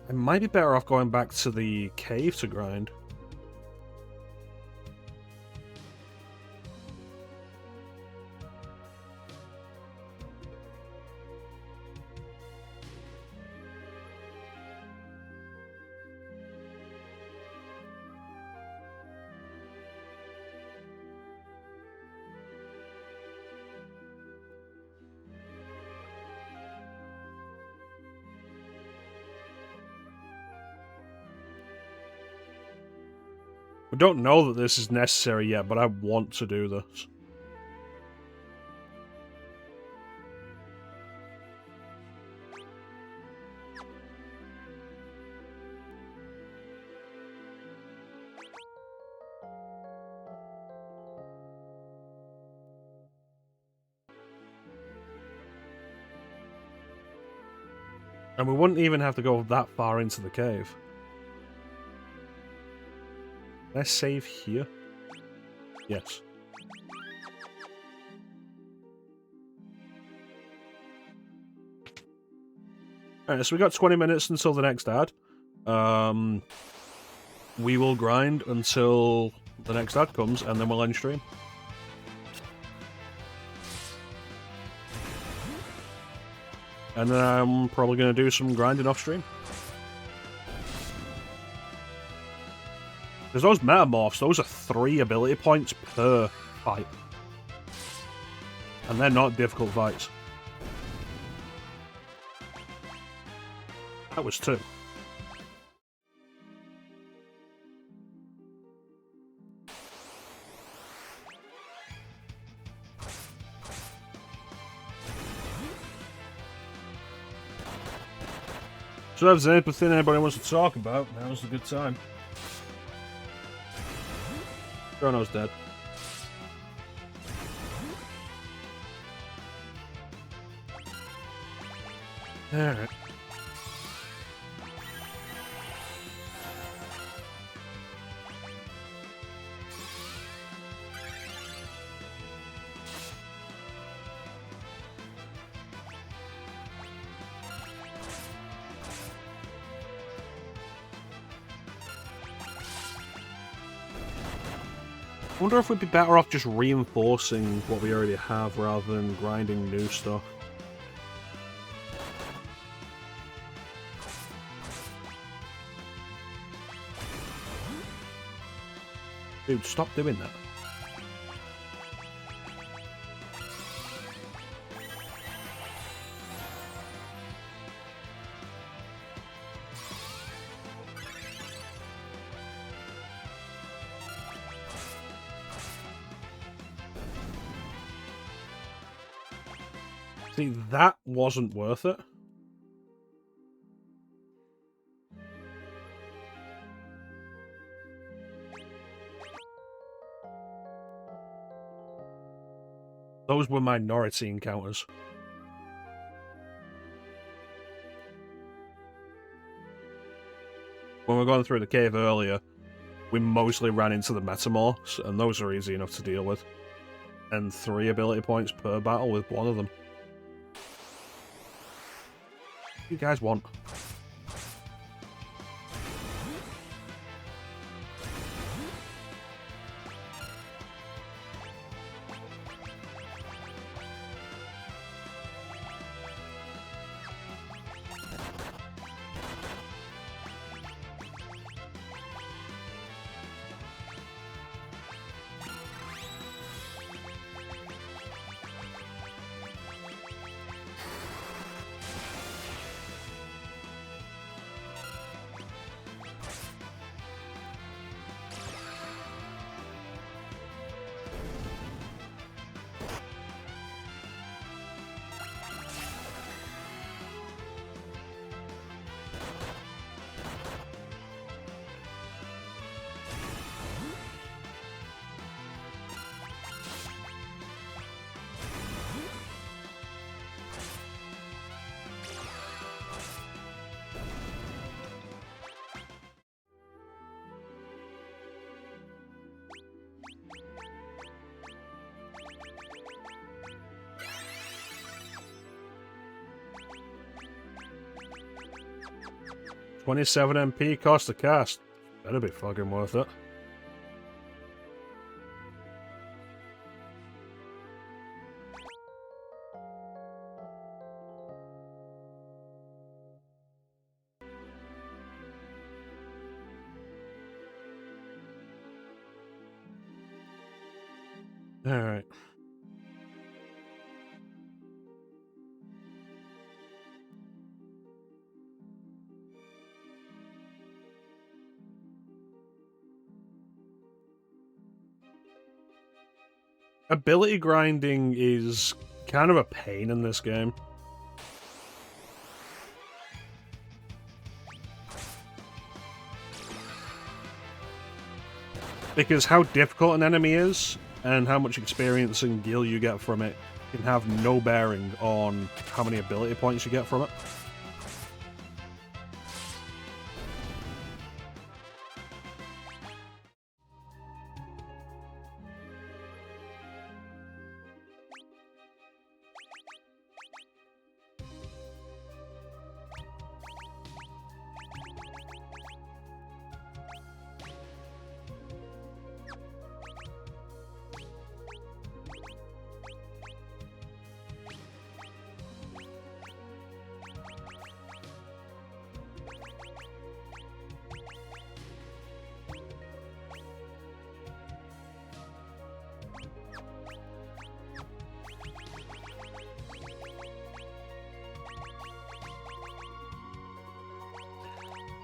I might be better off going back to the cave to grind. I don't know that this is necessary yet, but I want to do this. And we wouldn't even have to go that far into the cave. Can I save here? Yes. Alright, so we got 20 minutes until the next ad. We will grind until the next ad comes, and then we'll end stream. And then I'm probably going to do some grinding off stream. Because those metamorphs, those are 3 ability points per fight. And they're not difficult fights. That was 2. So if there's anything anybody wants to talk about, now's a good time. Chrono's dead. Alright. I wonder if we'd be better off just reinforcing what we already have rather than grinding new stuff. Dude, stop doing that. See, that wasn't worth it. Those were minority encounters. When we were going through the cave earlier, we mostly ran into the metamorphs, and those are easy enough to deal with. And 3 ability points per battle with one of them. What do you guys want? $27 MP cost to cast. Better be fucking worth it. Alright. Ability grinding is kind of a pain in this game. Because how difficult an enemy is, and how much experience and gil you get from it, can have no bearing on how many ability points you get from it.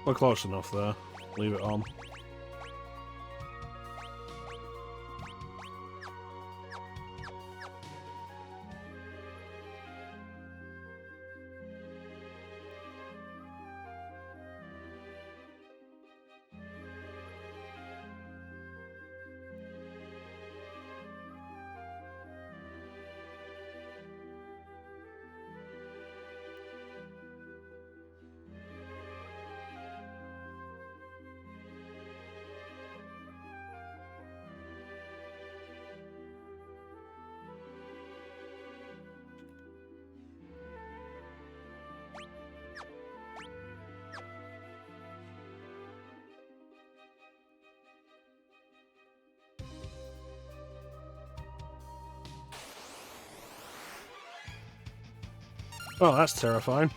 We're close enough there. Leave it on. Oh, that's terrifying.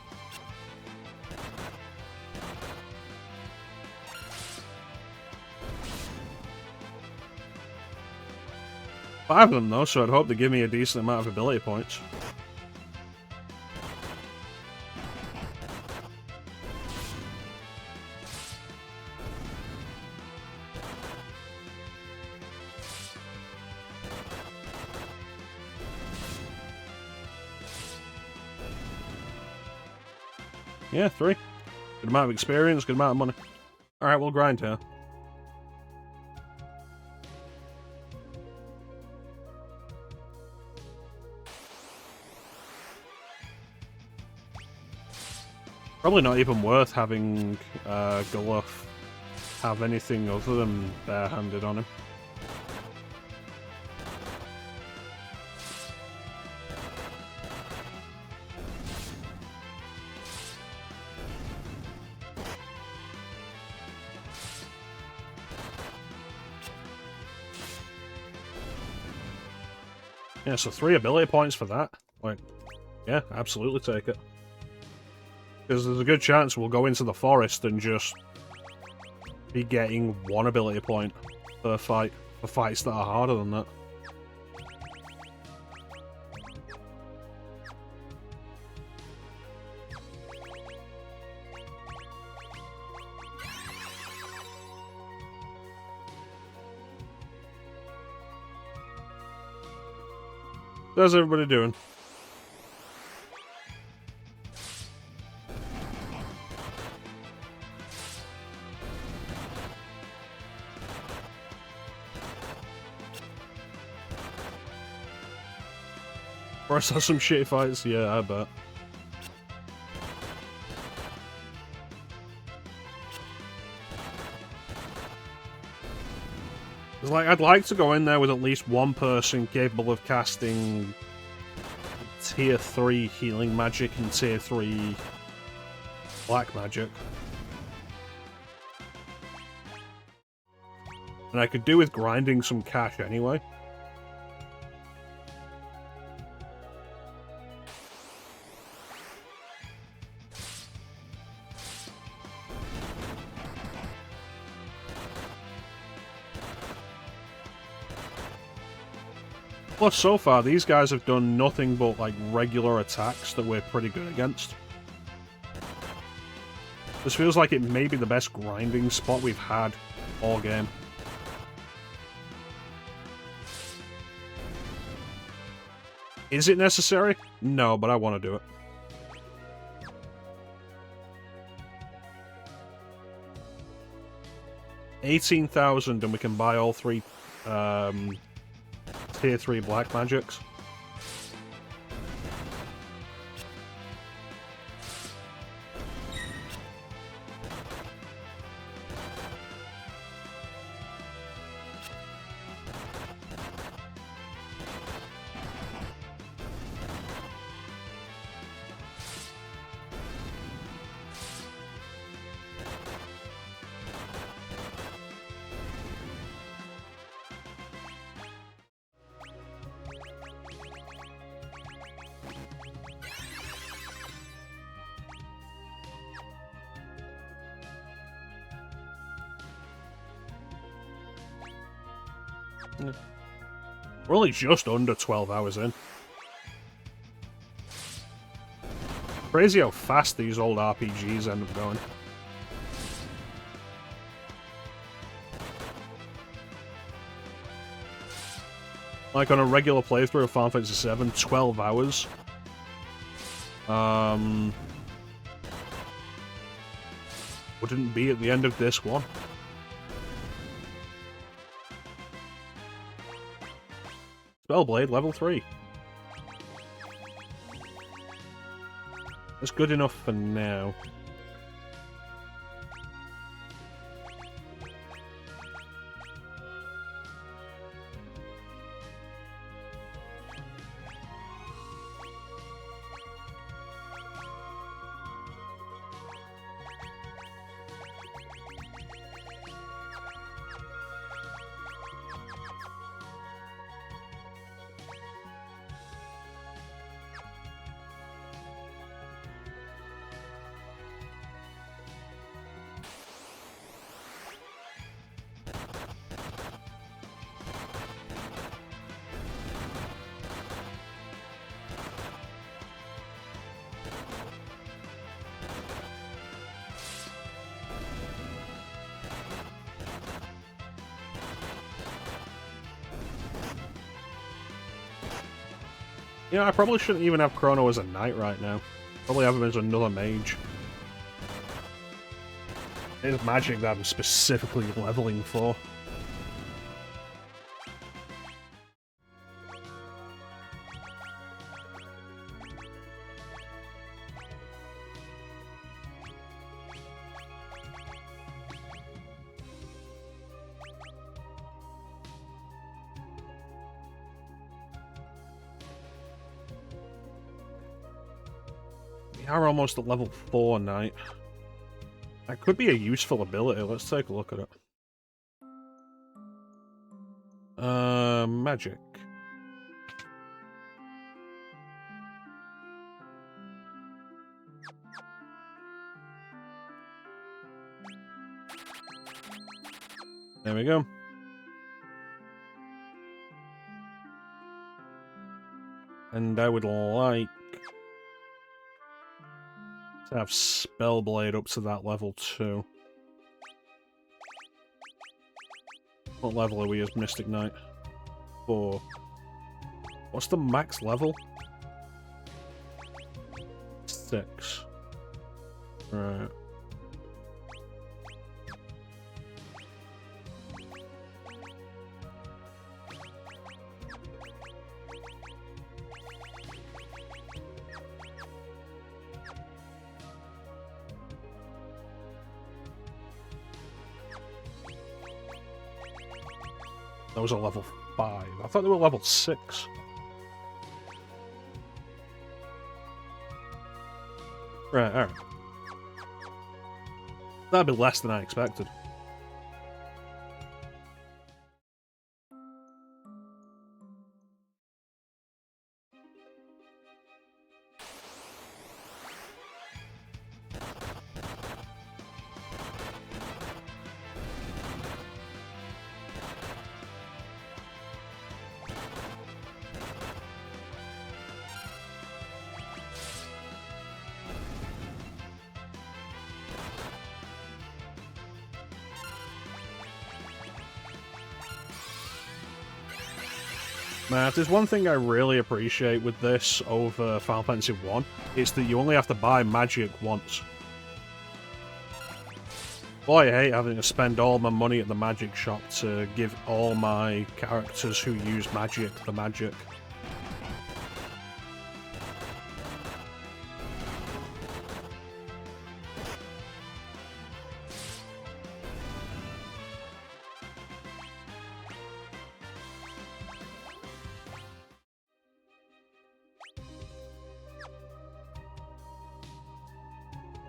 Five of them though, so I'd hope they give me a decent amount of ability points. Yeah, 3. Good amount of experience, good amount of money. Alright, we'll grind here. Probably not even worth having Galuf have anything other than barehanded on him. Yeah, so 3 ability points for that. Like, yeah, absolutely take it. Because there's a good chance we'll go into the forest and just be getting 1 ability point per fight, for fights that are harder than that. How's everybody doing? Or I saw some shitty fights? Yeah, I bet. It's like, I'd like to go in there with at least one person capable of casting tier 3 healing magic and tier 3 black magic. And I could do with grinding some cash anyway. Plus, so far, these guys have done nothing but, like, regular attacks that we're pretty good against. This feels like it may be the best grinding spot we've had all game. Is it necessary? No, but I want to do it. $18,000 and we can buy all 3 tier 3 black magics. We're only just under 12 hours in. Crazy how fast these old RPGs end up going. Like on a regular playthrough of Final Fantasy VII, 12 hours. Wouldn't be at the end of this one. Spellblade, level 3. That's good enough for now. You know, I probably shouldn't even have Chrono as a knight right now. Probably have him as another mage. It's magic that I'm specifically leveling for. We are almost at level 4 knight. That could be a useful ability. Let's take a look at it. Magic. There we go. And I would like to have Spellblade up to that level too. What level are we as Mystic Knight? 4. What's the max level? 6. Right. Those are level 5. I thought they were level 6. Right, alright. That'd be less than I expected. Now, if there's one thing I really appreciate with this over Final Fantasy 1, it's that you only have to buy magic once. Boy, I hate having to spend all my money at the magic shop to give all my characters who use magic the magic.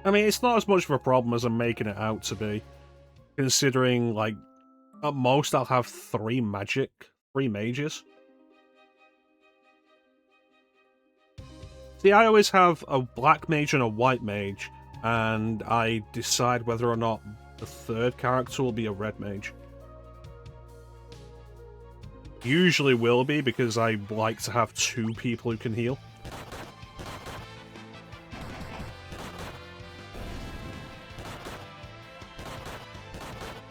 I mean, it's not as much of a problem as I'm making it out to be. Considering, like, at most I'll have 3 mages. See, I always have a black mage and a white mage, and I decide whether or not the 3rd character will be a red mage. Usually will be, because I like to have 2 people who can heal.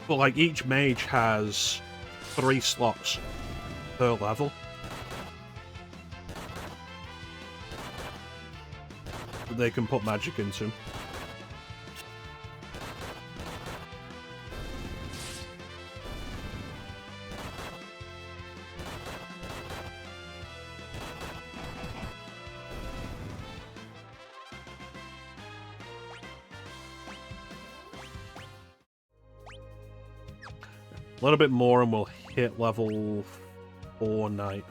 But, like, each mage has 3 slots per level. that they can put magic into. A little bit more and we'll hit level 4 Knight.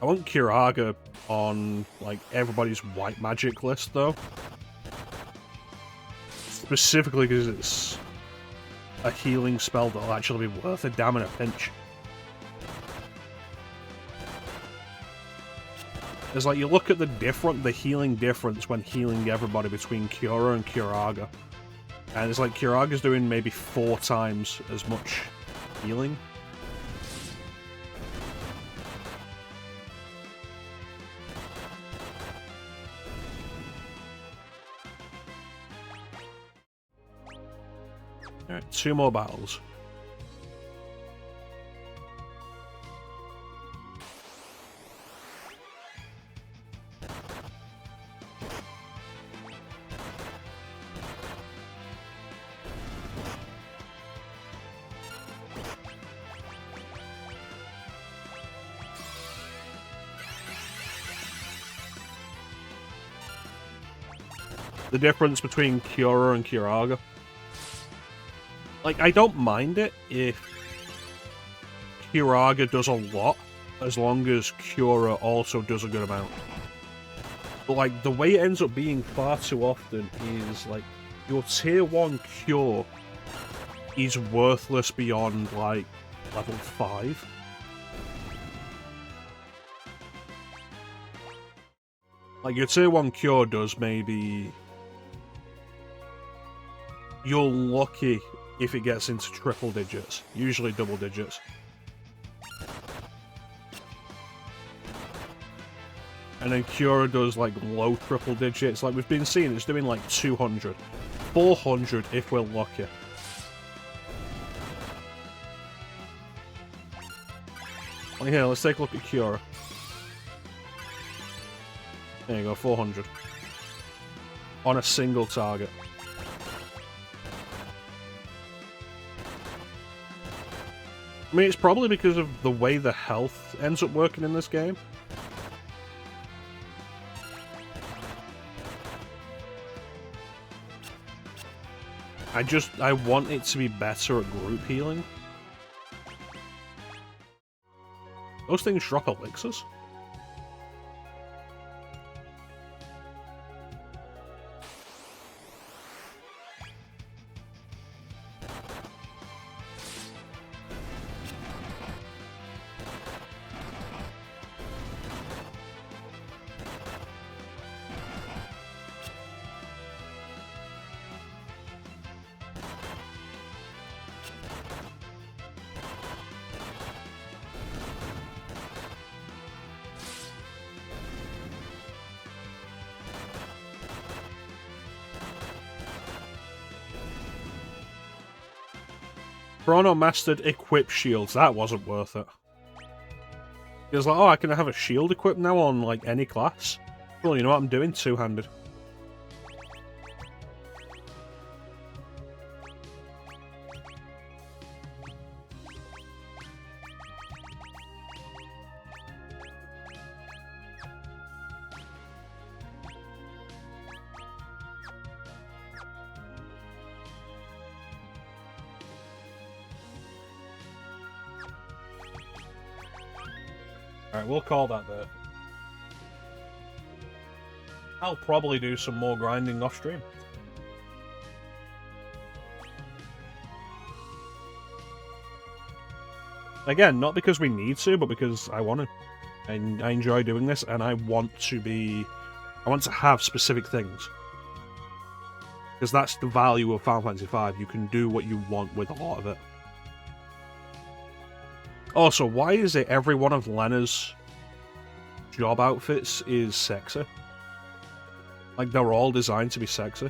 I want Kiraga on, like, everybody's white magic list, though. Specifically because it's a healing spell that'll actually be worth a damn in a pinch. It's like, you look at the healing difference when healing everybody between Kiora and Kiraga. And it's like, Kiraga's doing maybe 4 times as much healing. Alright, 2 more battles. The difference between Kiora and Kiraga. Like, I don't mind it if Kiraga does a lot, as long as Kiora also does a good amount. But, like, the way it ends up being far too often is, like, your tier 1 cure is worthless beyond, like, level 5. Like, your tier 1 cure does maybe... You're lucky if it gets into triple digits, usually double digits. And then Cura does like low triple digits, like we've been seeing, it's doing like 200, 400 if we're lucky. Well, here, let's take a look at Cura. There you go, 400. On a single target. I mean, it's probably because of the way the health ends up working in this game. I want it to be better at group healing. Those things drop elixirs? Chrono mastered equip shields. That wasn't worth it. He was like, oh, I can have a shield equipped now on, like, any class. Well, you know what I'm doing? Two-handed. Alright, we'll call that there. I'll probably do some more grinding off stream. Again, not because we need to, but because I want to. And I enjoy doing this, and I want to have specific things. Because that's the value of Final Fantasy V. You can do what you want with a lot of it. Also, why is it every one of Lena's job outfits is sexy? Like, they're all designed to be sexy.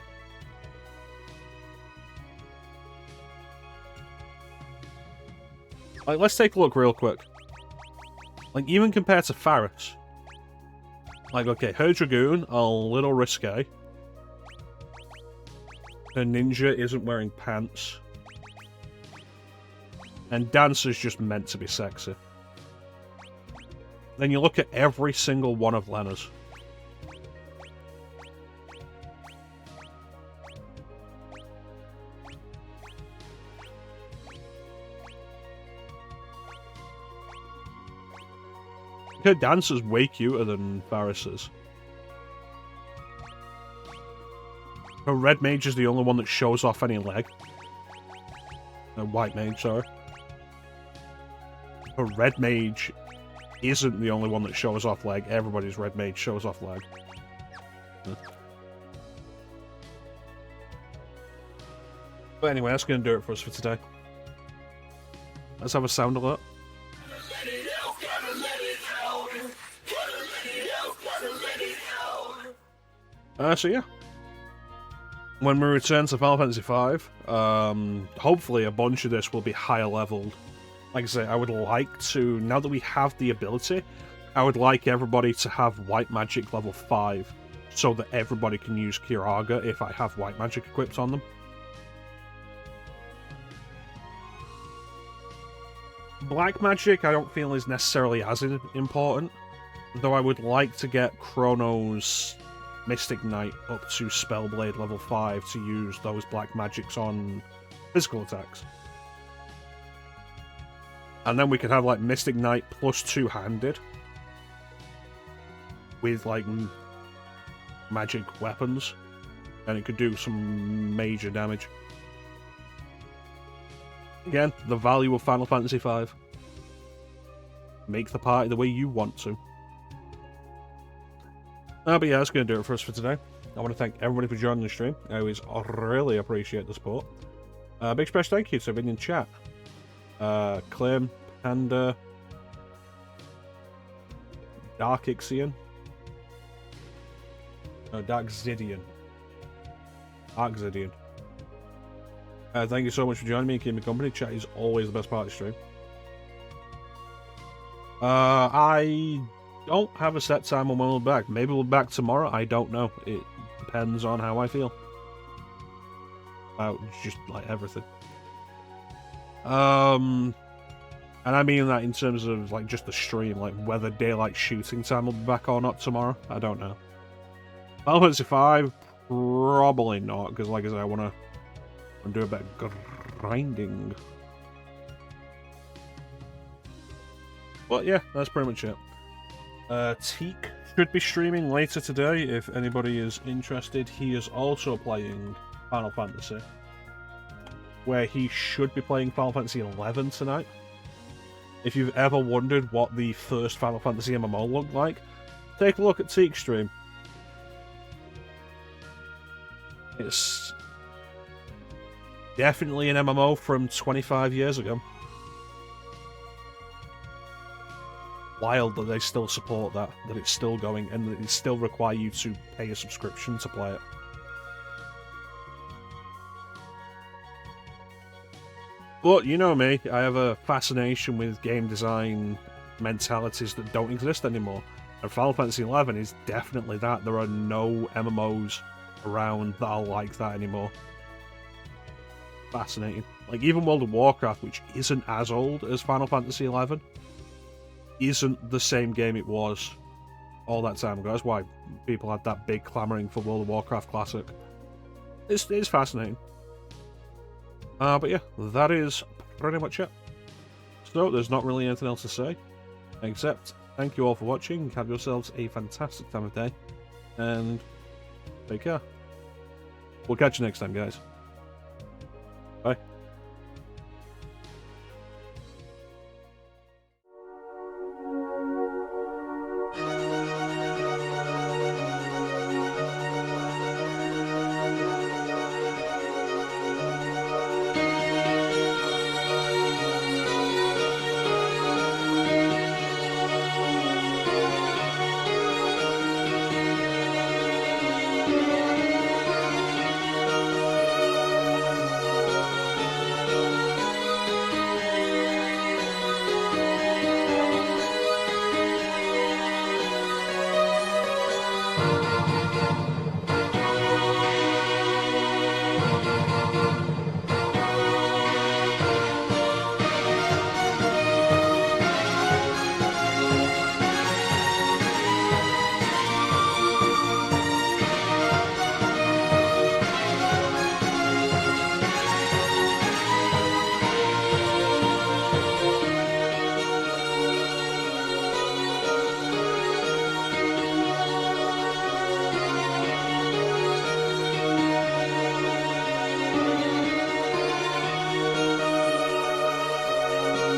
Like, let's take a look real quick. Like, even compared to Faris. Like, okay, her Dragoon, a little risque. Her Ninja isn't wearing pants. And Dancer's just meant to be sexy. Then you look at every single one of Lena's. Her Dancer's way cuter than Faris's. Her Red Mage is the only one that shows off any leg. White Mage, sorry. Her Red Mage isn't the only one that shows off leg. Everybody's Red Mage shows off leg. But anyway, that's going to do it for us for today. Let's have a sound alert. So yeah. When we return to Final Fantasy V, hopefully a bunch of this will be higher leveled. Like I say, I would like to, now that we have the ability, I would like everybody to have White Magic level 5, so that everybody can use Kiraga if I have White Magic equipped on them. Black Magic I don't feel is necessarily as important, though I would like to get Chrono's Mystic Knight up to Spellblade level 5 to use those Black Magics on physical attacks. And then we could have like Mystic Knight plus two-handed with like magic weapons, and it could do some major damage. Again, the value of Final Fantasy V. Make the party the way you want to. But yeah, that's going to do it for us for today. I want to thank everybody for joining the stream. I always really appreciate the support. Big special thank you to everyone in chat. Clem, Panda, Dark Ixion, Dark Zidian. Dark Zidian. Thank you so much for joining me and keeping me company. Chat is always the best part of the stream. I don't have a set time on when we'll be back. Maybe we'll be back tomorrow. I don't know. It depends on how I feel. About just like everything. And I mean that in terms of like just the stream, like whether daylight shooting time will be back or not tomorrow. I don't know. Final Fantasy V, probably not, because like I said, I want to do a bit of grinding. But yeah, that's pretty much it. Teak should be streaming later today if anybody is interested. He is also playing Final Fantasy, where he should be playing Final Fantasy XI tonight. If you've ever wondered what the first Final Fantasy MMO looked like, take a look at Teak's stream. It's definitely an MMO from 25 years ago. Wild that they still support that it's still going, and that it still require you to pay a subscription to play it. But you know me, I have a fascination with game design mentalities that don't exist anymore. And Final Fantasy XI is definitely that. There are no MMOs around that are like that anymore. Fascinating. Like, even World of Warcraft, which isn't as old as Final Fantasy XI, isn't the same game it was all that time ago. That's why people had that big clamouring for World of Warcraft Classic. It's fascinating. But yeah, that is pretty much it. So, there's not really anything else to say, except thank you all for watching, have yourselves a fantastic time of day, and take care. We'll catch you next time, guys. Bye.